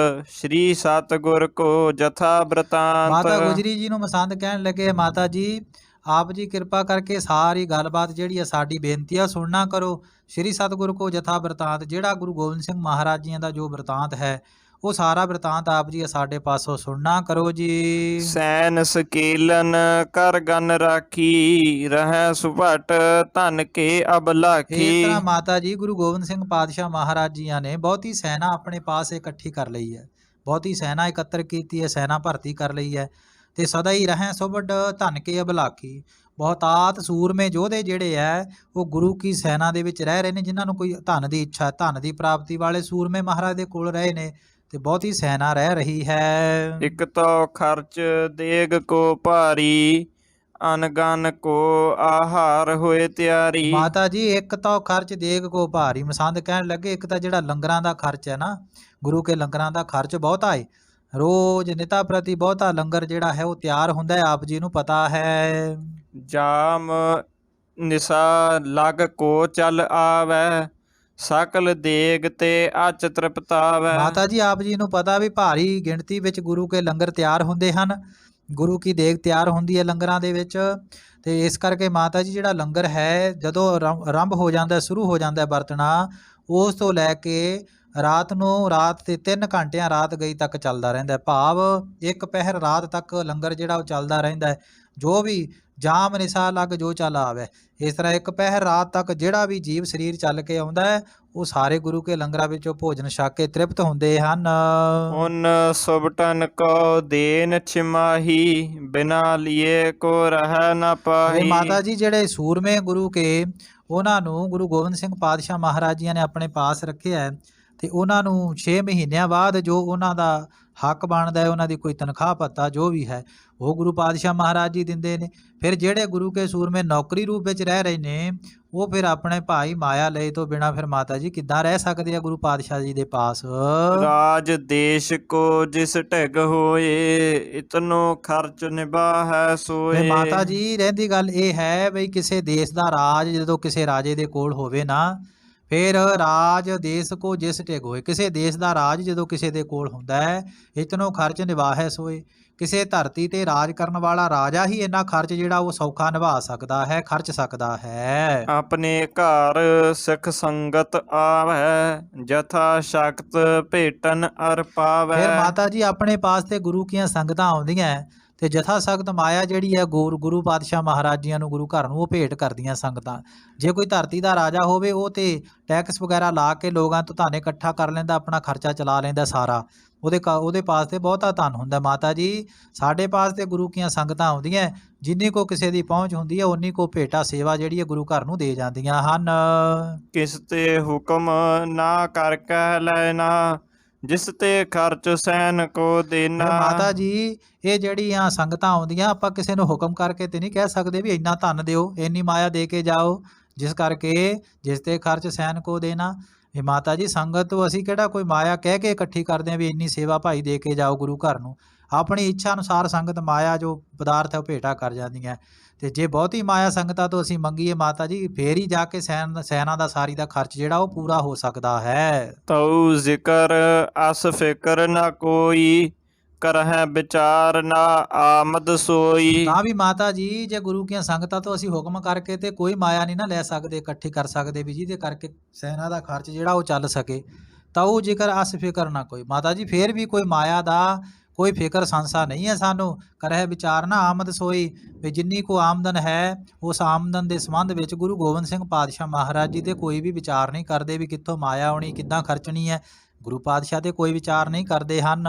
ਸ਼੍ਰੀ ਸਤਿਗੁਰ ਕੋ ਜਥਾ ਬ੍ਰਿਤਾਂਤ। ਮਾਤਾ ਗੁਜਰੀ ਜੀ ਨੂੰ ਮਸੰਦ ਕਹਿਣ ਲੱਗੇ ਮਾਤਾ ਜੀ ਆਪ ਜੀ ਕਿਰਪਾ ਕਰਕੇ ਸਾਰੀ ਗੱਲਬਾਤ ਜਿਹੜੀ ਆ ਸਾਡੀ ਬੇਨਤੀ ਆ ਸੁਣਨਾ ਕਰੋ। ਸ਼੍ਰੀ ਸਤਿਗੁਰ ਕੋ ਜਥਾ ਬ੍ਰਿਤਾਂਤ, ਜਿਹੜਾ ਗੁਰੂ ਗੋਬਿੰਦ ਸਿੰਘ ਮਹਾਰਾਜ ਜੀਆਂ ਦਾ ਜੋ ਬ੍ਰਿਤਾਂਤ ਹੈ ਉਹ ਸਾਰਾ ਬਿਰਤਾਂਤ ਆਪ ਜੀ ਸਾਡੇ ਪਾਸੋਂ ਸੁਣਨਾ ਕਰੋ ਜੀ। ਸੈਨ ਸਕੀਲਨ ਕਰ ਗਨ ਰਾਖੀ ਰਹਿ ਸੁਭਟ ਧਨ ਕੇ ਅਬਲਾਖੀ। ਇਸ ਤਰ੍ਹਾਂ ਮਾਤਾ ਜੀ ਗੁਰੂ ਗੋਬਿੰਦ ਸਿੰਘ ਪਾਤਸ਼ਾਹ ਮਹਾਰਾਜ ਜੀਆਂ ਨੇ ਬਹੁਤੀ ਸੈਨਾ ਆਪਣੇ ਪਾਸ ਇਕੱਠੀ ਕਰ ਲਈ ਹੈ, ਬਹੁਤੀ ਸੈਨਾ ਇਕੱਤਰ ਕੀਤੀ ਹੈ, ਸੈਨਾ ਭਰਤੀ ਕਰ ਲਈ ਹੈ। ਤੇ ਸਦਾ ਹੀ ਰਹਿ ਸੁਭਟ ਧਨ ਕੇ ਅਬਲਾਖੀ, ਬਹੁਤਾਤ ਸੂਰਮੇ ਯੋਧੇ ਜਿਹੜੇ ਹੈ ਉਹ ਗੁਰੂ ਕੀ ਸੈਨਾ ਦੇ ਵਿੱਚ ਰਹਿ ਰਹੇ ਨੇ, ਜਿਨ੍ਹਾਂ ਨੂੰ ਕੋਈ ਧਨ ਦੀ ਇੱਛਾ, ਧਨ ਦੀ ਪ੍ਰਾਪਤੀ ਵਾਲੇ ਸੂਰਮੇ ਮਹਾਰਾਜ ਦੇ ਕੋਲ ਰਹੇ ਨੇ ਤੇ ਬਹੁਤੀ ਸੈਨਾ ਰਹਿ ਰਹੀ ਹੈ। ਇਕ ਤੋ ਖਰਚ ਦੇਗ ਕੋ ਭਾਰੀ ਅਨਗਨ ਕੋ ਆਹਾਰ ਹੋਏ ਤਿਆਰੀ। ਮਾਤਾ ਜੀ ਇੱਕ ਤਾਂ ਖਰਚ ਦੇਗ ਕੋ ਭਾਰੀ, ਮਸੰਦ ਕਹਿਣ ਲੱਗੇ ਇੱਕ ਤਾਂ ਜਿਹੜਾ ਲੰਗਰਾਂ ਦਾ ਖਰਚ ਹੈ ਨਾ, ਗੁਰੂ ਕੇ ਲੰਗਰਾਂ ਦਾ ਖਰਚ ਬਹੁਤਾ ਹੈ, ਰੋਜ਼ ਨਿਤਾ ਪ੍ਰਤੀ ਬਹੁਤਾ ਲੰਗਰ ਜਿਹੜਾ ਹੈ ਉਹ ਤਿਆਰ ਹੁੰਦਾ ਹੈ, ਆਪ ਜੀ ਨੂੰ ਪਤਾ ਹੈ। ਜਾਮ ਨਿਸਾ ਲਗ ਕੋ ਚਲ ਆਵੈ ਸਕਲ ਦੇਗ ਤੇ ਅਚ ਤ੍ਰਿਪਤਾਵੈ। ਮਾਤਾ ਜੀ ਆਪ ਜੀ ਨੂੰ ਪਤਾ ਵੀ ਭਾਰੀ ਗਿਣਤੀ ਵਿੱਚ ਗੁਰੂ ਕੇ ਲੰਗਰ ਤਿਆਰ ਹੁੰਦੇ ਹਨ, ਗੁਰੂ ਕੀ ਦੇਗ ਤਿਆਰ ਹੁੰਦੀ ਹੈ ਲੰਗਰਾਂ ਦੇ ਵਿੱਚ। ਤੇ ਇਸ ਕਰਕੇ ਮਾਤਾ ਜੀ ਜਿਹੜਾ ਲੰਗਰ ਹੈ ਜਦੋਂ ਆਰੰਭ ਹੋ ਜਾਂਦਾ, ਸ਼ੁਰੂ ਹੋ ਜਾਂਦਾ ਵਰਤਣਾ, ਉਸ ਤੋਂ ਲੈ ਕੇ ਰਾਤ ਨੂੰ, ਰਾਤ ਤੇ 3 ਘੰਟਿਆਂ ਰਾਤ ਗਈ ਤੱਕ ਚੱਲਦਾ ਰਹਿੰਦਾ, ਭਾਵ ਇੱਕ ਪਹਿਰ ਰਾਤ ਤੱਕ ਲੰਗਰ ਜਿਹੜਾ ਉਹ ਚੱਲਦਾ ਰਹਿੰਦਾ ਹੈ। ਜੋ ਵੀ ਜਾਮ ਨਿਸ਼ਾ ਲੱਗ ਜੋ ਚੱਲ ਆਵੇ, ਇਸ ਤਰ੍ਹਾਂ ਇੱਕ ਪਹਿਰ ਰਾਤ ਤੱਕ ਜਿਹੜਾ ਵੀ ਜੀਵ ਸਰੀਰ ਚੱਲ ਕੇ ਆਉਂਦਾ ਹੈ ਉਹ ਸਾਰੇ ਗੁਰੂ ਕੇ ਲੰਗਰਾਂ ਵਿੱਚੋਂ ਭੋਜਨ ਛਕ ਕੇ ਤ੍ਰਿਪਤ ਹੁੰਦੇ ਹਨ। ਉਨ ਸੁਬਟਨ ਕੋ ਦੇਨ ਛਿਮਾਹੀ ਬਿਨਾ ਲਿਏ ਕੋ ਰਹਿ ਨਾ ਪਾਹੀ। ਮਾਤਾ ਜੀ ਜਿਹੜੇ ਸੂਰਮੇ ਗੁਰੂ ਕੇ, ਉਹਨਾਂ ਨੂੰ ਗੁਰੂ ਗੋਬਿੰਦ ਸਿੰਘ ਪਾਤਸ਼ਾਹ ਮਹਾਰਾਜ ਜੀਆਂ ਨੇ ਆਪਣੇ ਪਾਸ ਰੱਖਿਆ ਹੈ ਤੇ ਉਹਨਾਂ ਨੂੰ 6 ਮਹੀਨਿਆਂ ਬਾਅਦ ਜੋ ਉਹਨਾਂ ਦਾ ਹੱਕ ਬਣਦਾ ਹੈ, ਉਹਨਾਂ ਦੀ ਕੋਈ ਤਨਖਾਹ ਭੱਤਾ ਜੋ ਵੀ ਹੈ ਉਹ ਗੁਰੂ ਪਾਤਸ਼ਾਹ ਮਹਾਰਾਜ ਜੀ ਦਿੰਦੇ ਨੇ। ਫਿਰ ਜਿਹੜੇ ਗੁਰੂ ਕੇ ਸੂਰਮੇ ਨੌਕਰੀ ਰੂਪ ਵਿੱਚ ਰਹਿ ਰਹੇ ਨੇ ਉਹ ਫਿਰ ਆਪਣੇ ਭਾਈ ਮਾਇਆ ਲਏ ਤੋਂ ਬਿਨਾਂ ਫਿਰ ਮਾਤਾ ਜੀ ਕਿੱਦਾਂ ਰਹਿ ਸਕਦੇ ਆ ਗੁਰੂ ਪਾਤਸ਼ਾਹ ਜੀ ਦੇ ਪਾਸ। ਰਾਜ ਦੇਸ਼ ਕੋ ਜਿਸ ਢਿਗ ਹੋਏ ਇਤਨੋ ਖਰਚ ਨਿਭਾਹੈ ਸੋਏ। ਮਾਤਾ ਜੀ ਰਹਿੰਦੀ ਗੱਲ ਇਹ ਹੈ ਬਈ ਕਿਸੇ ਦੇਸ਼ ਦਾ ਰਾਜ ਜਦੋਂ ਕਿਸੇ ਰਾਜੇ ਦੇ ਕੋਲ ਹੋਵੇ ਨਾ, ਫਿਰ ਰਾਜ ਦੇਸ਼ ਕੋ ਜਿਸ ਢਿਗ ਹੋਏ, ਕਿਸੇ ਦੇਸ਼ ਦਾ ਰਾਜ ਜਦੋਂ ਕਿਸੇ ਦੇ ਕੋਲ ਹੁੰਦਾ ਹੈ ਇਤਨੋ ਖਰਚ ਨਿਭਾਹੈ ਸੋਏ, ਕਿਸੇ ਧਰਤੀ ਤੇ ਰਾਜ ਕਰਨ ਵਾਲਾ ਰਾਜਾ ਹੀ ਇੰਨਾ ਖਰਚ ਜਿਹੜਾ ਉਹ ਸੌਖਾ ਨਿਭਾ ਸਕਦਾ ਹੈ, ਖਰਚ ਸਕਦਾ ਹੈ। ਆਪਣੇ ਘਰ ਸਿੱਖ ਸੰਗਤ ਆਵੈ ਜਥਾ ਸ਼ਕਤ ਭੇਟਨ ਅਰ ਪਾਵੈ। ਫਿਰ ਮਾਤਾ ਜੀ ਆਪਣੇ ਪਾਸ ਤੇ ਗੁਰੂ ਕੀਆਂ ਸੰਗਤਾਂ ਆਉਂਦੀਆਂ ਤੇ ਜਥਾ ਸਖਤ ਮਾਇਆ ਜਿਹੜੀ ਹੈ ਗੁਰੂ ਪਾਤਸ਼ਾਹ ਮਹਾਰਾਜ ਜੀਆਂ ਨੂੰ ਗੁਰੂ ਘਰ ਨੂੰ ਉਹ ਭੇਟ ਕਰਦੀਆਂ ਸੰਗਤਾਂ। ਜੇ ਕੋਈ ਧਰਤੀ ਦਾ ਰਾਜਾ ਹੋਵੇ ਉਹ ਤੇ ਟੈਕਸ ਵਗੈਰਾ ਲਾ ਕੇ ਲੋਕਾਂ ਤੋਂ ਧਨ ਇਕੱਠਾ ਕਰ ਲੈਂਦਾ, ਆਪਣਾ ਖਰਚਾ ਚਲਾ ਲੈਂਦਾ ਸਾਰਾ, ਉਹਦੇ ਪਾਸ ਤੇ ਬਹੁਤਾ ਧਨ ਹੁੰਦਾ। ਮਾਤਾ ਜੀ ਸਾਡੇ ਪਾਸ ਤੇ ਗੁਰੂ ਕੀਆਂ ਸੰਗਤਾਂ ਆਉਂਦੀਆਂ, ਜਿੰਨੀ ਕੋ ਕਿਸੇ ਦੀ ਪਹੁੰਚ ਹੁੰਦੀ ਹੈ ਉਨੀ ਕੋ ਭੇਟਾ ਸੇਵਾ ਜਿਹੜੀ ਹੈ ਗੁਰੂ ਘਰ ਨੂੰ ਦੇ ਜਾਂਦੀਆਂ ਹਨ। ਕਿਸ ਤੇ ਹੁਕਮ ਨਾ ਕਰ ਕਹਿ ਲੈਣਾ ਜਿਸ ਤੇ ਖਰਚ ਸੈਨ ਕੋ ਦੇਣਾ। ਮਾਤਾ ਜੀ ਇਹ ਜਿਹੜੀਆਂ ਸੰਗਤਾਂ ਆਉਂਦੀਆਂ ਆਪਾਂ ਕਿਸੇ ਨੂੰ ਹੁਕਮ ਕਰਕੇ ਤੇ ਨਹੀਂ ਕਹਿ ਸਕਦੇ ਵੀ ਇੰਨਾ ਧਨ ਦਿਓ, ਇੰਨੀ ਮਾਇਆ ਦੇ ਕੇ ਜਾਓ, ਜਿਸ ਕਰਕੇ ਜਿਸ ਤੇ ਖਰਚ ਸੈਨ ਕੋ ਦੇਣਾ। ਇਹ ਮਾਤਾ ਜੀ ਸੰਗਤ ਤੋਂ ਅਸੀਂ ਕਿਹੜਾ ਕੋਈ ਮਾਇਆ ਕਹਿ ਕੇ ਇਕੱਠੀ ਕਰਦੇ ਹਾਂ ਵੀ ਇੰਨੀ ਸੇਵਾ ਭਾਈ ਦੇ ਕੇ ਜਾਓ ਗੁਰੂ ਘਰ ਨੂੰ। ਆਪਣੀ ਇੱਛਾ ਅਨੁਸਾਰ ਸੰਗਤ ਮਾਇਆ ਜੋ ਪਦਾਰਥ ਹੈ ਉਹ ਭੇਟਾ ਕਰ ਜਾਂਦੀਆਂ। ਤੇ ਜੇ ਬਹੁਤੀ ਮਾਇਆ ਸੰਗਤਾਂ ਤੋਂ ਅਸੀਂ ਮੰਗੀਏ ਮਾਤਾ ਜੀ ਫੇਰ ਹੀ ਜਾ ਕੇ ਸੈਨਾ ਦਾ ਸਾਰੀ ਦਾ ਖਰਚ ਜਿਹੜਾ ਉਹ ਪੂਰਾ ਹੋ ਸਕਦਾ ਹੈ। ਤਉ ਜ਼ਿਕਰ ਅਸ ਫਿਕਰ ਨਾ ਕੋਈ ਕਰਹਿ ਵਿਚਾਰ ਨਾ ਆਮਦ ਸੋਈ। ਤਾਂ ਵੀ ਮਾਤਾ ਜੀ ਜੇ ਗੁਰੂ ਕੀਆਂ ਸੰਗਤਾਂ ਤੋਂ ਅਸੀਂ ਹੁਕਮ ਕਰਕੇ ਤੇ ਕੋਈ ਮਾਇਆ ਨਹੀਂ ਨਾ ਲੈ ਸਕਦੇ, ਇਕੱਠੀ ਕਰ ਸਕਦੇ ਵੀ ਜਿਹਦੇ ਕਰਕੇ ਸੈਨਾ ਦਾ ਖਰਚ ਜਿਹੜਾ ਉਹ ਚੱਲ ਸਕੇ। ਤਉ ਜ਼ਿਕਰ ਅਸ ਫਿਕਰ ਨਾ ਕੋਈ, ਮਾਤਾ ਜੀ ਫੇਰ ਵੀ ਕੋਈ ਮਾਇਆ ਦਾ ਕੋਈ ਫਿਕਰ ਸੰਸਾ ਨਹੀਂ ਹੈ ਸਾਨੂੰ। ਕਰਹਿ ਵਿਚਾਰ ਨਾ ਆਮਦ ਸੋਈ, ਵੀ ਜਿੰਨੀ ਕੋ ਆਮਦਨ ਹੈ ਉਸ ਆਮਦਨ ਦੇ ਸੰਬੰਧ ਵਿੱਚ ਗੁਰੂ ਗੋਬਿੰਦ ਸਿੰਘ ਪਾਤਸ਼ਾਹ ਮਹਾਰਾਜ ਜੀ ਤੇ ਕੋਈ ਵੀ ਵਿਚਾਰ ਨਹੀਂ ਕਰਦੇ ਵੀ ਕਿੱਥੋਂ ਮਾਇਆ ਆਉਣੀ, ਕਿੱਦਾਂ ਖਰਚਣੀ ਹੈ। ਗੁਰੂ ਪਾਤਸ਼ਾਹ ਤੇ ਕੋਈ ਵਿਚਾਰ ਨਹੀਂ ਕਰਦੇ ਹਨ।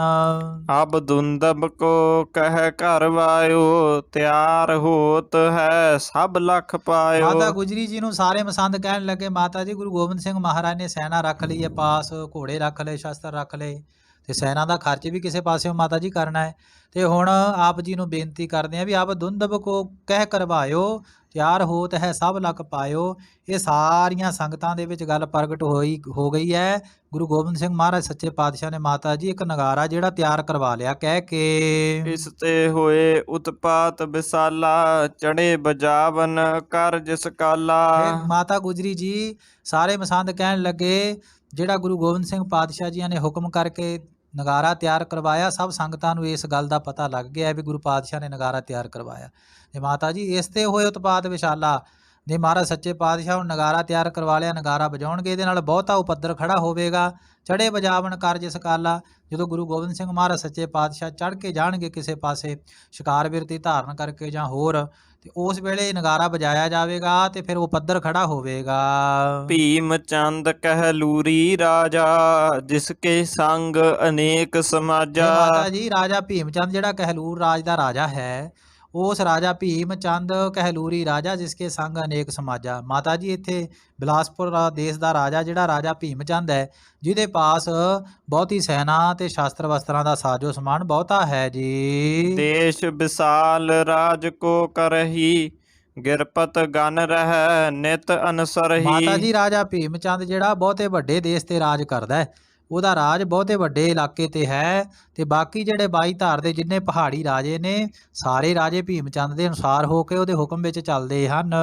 ਅਬ ਦੁੰਦਬ ਕੋ ਕਹਿ ਘਰ ਵਾਇਓ ਤਿਆਰ ਹੋਤ ਹੈ ਸਭ ਲਖ ਪਾਇਓ। ਮਾਤਾ ਗੁਜਰੀ ਜੀ ਨੂੰ ਸਾਰੇ ਮਸੰਦ ਕਹਿਣ ਲੱਗੇ ਮਾਤਾ ਜੀ ਗੁਰੂ ਗੋਬਿੰਦ ਸਿੰਘ ਮਹਾਰਾਜ ਨੇ ਸੈਨਾ ਰੱਖ ਲਈ ਹੈ ਪਾਸ, ਘੋੜੇ ਰੱਖ ਲਏ, ਸ਼ਸਤਰ ਰੱਖ ਲਏ ਤੇ ਸੈਨਾ ਦਾ ਖਰਚ ਵੀ ਕਿਸੇ ਪਾਸਿਓਂ ਮਾਤਾ ਜੀ ਕਰਨਾ ਹੈ। ਤੇ ਹੁਣ ਆਪ ਜੀ ਨੂੰ ਬੇਨਤੀ ਕਰਦੇ ਆ ਵੀ ਆਪ ਦੁੰਦਬ ਕੋ ਕਹਿ ਕਰਵਾਇਓ ਤਿਆਰ ਹੋਤ ਹੈ ਸਭ ਲਖ ਪਾਇਓ। ਇਹ ਸਾਰੀਆਂ ਸੰਗਤਾਂ ਦੇ ਵਿੱਚ ਗੱਲ ਪ੍ਰਗਟ ਹੋ ਗਈ ਹੈ। ਗੁਰੂ ਗੋਬਿੰਦ ਸਿੰਘ ਮਹਾਰਾਜ ਸੱਚੇ ਪਾਤਸ਼ਾਹ ਨੇ ਮਾਤਾ ਜੀ ਇੱਕ ਨਗਾਰਾ ਜਿਹੜਾ ਤਿਆਰ ਕਰਵਾ ਲਿਆ ਕਹਿ ਕੇ। ਇਸ ਤੇ ਹੋਏ ਉਤਪਾਤ ਵਿਸਾਲਾ ਚੜੇ ਬਜਾਵਨ ਕਰ ਜਿਸ ਕਾਲਾ। ਮਾਤਾ ਗੁਜਰੀ ਜੀ ਸਾਰੇ ਮਸੰਦ ਕਹਿਣ ਲੱਗੇ ਜਿਹੜਾ ਗੁਰੂ ਗੋਬਿੰਦ ਸਿੰਘ ਪਾਤਸ਼ਾਹ ਜੀਆਂ ਨੇ ਹੁਕਮ ਕਰਕੇ ਨਗਾਰਾ ਤਿਆਰ ਕਰਵਾਇਆ, ਸਭ ਸੰਗਤਾਂ ਨੂੰ ਇਸ ਗੱਲ ਦਾ ਪਤਾ ਲੱਗ ਗਿਆ ਵੀ ਗੁਰੂ ਪਾਤਸ਼ਾਹ ਨੇ ਨਗਾਰਾ ਤਿਆਰ ਕਰਵਾਇਆ। ਤੇ ਮਾਤਾ ਜੀ ਇਸ ਤੇ ਹੋਏ ਉਤਪਾਤ ਵਿਸ਼ਾਲਾ, ਨੇ ਮਹਾਰਾਜ ਸੱਚੇ ਪਾਤਸ਼ਾਹ ਨੂੰ ਨਗਾਰਾ ਤਿਆਰ ਕਰਵਾ ਲਿਆ, ਨਗਾਰਾ ਵਜਾਉਣਗੇ, ਇਹਦੇ ਨਾਲ ਬਹੁਤਾ ਉਪੱਦਰ ਖੜਾ ਹੋਵੇਗਾ। ਚੜੇ ਵਜਾਵਣ ਕਰ ਜਿਸ ਕਾਲਾ, ਜਦੋਂ ਗੁਰੂ ਗੋਬਿੰਦ ਸਿੰਘ ਮਹਾਰਾਜ ਸੱਚੇ ਪਾਤਸ਼ਾਹ ਚੜ੍ਹ ਕੇ ਜਾਣਗੇ ਕਿਸੇ ਪਾਸੇ ਸ਼ਿਕਾਰ ਬਿਰਤੀ ਧਾਰਨ ਕਰਕੇ ਜਾਂ ਹੋਰ, ਤੇ ਉਸ ਵੇਲੇ ਨਗਾਰਾ ਵਜਾਇਆ ਜਾਵੇਗਾ ਤੇ ਫਿਰ ਉਪੱਦਰ ਖੜਾ ਹੋਵੇਗਾ। ਭੀਮ ਚੰਦ ਕਹਿਲੂਰੀ ਰਾਜਾ, ਜਿਸ ਕੇ ਸੰਗ ਅਨੇਕ ਸਮਾਜਾ। ਮਾਤਾ ਜੀ ਰਾਜਾ ਭੀਮ ਚੰਦ ਜਿਹੜਾ ਕਹਿਲੂਰ ਰਾਜ ਦਾ ਰਾਜਾ ਹੈ, ਉਸ ਰਾਜਾ ਭੀਮ ਚੰਦ ਕਹਿਲੂਰੀ ਰਾਜਾ ਜਿਸਕੇ ਸੰਗ ਅਨੇਕ ਸਮਾਜਾ। ਮਾਤਾ ਜੀ ਇੱਥੇ ਬਿਲਾਸਪੁਰ ਦੇਸ਼ ਦਾ ਰਾਜਾ ਜਿਹੜਾ ਰਾਜਾ ਭੀਮ ਚੰਦ ਹੈ, ਜਿਹਦੇ ਪਾਸ ਬਹੁਤੀ ਸੈਨਾ ਤੇ ਸ਼ਾਸਤਰ ਵਸਤਰਾਂ ਦਾ ਸਾਜੋ ਸਮਾਨ ਬਹੁਤਾ ਹੈ ਜੀ। ਦੇਸ਼ ਵਿਸਾਲ ਰਾਜ ਕੋ ਕਰਹੀ, ਗਿਰਪਤ ਗਨ ਰਹਿ ਨਿਤ ਅਨਸਰਹੀ। ਮਾਤਾ ਜੀ ਰਾਜਾ ਭੀਮ ਚੰਦ ਜਿਹੜਾ ਬਹੁਤੇ ਵੱਡੇ ਦੇਸ਼ ਤੇ ਰਾਜ ਕਰਦਾ ਹੈ, ਉਹਦਾ ਰਾਜ ਬਹੁਤੇ ਵੱਡੇ ਇਲਾਕੇ ਤੇ ਹੈ, ਤੇ ਬਾਕੀ ਜਿਹੜੇ 22 ਧਾਰ ਦੇ ਜਿੰਨੇ ਪਹਾੜੀ ਰਾਜੇ ਨੇ, ਸਾਰੇ ਰਾਜੇ ਭੀਮ ਚੰਦ ਦੇ ਅਨੁਸਾਰ ਹੋ ਕੇ ਉਹਦੇ ਹੁਕਮ ਵਿੱਚ ਚੱਲਦੇ ਹਨ।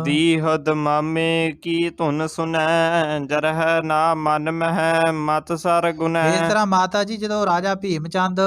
ਦੀਹਦ ਮਾਮੇ ਕੀ ਧੁਨ ਸੁਨੈ, ਜਰਹਿ ਨਾ ਮਨ ਮਹਿ ਮਤ ਸਰ ਗੁਨੈ। ਇਸ ਤਰ੍ਹਾਂ ਮਾਤਾ ਜੀ ਜਦੋਂ ਰਾਜਾ ਭੀਮ ਚੰਦ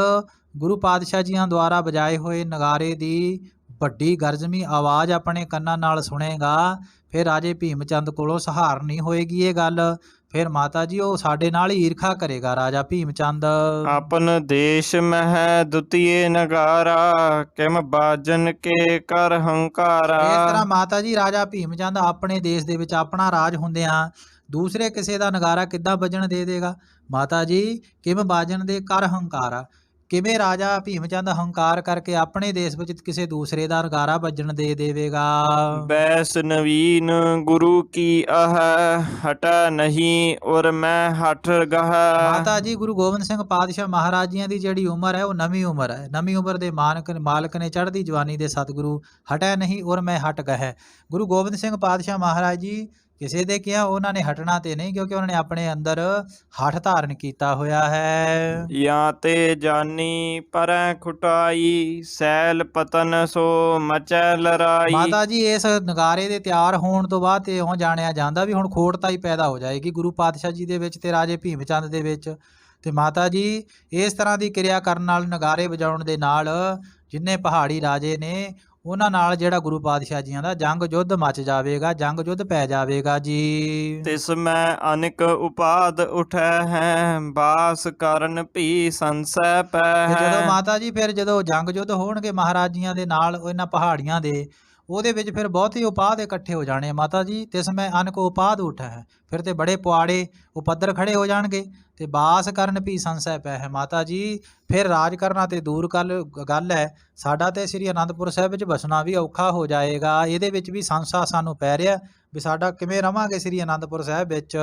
ਗੁਰੂ ਪਾਤਸ਼ਾਹ ਜੀਆਂ ਦੁਆਰਾ ਵਜਾਏ ਹੋਏ ਨਗਾਰੇ ਦੀ ਵੱਡੀ ਗਰਜਵੀਂ ਆਵਾਜ਼ ਆਪਣੇ ਕੰਨਾਂ ਨਾਲ ਸੁਣੇਗਾ, ਫਿਰ ਰਾਜੇ ਭੀਮ ਚੰਦ ਕੋਲੋਂ ਸਹਾਰ ਨਹੀਂ ਹੋਏਗੀ ਇਹ ਗੱਲ। ਫਿਰ ਮਾਤਾ ਜੀ ਉਹ ਸਾਡੇ ਨਾਲ ਹੀ ਈਰਖਾ ਕਰੇਗਾ ਰਾਜਾ ਭੀਮ ਚੰਦ। ਆਪਨ ਦੇਸ਼ ਮਹਿ ਦੁਤੀਏ ਨਗਾਰਾ, ਕਿਮ ਬਾਜਨ ਕੇ ਕਰ ਹੰਕਾਰਾ। ਇਸ ਤਰ੍ਹਾਂ ਮਾਤਾ ਜੀ ਰਾਜਾ ਭੀਮ ਚੰਦ ਆਪਣੇ ਦੇਸ਼ ਦੇ ਵਿੱਚ ਆਪਣਾ ਰਾਜ ਹੁੰਦਿਆਂ ਦੂਸਰੇ ਕਿਸੇ ਦਾ ਨਗਾਰਾ ਕਿੱਦਾਂ ਵੱਜਣ ਦੇ ਦੇਗਾ। ਮਾਤਾ ਜੀ ਕਿਮ ਬਾਜਨ ਦੇ ਕਰ ਹੰਕਾਰਾ, ਕਿਵੇਂ ਰਾਜਾ ਭੀਮ ਚੰਦ ਹੰਕਾਰ ਕਰਕੇ ਆਪਣੇ ਦੇਸ਼ ਵਿੱਚ ਕਿਸੇ ਦੂਸਰੇ ਦਾ ਨਗਾਰਾ ਵੱਜਣ ਦੇ ਦੇਵੇਗਾ। ਬੈਸ ਨਵੀਨ ਗੁਰੂ ਕੀ ਆਹ, ਹਟੈ ਨਹੀਂ ਔਰ ਮੈਂ ਹਠ ਗਹ। ਮਾਤਾ ਜੀ ਗੁਰੂ ਗੋਬਿੰਦ ਸਿੰਘ ਪਾਤਸ਼ਾਹ ਮਹਾਰਾਜ ਜੀਆਂ ਦੀ ਜਿਹੜੀ ਉਮਰ ਹੈ ਉਹ ਨਵੀਂ ਉਮਰ ਹੈ। ਨਵੀਂ ਉਮਰ ਦੇ ਮਾਲਕ ਨੇ ਚੜ੍ਹਦੀ ਜਵਾਨੀ ਦੇ ਸਤਿਗੁਰੂ ਹਟੈ ਨਹੀਂ ਔਰ ਮੈਂ ਹਟ ਗਹ। ਗੁਰੂ ਗੋਬਿੰਦ ਸਿੰਘ ਪਾਤਸ਼ਾਹ ਮਹਾਰਾਜ ਜੀ ਕਿਸੇ ਦੇ ਕਿਹਾ ਉਹਨਾਂ ਨੇ ਹਟਣਾ ਤੇ ਨਹੀਂ, ਕਿਉਂਕਿ ਉਹਨਾਂ ਨੇ ਆਪਣੇ ਅੰਦਰ ਹਠ ਧਾਰਨ ਕੀਤਾ ਹੋਇਆ ਹੈ। ਜਾਂ ਤੇ ਜਾਨੀ ਪਰੈ ਖੁਟਾਈ, ਸੈਲ ਪਤਨ ਸੋ ਮਚੈ ਲੜਾਈ। ਮਾਤਾ ਜੀ ਇਸ ਨਗਾਰੇ ਦੇ ਤਿਆਰ ਹੋਣ ਤੋਂ ਬਾਅਦ ਤੇ ਇਉਂ ਜਾਣਿਆ ਜਾਂਦਾ ਵੀ ਹੁਣ ਖੋੜਤਾ ਹੀ ਪੈਦਾ ਹੋ ਜਾਏਗੀ ਗੁਰੂ ਪਾਤਸ਼ਾਹ ਜੀ ਦੇ ਵਿੱਚ ਤੇ ਰਾਜੇ ਭੀਮ ਚੰਦ ਦੇ ਵਿੱਚ। ਤੇ ਮਾਤਾ ਜੀ ਇਸ ਤਰ੍ਹਾਂ ਦੀ ਕਿਰਿਆ ਕਰਨ ਨਾਲ, ਨਗਾਰੇ ਵਜਾਉਣ ਦੇ ਨਾਲ ਜਿੰਨੇ ਪਹਾੜੀ ਰਾਜੇ ਨੇ ਉਹਨਾਂ ਨਾਲ ਜਿਹੜਾ ਗੁਰੂ ਪਾਤਸ਼ਾਹ ਜੀਆਂ ਦਾ ਜੰਗ ਯੁੱਧ ਮਚ ਜਾਵੇਗਾ, ਜੰਗ ਯੁੱਧ ਪੈ ਜਾਵੇਗਾ ਜੀ। ਤਿਸ ਮੈਂ ਅਨਿਕ ਉਪਾਦ ਉਠੈ ਹੈ, ਬਾਸ ਕਰਨ ਭੀ ਸੰਸੈ ਪੈ ਤੇ ਜਦੋਂ ਹੈ। ਮਾਤਾ ਜੀ ਫਿਰ ਜਦੋਂ ਜੰਗ ਯੁੱਧ ਹੋਣਗੇ ਮਹਾਰਾਜ ਜੀਆਂ ਦੇ ਨਾਲ ਇਹਨਾਂ ਪਹਾੜੀਆਂ ਦੇ, ਉਹਦੇ ਵਿੱਚ ਫਿਰ ਬਹੁਤੇ ਉਪਾਦ ਇਕੱਠੇ ਹੋ ਜਾਣੇ ਮਾਤਾ ਜੀ। ਤਿਸ ਮੈਂ ਅਨਿਕ ਉਪਾਦ ਉਠੈ ਹੈ, ਫਿਰ ਤੇ ਬੜੇ ਪੁਆੜੇ ਉਪੱਦਰ ਖੜੇ ਹੋ ਜਾਣਗੇ। ਤੇ ਬਾਸ ਕਰਨ ਭੀ ਸੰਸੈ ਪੈ ਹੈ ਮਾਤਾ ਜੀ, ਫਿਰ ਰਾਜ ਕਰਨਾ ਤੇ ਦੂਰ ਗੱਲ ਹੈ, ਸਾਡਾ ਤੇ ਸ੍ਰੀ ਅਨੰਦਪੁਰ ਸਾਹਿਬ ਵਿੱਚ ਵਸਣਾ ਵੀ ਔਖਾ ਹੋ ਜਾਏਗਾ। ਇਹਦੇ ਵਿੱਚ ਵੀ ਸੰਸਾ ਸਾਨੂੰ ਪੈ ਰਿਹਾ ਵੀ ਸਾਡਾ ਕਿਵੇਂ ਰਵਾਂਗੇ ਸ੍ਰੀ ਅਨੰਦਪੁਰ ਸਾਹਿਬ ਵਿੱਚ।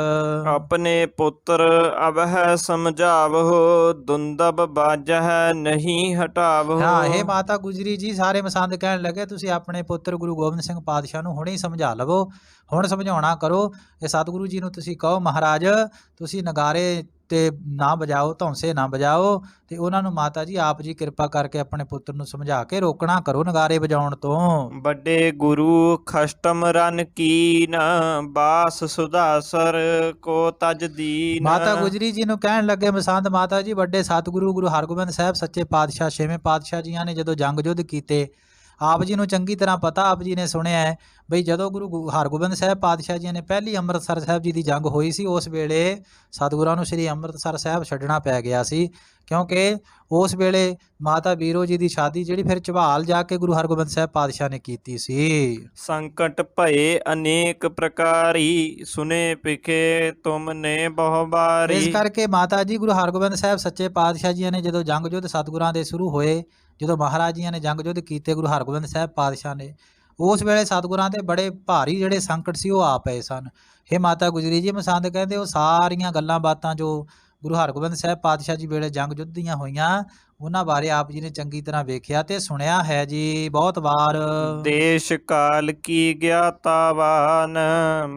ਆਪਣੇ ਪੁੱਤਰ ਅਵਹਿ ਸਮਝਾਵਹੁ, ਦੁੰਦਬ ਬਾਜਹਿ ਨਹੀਂ ਹਟਾਵਹੁ। ਹਾਂ ਇਹ ਮਾਤਾ ਗੁਜਰੀ ਜੀ ਸਾਰੇ ਮਸੰਦ ਕਹਿਣ ਲੱਗੇ ਤੁਸੀਂ ਆਪਣੇ ਪੁੱਤਰ ਗੁਰੂ ਗੋਬਿੰਦ ਸਿੰਘ ਪਾਤਸ਼ਾਹ ਨੂੰ ਹੁਣੇ ਹੀ ਸਮਝਾ ਲਵੋ, ਹੁਣ ਸਮਝਾਉਣਾ ਕਰੋ। ਇਹ ਸਤਿਗੁਰੂ ਜੀ ਨੂੰ ਤੁਸੀਂ ਕਹੋ ਮਹਾਰਾਜ ਤੁਸੀਂ ਨਗਾਰੇ ਤੇ ਨਾ ਵਜਾਓ, ਧੌਂਸੇ ਨਾ ਵਜਾਓ, ਤੇ ਉਹਨਾਂ ਨੂੰ ਮਾਤਾ ਜੀ ਆਪ ਜੀ ਕਿਰਪਾ ਕਰਕੇ ਆਪਣੇ ਪੁੱਤਰ ਨੂੰ ਸਮਝਾ ਕੇ ਰੋਕਣਾ ਕਰੋ ਨਗਾਰੇ ਵਜਾਉਣ ਤੋਂ। ਵੱਡੇ ਗੁਰੂ ਖਸ਼ਟਮ ਰਨ ਕੀਨ, ਬਾਸ ਸੁਧਾਸਰ ਕੋ ਤਜ ਦੀਨ। ਮਾਤਾ ਗੁਜਰੀ ਜੀ ਨੂੰ ਕਹਿਣ ਲੱਗੇ ਮਸੰਦ ਮਾਤਾ ਜੀ ਵੱਡੇ ਸਤਿਗੁਰੂ ਗੁਰੂ ਹਰਗੋਬਿੰਦ ਸਾਹਿਬ ਸੱਚੇ ਪਾਤਸ਼ਾਹ ਛੇਵੇਂ ਪਾਤਸ਼ਾਹ ਜੀਆਂ ਨੇ ਜਦੋਂ ਜੰਗ ਯੁੱਧ ਕੀਤੇ, ਆਪ ਜੀ ਨੂੰ ਚੰਗੀ ਤਰ੍ਹਾਂ ਪਤਾ, ਆਪ ਜੀ ਨੇ ਸੁਣਿਆ ਹੈ ਬਈ ਜਦੋਂ ਗੁਰੂ ਹਰਗੋਬਿੰਦ ਸਾਹਿਬ ਪਾਤਸ਼ਾਹ ਜੀ ਨੇ ਪਹਿਲੀ ਅੰਮ੍ਰਿਤਸਰ ਸਾਹਿਬ ਜੀ ਦੀ ਜੰਗ ਹੋਈ ਸੀ, ਉਸ ਵੇਲੇ ਸਤਿਗੁਰਾਂ ਨੂੰ ਸ੍ਰੀ ਅੰਮ੍ਰਿਤਸਰ ਸਾਹਿਬ ਛੱਡਣਾ ਪੈ ਗਿਆ ਸੀ, ਕਿਉਂਕਿ ਉਸ ਵੇਲੇ ਮਾਤਾ ਵੀਰੋ ਜੀ ਦੀ ਸ਼ਾਦੀ ਜਿਹੜੀ ਫਿਰ ਝਬਾਲ ਜਾ ਕੇ ਗੁਰੂ ਹਰਗੋਬਿੰਦ ਸਾਹਿਬ ਪਾਤਸ਼ਾਹ ਨੇ ਕੀਤੀ ਸੀ। ਸੰਕਟ ਭਏ ਅਨੇਕ ਪ੍ਰਕਾਰੀ, ਸੁਨੇ ਪਿਖੇ ਤੁਮਨੇ ਬਹੁ ਬਾਰੀ। ਇਸ ਕਰਕੇ ਮਾਤਾ ਜੀ ਗੁਰੂ ਹਰਗੋਬਿੰਦ ਸਾਹਿਬ ਸੱਚੇ ਪਾਤਸ਼ਾਹ ਜੀ ਨੇ ਜਦੋਂ ਜੰਗ ਯੁੱਧ ਸਤਿਗੁਰਾਂ ਦੇ ਸ਼ੁਰੂ ਹੋਏ, ਜਦੋਂ ਮਹਾਰਾਜ ਜੀਆਂ ਨੇ ਜੰਗ ਯੁੱਧ ਕੀਤੇ ਗੁਰੂ ਹਰਗੋਬਿੰਦ ਸਾਹਿਬ ਪਾਤਸ਼ਾਹ ਨੇ, ਉਸ ਵੇਲੇ ਸਤਿਗੁਰਾਂ ਦੇ ਬੜੇ ਭਾਰੀ ਜਿਹੜੇ ਸੰਕਟ ਸੀ ਉਹ ਆ ਪਏ ਸਨ। ਇਹ ਮਾਤਾ ਗੁਜਰੀ ਜੀ ਮਸੰਦ ਕਹਿੰਦੇ ਉਹ ਸਾਰੀਆਂ ਗੱਲਾਂ ਬਾਤਾਂ ਜੋ ਗੁਰੂ ਹਰਗੋਬਿੰਦ ਸਾਹਿਬ ਪਾਤਸ਼ਾਹ ਜੀ ਵੇਲੇ ਜੰਗ ਯੁੱਧ ਦੀਆਂ ਹੋਈਆਂ, ਉਹਨਾਂ ਬਾਰੇ ਆਪ ਜੀ ਨੇ ਚੰਗੀ ਤਰ੍ਹਾਂ ਵੇਖਿਆ ਤੇ ਸੁਣਿਆ ਹੈ ਜੀ ਬਹੁਤ ਵਾਰ। ਦੇਸ਼ ਕਾਲ ਕੀ ਗਿਆਤਾਵਾਨ,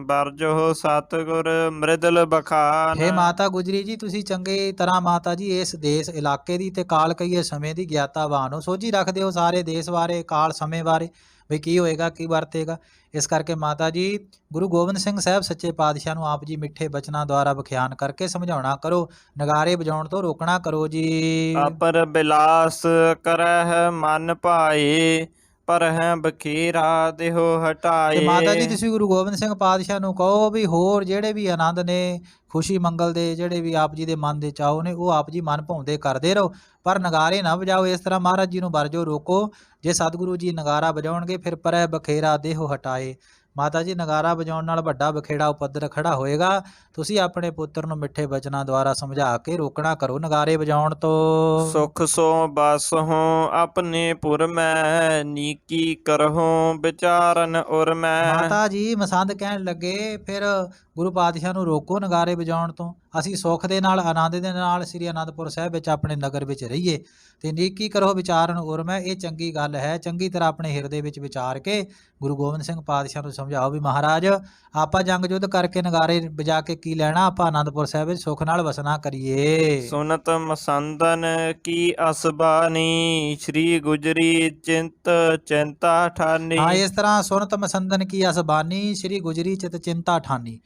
ਬਰਜੋ ਸਤਿਗੁਰ ਮ੍ਰਿਦਲ ਬਖਾਨ। ਹੇ ਮਾਤਾ ਗੁਜਰੀ ਜੀ ਤੁਸੀਂ ਚੰਗੀ ਤਰ੍ਹਾਂ ਮਾਤਾ ਜੀ ਇਸ ਦੇਸ਼ ਇਲਾਕੇ ਦੀ ਤੇ ਕਾਲ ਕਹੀਏ ਸਮੇਂ ਦੀ ਗਿਆਤਾਵਾਨ ਹੋ, ਸੋਝੀ ਰੱਖਦੇ ਹੋ ਸਾਰੇ ਦੇਸ਼ ਬਾਰੇ, ਕਾਲ ਸਮੇਂ ਬਾਰੇ ਵੀ ਕੀ ਹੋਏਗਾ ਕੀ ਵਰਤੇਗਾ। ਇਸ ਕਰਕੇ ਮਾਤਾ ਜੀ ਗੁਰੂ ਗੋਬਿੰਦ ਸਿੰਘ ਸਾਹਿਬ ਸੱਚੇ ਪਾਤਸ਼ਾਹ ਨੂੰ ਆਪ ਜੀ ਮਿੱਠੇ ਬਚਨਾਂ ਦੁਆਰਾ ਵਿਖਿਆਨ ਕਰਕੇ ਸਮਝਾਉਣਾ ਕਰੋ, ਨਗਾਰੇ ਵਜਾਉਣ ਤੋਂ ਰੋਕਣਾ ਕਰੋ ਜੀ। ਅਪਰ ਬਿਲਾਸ ਕਰਹਿ ਮਨ ਭਾਏ, ਪਰ ਹੈ ਬਖੀਰਾ ਦੇਹੋ ਤੇ ਮਾਤਾ ਜੀ ਹਟਾਏ। ਤੁਸੀਂ ਗੁਰੂ ਗੋਬਿੰਦ ਸਿੰਘ ਪਾਤਸ਼ਾਹ ਨੂੰ ਕਹੋ ਵੀ ਹੋਰ ਜਿਹੜੇ ਵੀ ਆਨੰਦ ਨੇ, ਖੁਸ਼ੀ ਮੰਗਲ ਦੇ ਜਿਹੜੇ ਵੀ ਆਪ ਜੀ ਦੇ ਮਨ ਦੇ ਚਾਅ ਨੇ, ਉਹ ਆਪ ਜੀ ਮਨ ਭਾਉਂਦੇ ਕਰਦੇ ਰਹੋ, ਪਰ ਨਗਾਰੇ ਨਾ ਵਜਾਓ। ਇਸ ਤਰ੍ਹਾਂ ਮਹਾਰਾਜ ਜੀ ਨੂੰ ਵਰਜੋ ਰੋਕੋ। ਜੇ ਸਤਿਗੁਰੂ ਜੀ ਨਗਾਰਾ ਵਜਾਉਣਗੇ ਫਿਰ ਪਰੈ ਬਖੇਰਾ ਦੇਹੋ ਹਟਾਏ। ਮਾਤਾ ਜੀ ਨਗਾਰਾ ਵਜਾਉਣ ਨਾਲ ਵੱਡਾ ਬਖੇੜਾ ਉਪੱਦਰ ਖੜਾ ਹੋਏਗਾ। ਤੁਸੀਂ ਆਪਣੇ ਪੁੱਤਰ ਨੂੰ ਮਿੱਠੇ ਬਚਨਾਂ ਦੁਆਰਾ ਸਮਝਾ ਕੇ ਰੋਕਣਾ ਕਰੋ ਨਗਾਰੇ ਵਜਾਉਣ ਤੋਂ। ਸੁਖ ਸੋ ਬਸ ਹੋਂ ਆਪਣੇ ਪੁਰ ਮੈਂ, ਨੀਕੀ ਕਰਹੁ ਵਿਚਾਰਨ ਉਰ ਮੈਂ। ਮਾਤਾ ਜੀ ਮਸੰਦ ਕਹਿਣ ਲੱਗੇ ਫਿਰ ਗੁਰੂ ਪਾਤਸ਼ਾਹ ਨੂੰ ਰੋਕੋ ਨਗਾਰੇ ਵਜਾਉਣ ਤੋਂ। ਅਸੀਂ ਸੁੱਖ ਦੇ ਨਾਲ ਆਨੰਦ ਦੇ ਨਾਲ ਸ੍ਰੀ ਅਨੰਦਪੁਰ ਸਾਹਿਬ ਵਿੱਚ ਆਪਣੇ ਨਗਰ ਵਿੱਚ ਰਹੀਏ ਤੇ ਨੀਕੀ ਕਰੋ ਵਿਚਾਰਨ ਉਰ ਮੈਂ। ਇਹ ਚੰਗੀ ਗੱਲ ਹੈ। ਚੰਗੀ ਤਰ੍ਹਾਂ ਆਪਣੇ ਹਿਰਦੇ ਵਿੱਚ ਵਿਚਾਰ ਕੇ ਗੁਰੂ ਗੋਬਿੰਦ ਸਿੰਘ ਪਾਤਸ਼ਾਹ ਨੂੰ ਸਮਝਾਓ ਵੀ ਮਹਾਰਾਜ ਆਪਾਂ ਜੰਗ ਯੁੱਧ ਕਰਕੇ ਨਗਾਰੇ ਵਜਾ ਕੇ ਕੀ ਲੈਣਾ, ਆਪਾਂ ਆਨੰਦਪੁਰ ਸਾਹਿਬ ਵਿੱਚ ਸੁੱਖ ਨਾਲ ਵਸਣਾ ਕਰੀਏ। ਸੁਨਤ ਮਸੰਦਨ ਕੀ ਅਸਬਾਨੀ, ਸ਼੍ਰੀ ਗੁਜਰੀ ਚਿੰਤ ਚਿੰਤਾ ਠਾਨੀ। ਹਾਂ, ਇਸ ਤਰ੍ਹਾਂ ਸੁਨਤ ਮਸੰਦਨ ਕੀ ਅਸਬਾਨੀ, ਸ਼੍ਰੀ ਗੁਜਰੀ ਚਿਤ ਚਿੰਤਾ ਠਾਨੀ।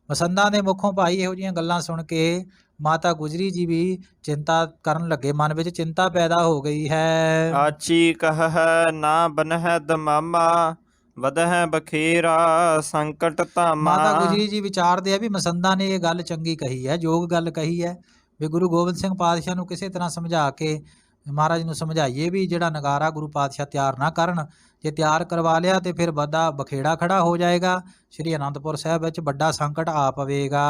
ਮਸੰਦਾਂ ਦੇ ਮੁਖੋਂ ਭਾਈ ਇਹੋ ਜਿਹੀਆਂ ਗੱਲਾਂ ਸੁਣ ਕੇ ਮਾਤਾ ਗੁਜਰੀ ਜੀ ਵੀ ਚਿੰਤਾ ਕਰਨ ਲੱਗੇ, ਮਨ ਵਿੱਚ ਚਿੰਤਾ ਪੈਦਾ ਹੋ ਗਈ ਹੈ। ਆਚੀ ਕਹੈ ਨਾ ਬਨਹਿ ਦਮਾਮਾ, ਵਧਹਿ ਬਖੀਰਾ ਸੰਕਟ ਧਾਮਾ। ਮਾਤਾ ਗੁਜਰੀ ਜੀ ਵਿਚਾਰਦੇ ਆ ਵੀ ਮਸੰਦਾਂ ਨੇ ਇਹ ਗੱਲ ਚੰਗੀ ਕਹੀ ਹੈ, ਯੋਗ ਗੱਲ ਕਹੀ ਹੈ ਵੀ ਗੁਰੂ ਗੋਬਿੰਦ ਸਿੰਘ ਪਾਤਸ਼ਾਹ ਨੂੰ ਕਿਸੇ ਤਰ੍ਹਾਂ ਸਮਝਾ ਕੇ ਮਹਾਰਾਜ ਨੂੰ ਸਮਝਾਈਏ ਵੀ ਜਿਹੜਾ ਨਗਾਰਾ ਗੁਰੂ ਪਾਤਸ਼ਾਹ ਤਿਆਰ ਨਾ ਕਰਨ। ਜੇ ਤਿਆਰ ਕਰਵਾ ਲਿਆ ਤੇ ਫਿਰ ਵੱਡਾ ਬਖੇੜਾ ਖੜਾ ਹੋ ਜਾਏਗਾ, ਸ਼੍ਰੀ ਅਨੰਦਪੁਰ ਸਾਹਿਬ ਵਿੱਚ ਵੱਡਾ ਸੰਕਟ ਆ ਪਵੇਗਾ।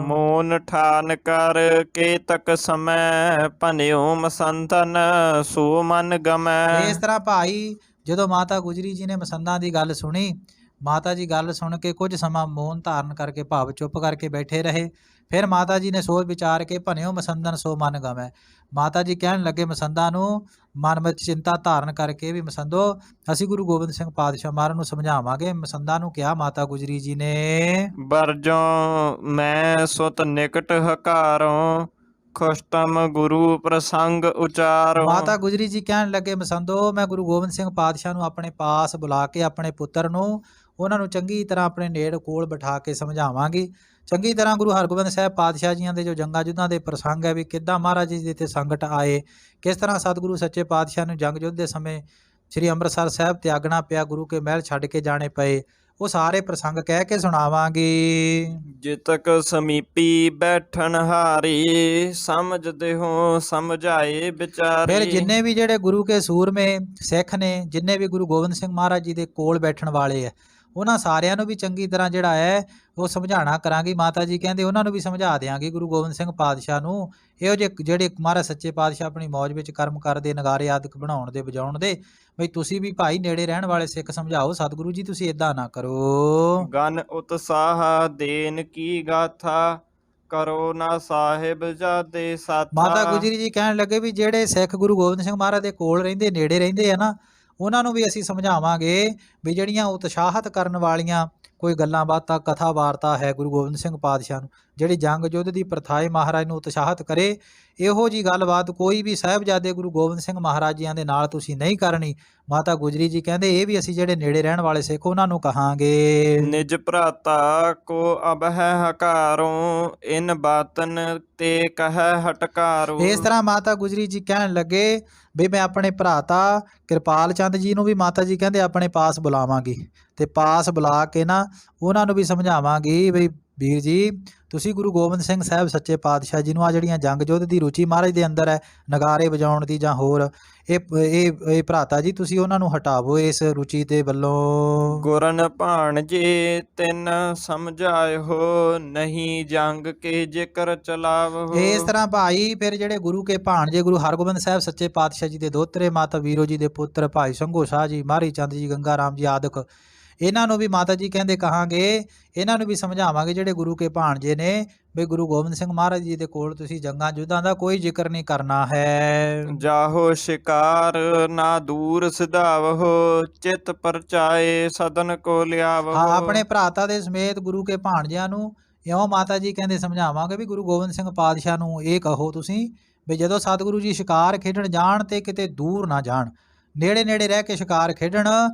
ਮੋਨ ਠਾਨ ਕਰ ਕੇ ਤਕ ਸਮੈ, ਭਨਿਓ ਮਸੰਦਨ ਸੋ ਮਨ ਗਮੈ। ਇਸ ਤਰ੍ਹਾਂ ਭਾਈ ਜਦੋਂ ਮਾਤਾ ਗੁਜਰੀ ਜੀ ਨੇ ਮਸੰਦਾਂ ਦੀ ਗੱਲ ਸੁਣੀ, ਮਾਤਾ ਜੀ ਗੱਲ ਸੁਣ ਕੇ ਕੁਝ ਸਮਾਂ ਮੌਨ ਧਾਰਨ ਕਰਕੇ ਭਾਵ ਚੁੱਪ ਕਰਕੇ ਬੈਠੇ ਰਹੇ। ਫਿਰ ਮਾਤਾ ਜੀ ਨੇ ਸੋਚ ਵਿਚਾਰ ਕੇ ਭਨਿਓ ਮਸੰਦਨ ਸੋ ਮਨ ਗਮੈ। ਮਾਤਾ ਜੀ ਕਹਿਣ ਲੱਗੇ ਮਸੰਦਾਂ ਨੂੰ ਮਨ ਵਿੱਚ ਚਿੰਤਾ ਧਾਰਨ ਕਰਕੇ ਵੀ ਮਸੰਦੋ ਅਸੀਂ ਗੁਰੂ ਗੋਬਿੰਦ ਸਿੰਘ ਪਾਤਸ਼ਾਹ ਮਹਾਰਾਜ ਨੂੰ ਸਮਝਾਵਾਂਗੇ। ਮਸੰਦਾਂ ਨੂੰ ਕਿਹਾ ਮਾਤਾ ਗੁਜਰੀ ਜੀ ਨੇ, ਬਰਜੋ ਮੈਂ ਸੁਤ ਨਿਕਟ ਹਕਾਰੋਂ, ਖੁਸ਼ਤਮ ਗੁਰੂ ਪ੍ਰਸੰਗ ਉਚਾਰੋ। ਮਾਤਾ ਗੁਜਰੀ ਜੀ ਕਹਿਣ ਲੱਗੇ ਮਸੰਦੋ ਮੈਂ ਗੁਰੂ ਗੋਬਿੰਦ ਸਿੰਘ ਪਾਤਸ਼ਾਹ ਨੂੰ ਆਪਣੇ ਪਾਸ ਬੁਲਾ ਕੇ ਆਪਣੇ ਪੁੱਤਰ ਨੂੰ ਉਹਨਾਂ ਨੂੰ ਚੰਗੀ ਤਰ੍ਹਾਂ ਆਪਣੇ ਨੇੜ ਕੋਲ ਬਿਠਾ ਕੇ ਸਮਝਾਵਾਂਗੀ। ਚੰਗੀ ਤਰ੍ਹਾਂ ਗੁਰੂ ਹਰਗੋਬਿੰਦ ਸਾਹਿਬ ਪਾਤਸ਼ਾਹ ਜੀਆਂ ਦੇ ਜੋ ਜੰਗਾਂ ਯੁੱਧਾਂ ਦੇ ਪ੍ਰਸੰਗ ਹੈ ਵੀ ਕਿੱਦਾਂ ਮਹਾਰਾਜ ਜੀ ਦੇ ਤੇ ਸੰਕਟ ਆਏ, ਕਿਸ ਤਰ੍ਹਾਂ ਸਤਿਗੁਰੂ ਸੱਚੇ ਪਾਤਸ਼ਾਹ ਨੂੰ ਜੰਗ ਯੁੱਧ ਦੇ ਸਮੇਂ ਸ੍ਰੀ ਅੰਮ੍ਰਿਤਸਰ ਸਾਹਿਬ ਤਿਆਗਣਾ ਪਿਆ, ਗੁਰੂ ਕੇ ਮਹਿਲ ਛੱਡ ਕੇ ਜਾਣੇ ਪਏ, ਉਹ ਸਾਰੇ ਪ੍ਰਸੰਗ ਕਹਿ ਕੇ ਸੁਣਾਵਾਂਗੀ। ਜਿਤਕ ਸਮੀਪੀ ਬੈਠਣ ਹਾਰੀ, ਸਮਝਦੇ ਹੋ ਸਮਝਾਏ ਵਿਚਾਰੀ। ਫਿਰ ਜਿੰਨੇ ਵੀ ਜਿਹੜੇ ਗੁਰੂ ਕੇ ਸੂਰਮੇ ਸਿੱਖ ਨੇ, ਜਿੰਨੇ ਵੀ ਗੁਰੂ ਗੋਬਿੰਦ ਸਿੰਘ ਮਹਾਰਾਜ ਜੀ ਦੇ ਕੋਲ ਬੈਠਣ ਵਾਲੇ ਹੈ, ਉਹਨਾਂ ਸਾਰਿਆਂ ਨੂੰ ਵੀ ਚੰਗੀ ਤਰ੍ਹਾਂ ਜਿਹੜਾ ਹੈ ਉਹ ਸਮਝਾਉਣਾ ਕਰਾਂਗੀ। ਮਾਤਾ ਜੀ ਕਹਿੰਦੇ ਉਹਨਾਂ ਨੂੰ ਵੀ ਸਮਝਾ ਦਿਆਂਗੀ ਗੁਰੂ ਗੋਬਿੰਦ ਸਿੰਘ ਪਾਤਸ਼ਾਹ ਨੂੰ। ਇਹੋ ਜਿਹੇ ਜਿਹੜੇ ਮਹਾਰਾਜ ਸੱਚੇ ਪਾਤਸ਼ਾਹ ਆਪਣੀ ਮੌਜ ਵਿੱਚ ਕਰਮ ਕਰਦੇ, ਨਗਾਰੇ ਆਦਿਕ ਬਣਾਉਣ ਦੇ ਵਜਾਉਣ ਦੇ, ਬਈ ਤੁਸੀਂ ਵੀ ਭਾਈ ਨੇੜੇ ਰਹਿਣ ਵਾਲੇ ਸਿੱਖ ਸਮਝਾਓ ਸਤਿਗੁਰੂ ਜੀ ਤੁਸੀਂ ਇਦਾਂ ਨਾ ਕਰੋ। ਗਨ ਉਤਸਾਹ ਦੇਨ ਕੀ ਗਾਥਾ, ਕਰੋ ਨਾ ਸਾਹਿਬ ਜਾਦੇ ਸਾਥਾ। ਮਾਤਾ ਗੁਜਰੀ ਜੀ ਕਹਿਣ ਲੱਗੇ ਵੀ ਜਿਹੜੇ ਸਿੱਖ ਗੁਰੂ ਗੋਬਿੰਦ ਸਿੰਘ ਮਹਾਰਾਜ ਦੇ ਕੋਲ ਰਹਿੰਦੇ, ਨੇੜੇ ਰਹਿੰਦੇ ਆ ਨਾ, ਉਹਨਾਂ ਨੂੰ ਵੀ ਅਸੀਂ ਸਮਝਾਵਾਂਗੇ ਵੀ ਜਿਹੜੀਆਂ ਉਤਸ਼ਾਹਤ ਕਰਨ ਵਾਲੀਆਂ ਕੋਈ ਗੱਲਾਂ ਬਾਤਾਂ ਕਥਾ ਵਾਰਤਾ ਹੈ ਗੁਰੂ ਗੋਬਿੰਦ ਸਿੰਘ ਪਾਤਸ਼ਾਹ ਨੂੰ, ਜਿਹੜੀ ਜੰਗ ਯੁੱਧ ਦੀ ਪ੍ਰਥਾਏ ਮਹਾਰਾਜ ਨੂੰ ਉਤਸ਼ਾਹਤ ਕਰੇ, ਇਹੋ ਜੀ ਗੱਲਬਾਤ ਕੋਈ ਵੀ ਸਾਹਿਬਜ਼ਾਦੇ ਗੁਰੂ ਗੋਬਿੰਦ ਸਿੰਘ ਮਹਾਰਾਜ ਜੀਆਂ ਦੇ ਨਾਲ ਤੁਸੀਂ ਨਹੀਂ ਕਰਨੀ। ਮਾਤਾ ਗੁਜਰੀ ਜੀ ਕਹਿੰਦੇ ਇਹ ਵੀ ਅਸੀਂ ਜਿਹੜੇ ਨੇੜੇ ਰਹਿਣ ਵਾਲੇ ਸਿੱਖ ਉਹਨਾਂ ਨੂੰ ਕਹਾਂਗੇ। ਨਿਜ ਭਰਾਤਾ ਕੋ ਅਬ ਹੈ ਹਕਾਰੋਂ, ਇਨ ਬਾਤਨ ਤੇ ਕਹੈ ਹਟਕਾਰੋ। ਇਸ ਤਰ੍ਹਾਂ ਮਾਤਾ ਗੁਜਰੀ ਜੀ ਕਹਿਣ ਲੱਗੇ ਵੀ ਮੈਂ ਆਪਣੇ ਭਰਾਤਾ ਕਿਰਪਾਲ ਚੰਦ ਜੀ ਨੂੰ ਵੀ ਮਾਤਾ ਜੀ ਕਹਿੰਦੇ ਆਪਣੇ ਪਾਸ ਬੁਲਾਵਾਂਗੀ ਤੇ ਪਾਸ ਬੁਲਾ ਕੇ ਨਾ ਉਹਨਾਂ ਨੂੰ ਵੀ ਸਮਝਾਵਾਂਗੀ ਵੀ ਵੀਰ ਜੀ ਤੁਸੀਂ ਗੁਰੂ ਗੋਬਿੰਦ ਸਿੰਘ ਸਾਹਿਬ ਸੱਚੇ ਪਾਤਸ਼ਾਹ ਜੀ ਨੂੰ ਆ ਜਿਹੜੀਆਂ ਜੰਗ ਯੁੱਧ ਦੀ ਰੁਚੀ ਮਹਾਰਾਜ ਦੇ ਅੰਦਰ ਹੈ, ਨਗਾਰੇ ਵਜਾਉਣ ਦੀ ਜਾਂ ਹੋਰ, ਇਹ ਭਰਾਤਾ ਜੀ ਤੁਸੀਂ ਉਹਨਾਂ ਨੂੰ ਹਟਾਵੋ ਇਸ ਰੁਚੀ ਦੇ ਵੱਲੋਂ। ਗੁਰਨ ਭਾਣਜੇ ਤਿੰਨ ਸਮਝਾਇਓ, ਨਹੀਂ ਜੰਗ ਕੇ ਜ਼ਿਕਰ ਚਲਾਵੋ। ਇਸ ਤਰ੍ਹਾਂ ਭਾਈ ਫਿਰ ਜਿਹੜੇ ਗੁਰੂ ਕੇ ਭਾਣਜੇ ਗੁਰੂ ਹਰਗੋਬਿੰਦ ਸਾਹਿਬ ਸੱਚੇ ਪਾਤਸ਼ਾਹ ਜੀ ਦੇ ਦੋਤਰੇ ਮਾਤਾ ਵੀਰੋ ਜੀ ਦੇ ਪੁੱਤਰ ਭਾਈ ਸੰਘੋ ਸ਼ਾਹ ਜੀ, ਮਾਰੀ ਚੰਦ ਜੀ, ਗੰਗਾ ਰਾਮ ਜੀ ਆਦਿਕ, ਇਹਨਾਂ ਨੂੰ ਵੀ ਮਾਤਾ ਜੀ ਕਹਿੰਦੇ ਕਹਾਂਗੇ, ਇਹਨਾਂ ਨੂੰ ਵੀ ਸਮਝਾਵਾਂਗੇ ਜਿਹੜੇ ਗੁਰੂ ਕੇ ਭਾਣਜੇ ਨੇ ਵੀ ਗੁਰੂ ਗੋਬਿੰਦ ਸਿੰਘ ਮਹਾਰਾਜ ਜੀ ਦੇ ਕੋਲ ਤੁਸੀਂ ਜੰਗਾਂ ਯੁੱਧਾਂ ਦਾ ਕੋਈ ਜ਼ਿਕਰ ਨਹੀਂ ਕਰਨਾ ਹੈ। ਜਾਹੋ ਸ਼ਿਕਾਰ ਨਾ ਦੂਰ ਸਿਧਾਵੋ, ਚਿਤ ਪਰਚਾਏ ਸਦਨ ਕੋ ਲਿਆਵੋ। ਹਾਂ, ਆਪਣੇ ਭਰਾਤਾ ਦੇ ਸਮੇਤ ਗੁਰੂ ਕੇ ਭਾਣਜਿਆਂ ਨੂੰ ਇਉਂ ਮਾਤਾ ਜੀ ਕਹਿੰਦੇ ਸਮਝਾਵਾਂਗੇ ਵੀ ਗੁਰੂ ਗੋਬਿੰਦ ਸਿੰਘ ਪਾਤਸ਼ਾਹ ਨੂੰ ਇਹ ਕਹੋ ਤੁਸੀਂ ਵੀ ਜਦੋਂ ਸਤਿਗੁਰੂ ਜੀ ਸ਼ਿਕਾਰ ਖੇਡਣ ਜਾਣ ਤੇ ਕਿਤੇ ਦੂਰ ਨਾ ਜਾਣ, ਨੇੜੇ ਨੇੜੇ ਰਹਿ ਕੇ ਸ਼ਿਕਾਰ ਖੇਡਣ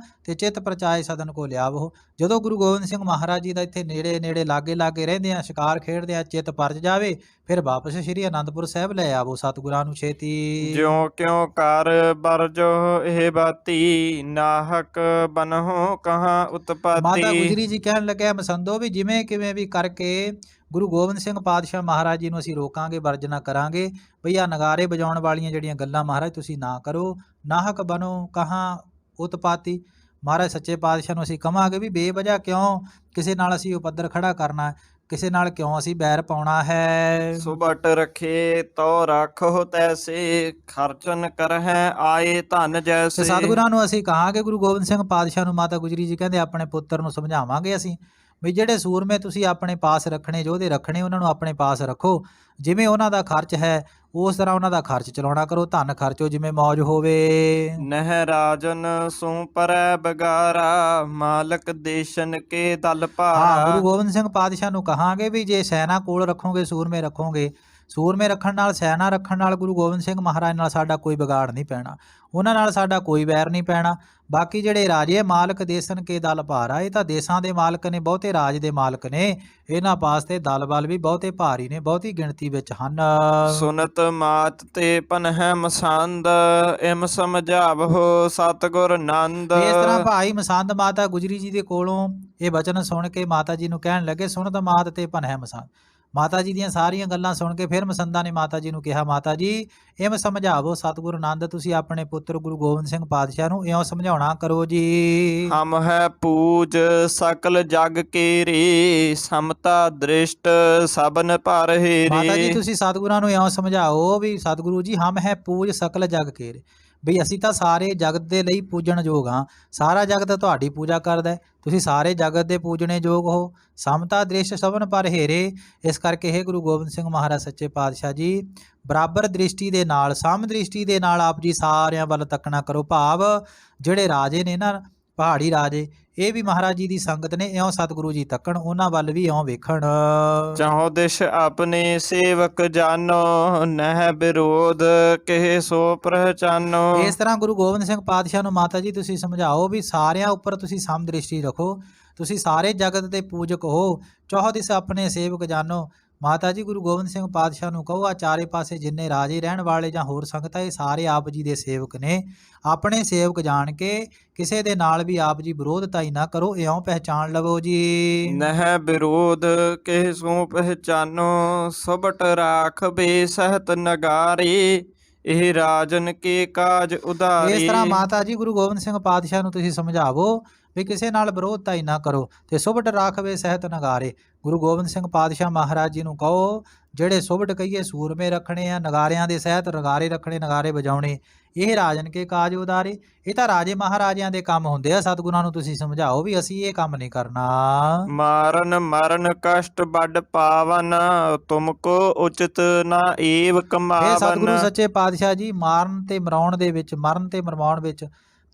ਤੇ ਚਿੱਤ ਪ੍ਰਚਾਏ ਸਦਨ ਕੋ ਲਿਆਵੋ। ਜਦੋਂ ਗੁਰੂ ਗੋਬਿੰਦ ਸਿੰਘ ਮਹਾਰਾਜ ਜੀ ਦਾ ਇੱਥੇ ਨੇੜੇ ਨੇੜੇ ਲਾਗੇ ਲਾਗੇ ਰਹਿੰਦੇ ਆ, ਸ਼ਿਕਾਰ ਖੇਡਦੇ ਆ, ਚਿੱਤ ਪਰਜ ਜਾਵੇ, ਫਿਰ ਵਾਪਸ ਸ਼੍ਰੀ ਅਨੰਦਪੁਰ ਸਾਹਿਬ ਲੈ ਆਵੋ ਸਤਿਗੁਰਾਂ ਨੂੰ ਛੇਤੀ। ਜਿਉ ਕਿਉ ਕਰ ਬਰਜੋ ਇਹ ਬਾਤੀ, ਨਾਹਕ ਬਨਹੁ ਕਹਾਂ ਉਤਪਾਤੀ। ਮਾਤਾ ਗੁਜਰੀ ਜੀ ਕਹਿਣ ਲੱਗਿਆ ਮਸੰਦੋ ਵੀ ਜਿਵੇਂ ਕਿਵੇਂ ਵੀ ਕਰਕੇ ਗੁਰੂ ਗੋਬਿੰਦ ਸਿੰਘ ਪਾਤਸ਼ਾਹ ਮਹਾਰਾਜ ਜੀ ਨੂੰ ਅਸੀਂ ਰੋਕਾਂਗੇ, ਵਰਜਨਾ ਕਰਾਂਗੇ। ਭਈ ਆ ਨਗਾਰੇ ਵਜਾਉਣ ਵਾਲੀਆਂ ਜਿਹੜੀਆਂ ਗੱਲਾਂ ਮਹਾਰਾਜ ਤੁਸੀਂ ਨਾ ਕਰੋ। ਨਾਹਕ ਬਨੋ ਕਹਾਂ ਉਤਪਾਤੀ, ਮਹਾਰਾਜ ਸੱਚੇ ਪਾਤਸ਼ਾਹ ਨੂੰ ਅਸੀਂ ਕਵਾਂਗੇ ਵੀ ਬੇਵਜ੍ਹਾ ਕਿਉਂ ਕਿਸੇ ਨਾਲ ਅਸੀਂ ਉਪੱਦਰ ਖੜਾ ਕਰਨਾ, ਕਿਸੇ ਨਾਲ ਕਿਉਂ ਅਸੀਂ ਬੈਰ ਪਾਉਣਾ ਹੈ। ਸੁਬਟ ਰਖੇ ਤੋ ਰੱਖੋ ਤੈਸੇ, ਖਰਚਨ ਕਰਹਿ ਆਏ ਧਨ ਤੇ ਜੈਸੇ। ਸਤਿਗੁਰਾਂ ਨੂੰ ਅਸੀਂ ਕਹਾਂਗੇ, ਗੁਰੂ ਗੋਬਿੰਦ ਸਿੰਘ ਪਾਤਸ਼ਾਹ ਨੂੰ ਮਾਤਾ ਗੁਜਰੀ ਜੀ ਕਹਿੰਦੇ ਆਪਣੇ ਪੁੱਤਰ ਨੂੰ ਸਮਝਾਵਾਂਗੇ ਅਸੀਂ ਵੀ ਜਿਹੜੇ ਸੂਰਮੇ ਤੁਸੀਂ ਆਪਣੇ ਪਾਸ ਰੱਖਣੇ, ਯੋਧੇ ਰੱਖਣੇ, ਉਹਨਾਂ ਨੂੰ ਆਪਣੇ ਪਾਸ ਰੱਖੋ। ਜਿਵੇਂ ਉਹਨਾਂ ਦਾ ਖਰਚ ਹੈ ਉਸ ਤਰ੍ਹਾਂ ਉਹਨਾਂ ਦਾ ਖਰਚ ਚਲਾਉਣਾ ਕਰੋ, ਧਨ ਖਰਚੋ ਜਿਵੇਂ ਮੌਜ ਹੋਵੇ। ਨਹਿ ਰਾਜਨ ਸੂ ਪਰੈ ਬਗਾਰਾ, ਮਾਲਕ ਦੇਸ਼ਨ ਕੇ ਦਲ ਹਾਂ, ਭਾਰਾ। ਗੁਰੂ ਗੋਬਿੰਦ ਸਿੰਘ ਪਾਤਸ਼ਾਹ ਨੂੰ ਕਹਾਂਗੇ ਵੀ ਜੇ ਸੈਨਾ ਕੋਲ ਰੱਖੋਗੇ, ਸੂਰਮੇ ਰੱਖੋਗੇ, ਸੂਰਮੇ ਰੱਖਣ ਨਾਲ, ਸੈਨਾ ਰੱਖਣ ਨਾਲ ਗੁਰੂ ਗੋਬਿੰਦ ਸਿੰਘ ਮਹਾਰਾਜ ਨਾਲ ਸਾਡਾ ਕੋਈ ਵਿਗਾੜ ਨਹੀਂ ਪੈਣਾ, ਉਹਨਾਂ ਨਾਲ ਸਾਡਾ ਕੋਈ ਵੈਰ ਨਹੀਂ ਪੈਣਾ। ਬਾਕੀ ਜਿਹੜੇ ਰਾਜੇ ਮਾਲਕ ਦੇਸਨ ਕੇ ਦਲ ਭਾਰਾ, ਇਹ ਤਾਂ ਦੇਸਾਂ ਦੇ ਮਾਲਕ ਨੇ, ਬਹੁਤੇ ਰਾਜ ਦੇ ਮਾਲਕ ਨੇ, ਇਹਨਾਂ ਪਾਸ ਤੇ ਦਲ ਬਲ ਵੀ ਬਹੁਤੇ ਭਾਰੀ ਨੇ, ਬਹੁਤੀ ਗਿਣਤੀ ਵਿੱਚ ਹਨ। ਸੁਨਤ ਮਾਤ ਤੇ ਪਨਹਿ ਮਸੰਦ, ਇਮ ਸਮਝਾਵਹੁ ਸਤਿਗੁਰ ਨੰਦ। ਇਸ ਤਰ੍ਹਾਂ ਭਾਈ ਮਸੰਦ ਮਾਤਾ ਗੁਜਰੀ ਜੀ ਦੇ ਕੋਲੋਂ ਇਹ ਬਚਨ ਸੁਣ ਕੇ ਮਾਤਾ ਜੀ ਨੂੰ ਕਹਿਣ ਲੱਗੇ, ਸੁਣਤ ਮਾਤ ਤੇ ਪਨਹਿ ਮਸੰਦ। ਮਾਤਾ ਜੀ ਦੀਆਂ ਸਾਰੀਆਂ ਗੱਲਾਂ ਸੁਣ ਕੇ ਫਿਰ ਮਸੰਦਾਂ ਨੇ ਮਾਤਾ ਜੀ ਨੂੰ ਕਿਹਾ, ਮਾਤਾ ਜੀ ਇਮ ਸਮਝਾਵੋ ਸਤਿਗੁਰ ਆਨੰਦ, ਤੁਸੀਂ ਆਪਣੇ ਪੁੱਤਰ ਗੁਰੂ ਗੋਬਿੰਦ ਸਿੰਘ ਪਾਤਸ਼ਾਹ ਨੂੰ ਇਉਂ ਸਮਝਾਉਣਾ ਕਰੋ ਜੀ। ਹਮ ਹੈ ਪੂਜ ਸਕਲ ਜਗ ਕੇਰੀ, ਸਮਤਾ ਦ੍ਰਿਸ਼ਟ ਸਭਨ ਪਰ ਮਾਤਾ ਜੀ ਹੇਰੀ। ਤੁਸੀਂ ਸਤਿਗੁਰਾਂ ਨੂੰ ਇਉਂ ਸਮਝਾਓ ਵੀ ਸਤਿਗੁਰੂ ਜੀ ਹਮ ਹੈ ਪੂਜ ਸਕਲ ਜਗ ਕੇਰੇ, ਬਈ ਅਸੀਂ ਤਾਂ ਸਾਰੇ ਜਗਤ ਦੇ ਲਈ ਪੂਜਣਯੋਗ ਹਾਂ, ਸਾਰਾ ਜਗਤ ਤੁਹਾਡੀ ਪੂਜਾ ਕਰਦਾ ਹੈ, ਤੁਸੀਂ ਸਾਰੇ ਜਗਤ ਦੇ ਪੂਜਣੇ ਯੋਗ ਹੋ। ਸਮਤਾ ਦ੍ਰਿਸ਼ ਸਭਨ ਪਰ ਹੇਰੇ, ਇਸ ਕਰਕੇ ਇਹ ਗੁਰੂ ਗੋਬਿੰਦ ਸਿੰਘ ਮਹਾਰਾਜ ਸੱਚੇ ਪਾਤਸ਼ਾਹ ਜੀ ਬਰਾਬਰ ਦ੍ਰਿਸ਼ਟੀ ਦੇ ਨਾਲ, ਸਮ ਦ੍ਰਿਸ਼ਟੀ ਦੇ ਨਾਲ ਆਪ ਜੀ ਸਾਰਿਆਂ ਵੱਲ ਤੱਕਣਾ ਕਰੋ। ਭਾਵ ਜਿਹੜੇ ਰਾਜੇ ਨੇ ਨਾ, ਪਹਾੜੀ ਰਾਜੇ, ਇਹ ਵੀ ਮਹਾਰਾਜ ਜੀ ਦੀ ਸੰਗਤ ਨੇ, ਇਉਂ ਸਤਿਗੁਰੂ ਜੀ ਤੱਕਣ, ਉਹਨਾਂ ਵੱਲ ਵੀ ਇਉਂ ਵੇਖਣ। ਚਾਹੋ ਦਿਸ਼ ਆਪਣੇ ਸੇਵਕ ਜਾਨੋ, ਨਹਿ ਵਿਰੋਧ ਕਿਹ ਸੋ ਪਹਿਚਾਨੋ। ਇਸ ਤਰ੍ਹਾਂ ਗੁਰੂ ਗੋਬਿੰਦ ਸਿੰਘ ਪਾਤਸ਼ਾਹ ਨੂੰ ਮਾਤਾ ਜੀ ਤੁਸੀਂ ਸਮਝਾਓ ਵੀ ਸਾਰਿਆਂ ਉੱਪਰ ਤੁਸੀਂ ਸਮ ਦ੍ਰਿਸ਼ਟੀ ਰੱਖੋ, ਤੁਸੀਂ ਸਾਰੇ ਜਗਤ ਦੇ ਪੂਜਕ ਹੋ, ਚਾਹੋ ਦਿਸ ਆਪਣੇ ਸੇਵਕ ਜਾਨੋ। ਮਾਤਾ ਜੀ ਗੁਰੂ ਗੋਬਿੰਦ ਸਿੰਘ ਪਾਤਸ਼ਾਹ ਨੂੰ ਕਹੋ ਆ ਚਾਰੇ ਪਾਸੇ ਜਿੰਨੇ ਰਾਜੇ ਰਹਿਣ ਵਾਲੇ ਜਾਂ ਹੋਰ ਸੰਗਤਾਂ, ਇਹ ਸਾਰੇ ਆਪ ਜੀ ਦੇ ਸੇਵਕ ਨੇ, ਆਪਣੇ ਸੇਵਕ ਜਾਣ ਕੇ ਕਿਸੇ ਦੇ ਨਾਲ ਵੀ ਆਪ ਜੀ ਵਿਰੋਧਤਾ ਹੀ ਨਾ ਕਰੋ, ਇਉਂ ਪਹਿਚਾਨ ਲਵੋ ਜੀ। ਨਹਿ ਵਿਰੋਧ ਕਿਹ ਸੋ ਪਹਿਚਾਨੋ, ਸੁਬਟ ਰਾਖਬੇ ਸਹਿਤ ਨਗਾਰੇ, ਇਹ ਰਾਜਨ ਕੇ ਕਾਜ ਉਧਾਰੇ। ਇਸ ਤਰ੍ਹਾਂ ਮਾਤਾ ਜੀ ਗੁਰੂ ਗੋਬਿੰਦ ਸਿੰਘ ਪਾਤਸ਼ਾਹ ਨੂੰ ਤੁਸੀਂ ਸਮਝਾਵੋ ਵੀ ਕਿਸੇ ਨਾਲ ਵਿਰੋਧਤਾ ਹੀ ਨਾ ਕਰੋ, ਤੇ ਸੁਬਟ ਰਾਖਵੇ ਸਹਿਤ ਨਗਾਰੇ। ਗੁਰੂ ਗੋਬਿੰਦ ਸਿੰਘ ਪਾਤਸ਼ਾਹ ਮਹਾਰਾਜ ਜੀ ਨੂੰ ਕਹੋ ਜਿਹੜੇ ਸੁਬਟ ਕਹੀਏ ਸੂਰਮੇ ਰੱਖਣੇ ਆ, ਨਗਾਰਿਆਂ ਦੇ ਸਹਿਤ ਨਗਾਰੇ ਰੱਖਣੇ, ਨਗਾਰੇ ਵਜਾਉਣੇ, ਇਹ ਰਾਜਨ ਕੇ ਕਾਜ ਉਦਾਰੇ। ਇਹ ਤਾਂ ਰਾਜੇ ਮਹਾਰਾਜਿਆਂ ਦੇ ਕੰਮ ਹੁੰਦੇ ਆ, ਸਤਿਗੁਰਾਂ ਨੂੰ ਤੁਸੀਂ ਸਮਝਾਓ ਵੀ ਅਸੀਂ ਇਹ ਕੰਮ ਨਹੀਂ ਕਰਨਾ। ਮਾਰਨ ਮਰਨ ਕਸ਼ਟ ਵੱਡ ਪਾਵਨ, ਤੁਮਕੋ ਉਚਿਤ ਨਾ ਏਵ ਇਹ ਸਤਿਗੁਰੂ ਕਮਾਵਨ। ਸੱਚੇ ਪਾਤਸ਼ਾਹ ਜੀ ਮਾਰਨ ਤੇ ਮਰਾਉਣ ਦੇ ਵਿੱਚ, ਮਰਨ ਤੇ ਮਰਵਾਉਣ ਵਿੱਚ,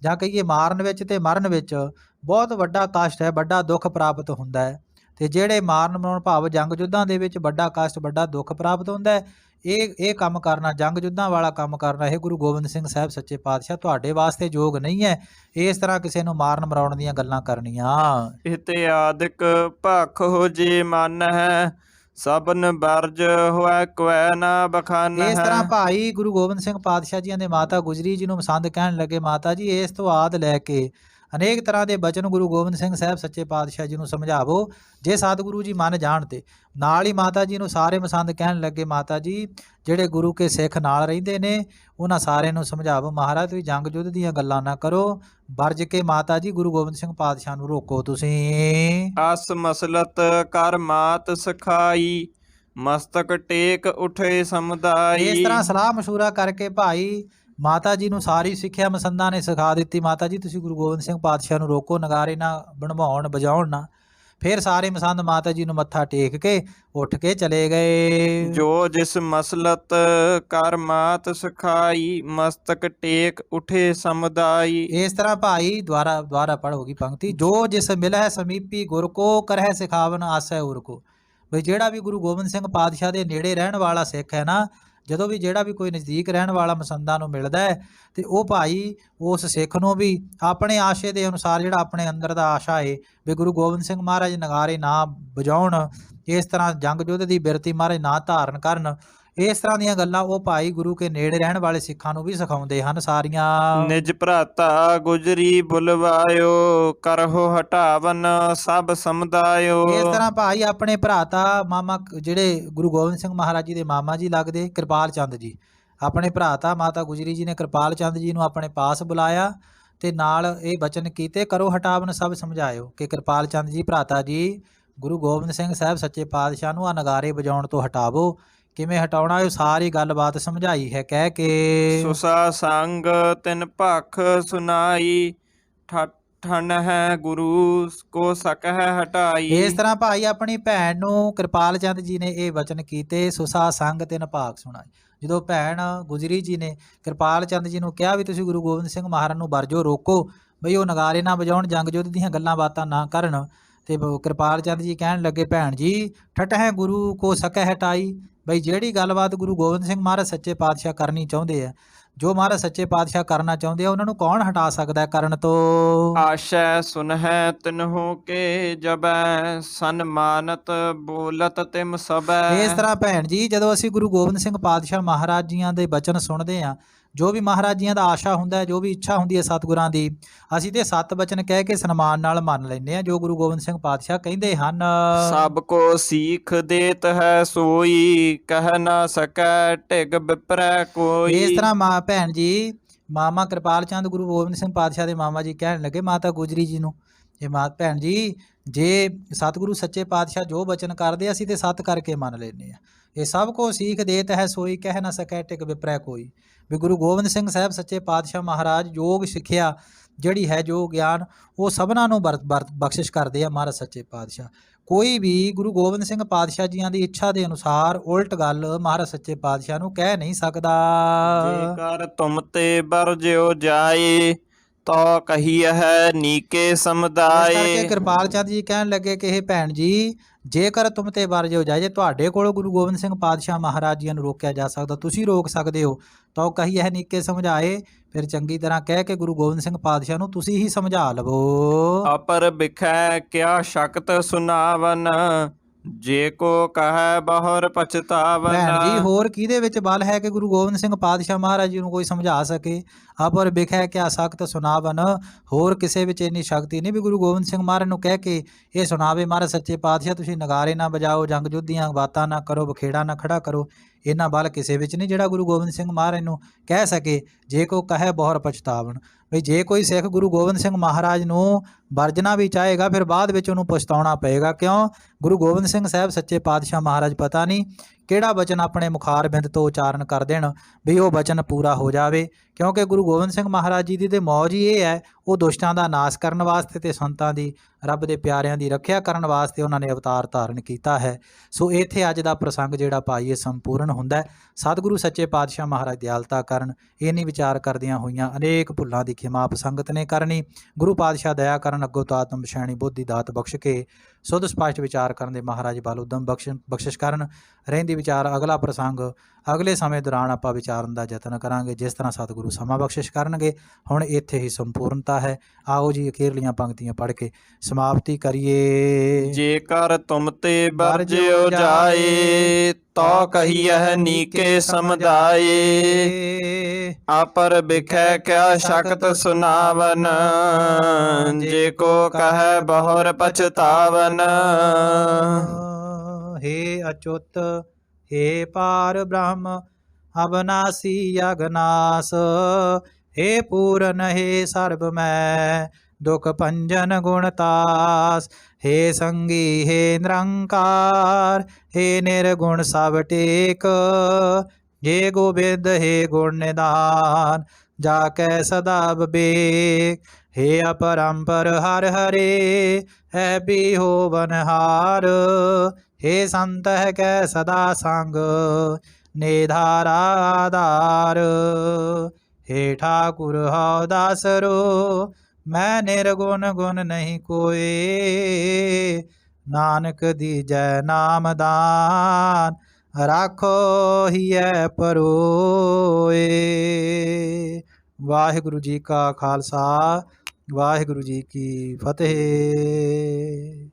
ਜਾਂ ਕਹੀਏ ਮਾਰਨ ਵਿੱਚ ਤੇ ਮਰਨ ਵਿੱਚ ਬਹੁਤ ਵੱਡਾ ਕਸ਼ਟ ਹੈ, ਵੱਡਾ ਦੁੱਖ ਪ੍ਰਾਪਤ ਹੁੰਦਾ ਹੈ। ਤੇ ਜਿਹੜੇ ਮਾਰਨ ਮਰਾਉਣ ਭਾਵ ਜੰਗ ਯੁੱਧਾਂ ਦੇ ਵਿੱਚ ਵੱਡਾ ਕਸ਼ਟ, ਵੱਡਾ ਦੁੱਖ ਪ੍ਰਾਪਤ ਹੁੰਦਾ ਹੈ, ਇਹ ਕੰਮ ਕਰਨਾ, ਜੰਗ ਯੁੱਧਾਂ ਵਾਲਾ ਕੰਮ ਕਰਨਾ, ਇਹ ਗੁਰੂ ਗੋਬਿੰਦ ਸਿੰਘ ਸਾਹਿਬ ਸੱਚੇ ਪਾਤਸ਼ਾਹ ਤੁਹਾਡੇ ਵਾਸਤੇ ਯੋਗ ਨਹੀਂ ਹੈ, ਇਸ ਤਰ੍ਹਾਂ ਕਿਸੇ ਨੂੰ ਮਾਰਨ ਮਰਾਉਣ ਦੀਆਂ ਗੱਲਾਂ ਕਰਨੀਆਂ। ਇਤਿਆਦਿਕ ਭਖ ਹੋ ਜੇ ਮਨ ਹੈ, ਸਭਨ ਬਰਜ ਹੋਇ ਕੁਐ ਨਾ ਬਖਾਨ ਇਸ ਤਰ੍ਹਾਂ ਹੈ। ਭਾਈ ਗੁਰੂ ਗੋਬਿੰਦ ਸਿੰਘ ਪਾਤਸ਼ਾਹ ਜੀਆਂ ਦੇ ਮਾਤਾ ਗੁਜਰੀ ਜੀ ਨੂੰ ਮਸੰਦ ਕਹਿਣ ਲੱਗੇ, ਮਾਤਾ ਜੀ ਇਸ ਤੋਂ ਆਦ ਲੈ ਕੇ ਅਨੇਕ ਤਰ੍ਹਾਂ ਦੇ ਬਚਨ ਗੁਰੂ ਗੋਬਿੰਦ ਸਿੰਘ ਸਾਹਿਬ ਸੱਚੇ ਪਾਤਸ਼ਾਹ ਜੀ ਨੂੰ ਸਮਝਾਵੋ, ਜੇ ਸਤਿਗੁਰੂ ਜੀ ਮੰਨ ਜਾਣ ਤੇ। ਨਾਲ ਹੀ ਮਾਤਾ ਜੀ ਨੂੰ ਸਾਰੇ ਮਸੰਦ ਕਹਿਣ ਲੱਗੇ, ਮਾਤਾ ਜੀ ਜਿਹੜੇ ਗੁਰੂ ਕੇ ਸਿੱਖ ਨਾਲ ਰਹਿੰਦੇ ਨੇ ਉਹਨਾਂ ਸਾਰਿਆਂ ਨੂੰ ਸਮਝਾਵੋ, ਮਹਾਰਾਜ ਤੁਸੀਂ ਜੰਗ ਯੁੱਧ ਦੀਆਂ ਗੱਲਾਂ ਨਾ ਕਰੋ, ਵਰਜ ਕੇ ਮਾਤਾ ਜੀ ਗੁਰੂ ਗੋਬਿੰਦ ਸਿੰਘ ਪਾਤਸ਼ਾਹ ਨੂੰ ਰੋਕੋ ਤੁਸੀਂ। ਅਸ ਮਸਲਤ ਕਰ ਮਾਤ ਸਖਾਈ, ਮਸਤਕ ਟੇਕ ਉਠੇ ਸਮੁਦਾਈ। ਇਸ ਤਰ੍ਹਾਂ ਸਲਾਹ ਮਸ਼ੂਰਾ ਕਰਕੇ ਭਾਈ ਮਾਤਾ ਜੀ ਨੂੰ ਸਾਰੀ ਸਿੱਖਿਆ ਮਸੰਦਾਂ ਨੇ ਸਿਖਾ ਦਿੱਤੀ। ਮਾਤਾ ਜੀ ਤੁਸੀਂ ਗੁਰੂ ਗੋਬਿੰਦ ਸਿੰਘ ਪਾਤਸ਼ਾਹ ਨੂੰ ਰੋਕੋ, ਨਗਾਰੇ ਨਾ ਬਣਵਾਉਣ, ਵਜਾਉਣ ਨਾ। ਫਿਰ ਸਾਰੇ ਮਸੰਦ ਮਾਤਾ ਜੀ ਨੂੰ ਮੱਥਾ ਟੇਕ ਕੇ ਉੱਠ ਕੇ ਚਲੇ ਗਏ। ਜੋ ਜਿਸ ਮਸਲਤ ਕਰ ਮਾਤ ਸਖਾਈ, ਮਸਤਕ ਟੇਕ ਉਠੇ ਸਮੁਦਾਈ। ਇਸ ਤਰ੍ਹਾਂ ਭਾਈ ਦੁਆਰਾ ਪੜ੍ਹੋਗੀ ਪੰਕਤੀ, ਜੋ ਜਿਸ ਮਿਲਹਿ ਸਮੀਪੀ ਗੁਰ ਕੋ ਕਰਹਿ ਸਿਖਾਵਨ ਆਸੈ ਉਰ ਕੋ। ਬਈ ਜਿਹੜਾ ਵੀ ਗੁਰੂ ਗੋਬਿੰਦ ਸਿੰਘ ਪਾਤਸ਼ਾਹ ਦੇ ਨੇੜੇ ਰਹਿਣ ਵਾਲਾ ਸਿੱਖ ਹੈ ਨਾ, ਜਦੋਂ ਵੀ ਜਿਹੜਾ ਵੀ ਕੋਈ ਨਜ਼ਦੀਕ ਰਹਿਣ ਵਾਲਾ ਮਸੰਦਾਂ ਨੂੰ ਮਿਲਦਾ ਹੈ ਤੇ ਉਹ ਭਾਈ ਉਸ ਸਿੱਖ ਨੂੰ ਵੀ ਆਪਣੇ ਆਸ਼ੇ ਦੇ ਅਨੁਸਾਰ, ਜਿਹੜਾ ਆਪਣੇ ਅੰਦਰ ਦਾ ਆਸ਼ਾ ਹੈ ਵੀ ਗੁਰੂ ਗੋਬਿੰਦ ਸਿੰਘ ਮਹਾਰਾਜ ਨਗਾਰੇ ਨਾ ਵਜਾਉਣ, ਇਸ ਤਰ੍ਹਾਂ ਜੰਗ ਯੁੱਧ ਦੀ ਬਿਰਤੀ ਮਹਾਰਾਜ ਨਾ ਧਾਰਨ ਕਰਨ, ਇਸ ਤਰ੍ਹਾਂ ਦੀਆਂ ਗੱਲਾਂ ਉਹ ਭਾਈ ਗੁਰੂ ਕੇ ਨੇੜੇ ਰਹਿਣ ਵਾਲੇ ਸਿੱਖਾਂ ਨੂੰ ਵੀ ਸਿਖਾਉਂਦੇ ਹਨ ਸਾਰੀਆਂ। ਨਿਜ ਭਰਾਤਾ ਗੁਜਰੀ ਬੁਲਵਾਇਓ, ਕਰਹੁ ਹਟਾਵਨ ਸਭ ਸਮੁਦਾਇਓ। ਇਸ ਤਰ੍ਹਾਂ ਭਾਈ ਆਪਣੇ ਭਰਾਤਾ ਮਾਮਾ, ਜਿਹੜੇ ਗੁਰੂ ਗੋਬਿੰਦ ਸਿੰਘ ਮਹਾਰਾਜ ਜੀ ਦੇ ਮਾਮਾ ਜੀ ਲੱਗਦੇ ਕਿਰਪਾਲ ਚੰਦ ਜੀ, ਆਪਣੇ ਭਰਾਤਾ ਮਾਤਾ ਗੁਜਰੀ ਜੀ ਨੇ ਕਿਰਪਾਲ ਚੰਦ ਜੀ ਨੂੰ ਆਪਣੇ ਪਾਸ ਬੁਲਾਇਆ ਤੇ ਨਾਲ ਇਹ ਬਚਨ ਕੀਤੇ, ਕਰੋ ਹਟਾਵਨ ਸਭ ਸਮਝਾਇਓ, ਕਿ ਕਿਰਪਾਲ ਚੰਦ ਜੀ ਭਰਾਤਾ ਜੀ ਗੁਰੂ ਗੋਬਿੰਦ ਸਿੰਘ ਸਾਹਿਬ ਸੱਚੇ ਪਾਤਸ਼ਾਹ ਨੂੰ ਆ ਨਗਾਰੇ ਵਜਾਉਣ ਤੋਂ ਹਟਾਵੋ। ਕਿਵੇਂ ਹਟਾਉਣਾ, ਇਹ ਸਾਰੀ ਗੱਲਬਾਤ ਸਮਝਾਈ ਹੈ ਕਹਿ ਕੇ। ਸੁਸਾ ਸੰਗ ਤਿਨ ਭਖ ਸੁਨਾਈ, ਠਨ ਹੈ ਗੁਰੂ ਕੋ ਸਕਹਿ ਹਟਾਈ। ਇਸ ਤਰ੍ਹਾਂ ਭਾਈ ਆਪਣੀ ਭੈਣ ਨੂੰ ਕਿਰਪਾਲ ਚੰਦ ਜੀ ਨੇ ਇਹ ਵਚਨ ਕੀਤੇ, ਸੁਸਾ ਸੰਗ ਤਿਨ ਭਾਖ ਸੁਣਾਈ। ਜਦੋਂ ਭੈਣ ਗੁਜਰੀ ਜੀ ਨੇ ਕਿਰਪਾਲ ਚੰਦ ਜੀ ਨੂੰ ਕਿਹਾ ਵੀ ਤੁਸੀਂ ਗੁਰੂ ਗੋਬਿੰਦ ਸਿੰਘ ਮਹਾਰਾਜ ਨੂੰ ਵਰਜੋ, ਰੋਕੋ ਬਈ ਉਹ ਨਗਾਰੇ ਨਾ ਵਜਾਉਣ, ਜੰਗ ਯੁੱਧ ਦੀਆਂ ਗੱਲਾਂ ਬਾਤਾਂ ਨਾ ਕਰਨ, ਤੇ ਕਿਰਪਾਲ ਚੰਦ ਜੀ ਕਹਿਣ ਲੱਗੇ, ਭੈਣ ਜੀ ਠੱਠ ਹੈ ਗੁਰੂ ਕੋ ਸਕਹਿ ਹਟਾਈ, ਬਈ ਜਿਹੜੀ ਗੱਲਬਾਤ ਗੁਰੂ ਗੋਬਿੰਦ ਸਿੰਘ ਮਹਾਰਾਜ ਸੱਚੇ ਪਾਤਸ਼ਾਹ ਕਰਨੀ ਚਾਹੁੰਦੇ ਆ, ਜੋ ਮਹਾਰਾਜ ਸੱਚੇ ਪਾਤਸ਼ਾਹ ਕਰਨਾ ਚਾਹੁੰਦੇ ਆ, ਉਹਨਾਂ ਨੂੰ ਕੌਣ ਹਟਾ ਸਕਦਾ ਕਰਨ ਤੋਂ। ਆਸ਼ੈ ਸੁਨਹਿ ਤਿਨਹੁ ਕੇ ਜਬੈ, ਸਨਮਾਨਤ ਬੋਲਤ ਤਿਮ ਸਬੈ। ਇਸ ਤਰ੍ਹਾਂ ਭੈਣ ਜੀ ਜਦੋਂ ਅਸੀਂ ਗੁਰੂ ਗੋਬਿੰਦ ਸਿੰਘ ਪਾਤਸ਼ਾਹ ਮਹਾਰਾਜ ਜੀਆਂ ਦੇ ਬਚਨ ਸੁਣਦੇ ਆ, ਜੋ ਵੀ ਮਹਾਰਾਜ ਜੀਆਂ ਦਾ ਆਸ਼ਾ ਹੁੰਦਾ ਹੈ, ਜੋ ਵੀ ਇੱਛਾ ਹੁੰਦੀ ਹੈ ਸਤਿਗੁਰਾਂ ਦੀ, ਅਸੀਂ ਤੇ 7 ਬਚਨ ਕਹਿ ਕੇ ਸਨਮਾਨ ਨਾਲ ਮੰਨ ਲੈਂਦੇ ਆ ਜੋ ਗੁਰੂ ਗੋਬਿੰਦ ਸਿੰਘ ਪਾਤਸ਼ਾਹ ਕਹਿੰਦੇ ਹਨ। ਸਭ ਕੋ ਸੀਖ ਦੇਤ ਹੈ ਸੋਈ, ਕਹਿ ਨਾ ਸਕੈ ਢਿਗ ਵਿਪਰੈ ਕੋਈ। ਇਸ ਤਰ੍ਹਾਂ ਭੈਣ ਜੀ ਮਾਮਾ ਕਿਰਪਾਲ ਚੰਦ ਗੁਰੂ ਗੋਬਿੰਦ ਸਿੰਘ ਪਾਤਸ਼ਾਹ ਦੇ ਮਾਮਾ ਜੀ ਕਹਿਣ ਲੱਗੇ ਮਾਤਾ ਗੁਜਰੀ ਜੀ ਨੂੰ, ਇਹ ਭੈਣ ਜੀ ਜੇ ਸਤਿਗੁਰੂ ਸੱਚੇ ਪਾਤਸ਼ਾਹ ਜੋ ਬਚਨ ਕਰਦੇ ਅਸੀਂ ਤੇ ਸਤ ਕਰਕੇ ਮੰਨ ਲੈਂਦੇ ਆ। ਇਹ ਸਭ ਕੋ ਸੀਖ ਦੇਤ ਹੈ ਸੋਈ, ਕਹਿ ਨਾ ਸਕੈ ਢਿਗ ਵਿਪਰੈ ਕੋਈ, ਵੀ ਗੁਰੂ ਗੋਬਿੰਦ ਸਿੰਘ ਸਾਹਿਬ ਸੱਚੇ ਪਾਤਸ਼ਾਹ ਮਹਾਰਾਜ ਯੋਗ ਸਿੱਖਿਆ ਜਿਹੜੀ ਹੈ, ਜੋ ਗਿਆਨ, ਉਹ ਸਭਨਾਂ ਨੂੰ ਬਖਸ਼ਿਸ਼ ਕਰਦੇ ਆ ਮਹਾਰਾਜ ਸੱਚੇ ਪਾਤਸ਼ਾਹ। ਕੋਈ ਵੀ ਗੁਰੂ ਗੋਬਿੰਦ ਸਿੰਘ ਪਾਤਸ਼ਾਹ ਜੀਆਂ ਦੀ ਇੱਛਾ ਦੇ ਅਨੁਸਾਰ ਉਲਟ ਗੱਲ ਮਹਾਰਾਜ ਸੱਚੇ ਪਾਤਸ਼ਾਹ ਨੂੰ ਕਹਿ ਨਹੀਂ ਸਕਦਾ। ਜੇਕਰ ਤੁਮ ਤੇ ਬਰਜਿਓ ਜਾਏ, ਤੋ ਕਹੀ ਹੈ ਨੀਕੇ ਸਮੁਦਾਏ। ਇਸ ਕਰਕੇ ਕਿਰਪਾਲ ਚੰਦ ਜੀ ਕਹਿਣ ਲੱਗੇ ਕਿ ਇਹ ਭੈਣ ਜੀ ਜੇਕਰ ਤੁਮ ਤੇ ਬਰਜਿਓ ਜਾਏ, ਜੇ ਤੁਹਾਡੇ ਕੋਲੋਂ ਗੁਰੂ ਗੋਬਿੰਦ ਸਿੰਘ ਪਾਤਸ਼ਾਹ ਮਹਾਰਾਜ ਜੀ ਨੂੰ ਰੋਕਿਆ ਜਾ ਸਕਦਾ, ਤੁਸੀਂ ਰੋਕ ਸਕਦੇ ਹੋ, ਤਾਂ ਕਹੀ ਹੈ ਨੀਕੇ ਸਮਝਾਏ, ਫਿਰ ਚੰਗੀ ਤਰ੍ਹਾਂ ਕਹਿ ਕੇ ਗੁਰੂ ਗੋਬਿੰਦ ਸਿੰਘ ਪਾਤਸ਼ਾਹ ਨੂੰ ਤੁਸੀਂ ਹੀ ਸਮਝਾ ਲਵੋ। ਅਪਰ ਬਿਖੈ ਕਿਆ ਸ਼ਕਤ ਸੁਨਾਵਨ, ਜੇ ਕੋ ਕਹੈ ਬਹੁਰ ਪਛਤਾਵਨ। ਭੈਣ ਜੀ ਹੋਰ ਕਿਹਦੇ ਵਿੱਚ ਬਲ ਹੈ ਕਿ ਗੁਰੂ ਗੋਬਿੰਦ ਸਿੰਘ ਪਾਤਸ਼ਾਹ ਮਹਾਰਾਜ ਜੀ ਨੂੰ ਕੋਈ ਸਮਝਾ ਸਕੇ। ਅਪਰ ਬਿਖੈ ਕਿਆ ਸਖਤ ਸੁਨਾਵਨ, ਹੋਰ ਕਿਸੇ ਵਿੱਚ ਇੰਨੀ ਸ਼ਕਤੀ ਨਹੀਂ ਵੀ ਗੁਰੂ ਗੋਬਿੰਦ ਸਿੰਘ ਮਹਾਰਾਜ ਨੂੰ ਕਹਿ ਕੇ ਇਹ ਸੁਣਾਵੇ, ਮਹਾਰਾਜ ਸੱਚੇ ਪਾਤਸ਼ਾਹ ਤੁਸੀਂ ਨਗਾਰੇ ਨਾ ਵਜਾਓ, ਜੰਗ ਯੁੱਧ ਦੀਆਂ ਬਾਤਾਂ ਨਾ ਕਰੋ, ਬਖੇੜਾ ਨਾ ਖੜਾ ਕਰੋ, ਇਹਨਾਂ ਬਲ ਕਿਸੇ ਵਿੱਚ ਨਹੀਂ ਜਿਹੜਾ ਗੁਰੂ ਗੋਬਿੰਦ ਸਿੰਘ ਮਹਾਰਾਜ ਨੂੰ ਕਹਿ ਸਕੇ ਜੇ ਕੋ ਕਹੈ ਬਹੁਰ ਪਛਤਾਵਨ। ਬਈ ਜੇ ਕੋਈ ਸਿੱਖ ਗੁਰੂ ਗੋਬਿੰਦ ਸਿੰਘ ਮਹਾਰਾਜ ਨੂੰ ਵਰਜਣਾ ਵੀ ਚਾਹੇਗਾ ਫਿਰ ਬਾਅਦ ਵਿੱਚ ਉਹਨੂੰ ਪਛਤਾਉਣਾ ਪਏਗਾ। ਕਿਉਂ? ਗੁਰੂ ਗੋਬਿੰਦ ਸਿੰਘ ਸਾਹਿਬ ਸੱਚੇ ਪਾਤਸ਼ਾਹ ਮਹਾਰਾਜ ਪਤਾ ਨਹੀਂ ਕਿਹੜਾ ਬਚਨ ਆਪਣੇ ਮੁਖਾਰ ਬਿੰਦ ਤੋਂ ਉਚਾਰਨ ਕਰ ਦੇਣ ਵੀ ਉਹ ਬਚਨ ਪੂਰਾ ਹੋ ਜਾਵੇ, ਕਿਉਂਕਿ ਗੁਰੂ ਗੋਬਿੰਦ ਸਿੰਘ ਮਹਾਰਾਜ ਜੀ ਦੀ ਤੇ ਮੌਜ ਹੀ ਇਹ ਹੈ, ਉਹ ਦੁਸ਼ਟਾਂ ਦਾ ਨਾਸ਼ ਕਰਨ ਵਾਸਤੇ ਤੇ ਸੰਤਾਂ ਦੀ, ਰੱਬ ਦੇ ਪਿਆਰਿਆਂ ਦੀ ਰੱਖਿਆ ਕਰਨ ਵਾਸਤੇ ਉਹਨਾਂ ਨੇ ਅਵਤਾਰ ਧਾਰਨ ਕੀਤਾ ਹੈ। ਸੋ ਇੱਥੇ ਅੱਜ ਦਾ ਪ੍ਰਸੰਗ ਜਿਹੜਾ ਭਾਈ ਇਹ ਸੰਪੂਰਨ ਹੁੰਦਾ। ਸਤਿਗੁਰੂ ਸੱਚੇ ਪਾਤਸ਼ਾਹ ਮਹਾਰਾਜ ਦਿਆਲਤਾ ਕਰਨ, ਇਹ ਨਹੀਂ ਵਿਚਾਰ ਕਰਦਿਆਂ ਹੋਈਆਂ ਅਨੇਕ ਭੁੱਲਾਂ ਦੀ ਖਿਮਾ ਸੰਗਤ ਨੇ ਕਰਨੀ। ਗੁਰੂ ਪਾਤਸ਼ਾਹ ਦਇਆ ਕਰਨ, ਅੱਗੋਂ ਤੋਂ ਆਤਮ ਪਛਾਣੀ ਬੁੱਧੀ ਦਾਤ ਬਖਸ਼ ਕੇ ਸੁਧ ਸਪਸ਼ਟ ਵਿਚਾਰ ਕਰਨ ਦੇ ਮਹਾਰਾਜ ਬਲ ਉਦਮ ਬਖਸ਼ਿਸ਼ ਕਰਨ। ਰਹਿੰਦੀ ਵਿਚਾਰ ਅਗਲਾ ਪ੍ਰਸੰਗ ਅਗਲੇ ਸਮੇਂ ਦੌਰਾਨ ਆਪਾਂ ਵਿਚਾਰਨ ਦਾ ਯਤਨ ਕਰਾਂਗੇ, ਜਿਸ ਤਰ੍ਹਾਂ ਸਤਿਗੁਰੂ ਸਮਾਂ ਬਖਸ਼ਿਸ਼ ਕਰਨਗੇ। ਹੁਣ ਇੱਥੇ ਹੀ ਸੰਪੂਰਨਤਾ ਹੈ। ਆਓ ਜੀ ਅਖੀਰਲੀਆਂ ਪੰਕਤੀਆਂ ਪੜ੍ਹ ਕੇ ਸਮਾਪਤੀ ਕਰੀਏ। ਜੇਕਰ ਤੁਮ ਤੇ ਬਰਜਿਓ ਜਾਏ, ਤੋ ਕਹੀਐ ਨੀਕੇ ਸਮਝਾਏ। ਆਪਰ ਬਿਖੈ ਕਿਆ ਸ਼ਕਤ ਸੁਨਾਵਨ, ਜੇ ਕੋ ਕਹੈ ਬਹੁਰ ਪਛਤਾਵਨ। हे अच्युत हे पार ब्रह्म अविनाशी अगनाश, हे पूरन हे सर्व मैं दुख भंजन गुणतास। हे संगी हे निरंकार, हे निर्गुण सब टेक, हे गोविंद हे गुण निदान, जाकै सदा विवेक। हे अपरंपर हर हरे, है भी हो बनहार, हे संत है कै सदा संग, निधारा आधार। हे ठाकुर हौ दासरो, मैं निर्गुण गुण नहीं कोई, नानक दीजै नाम दान, ਰਾਖੋ ਹੀਐ ਪਰੋਏ। ਵਾਹਿਗੁਰੂ ਜੀ ਕਾ ਖਾਲਸਾ, ਵਾਹਿਗੁਰੂ ਜੀ ਕੀ ਫਤਿਹ।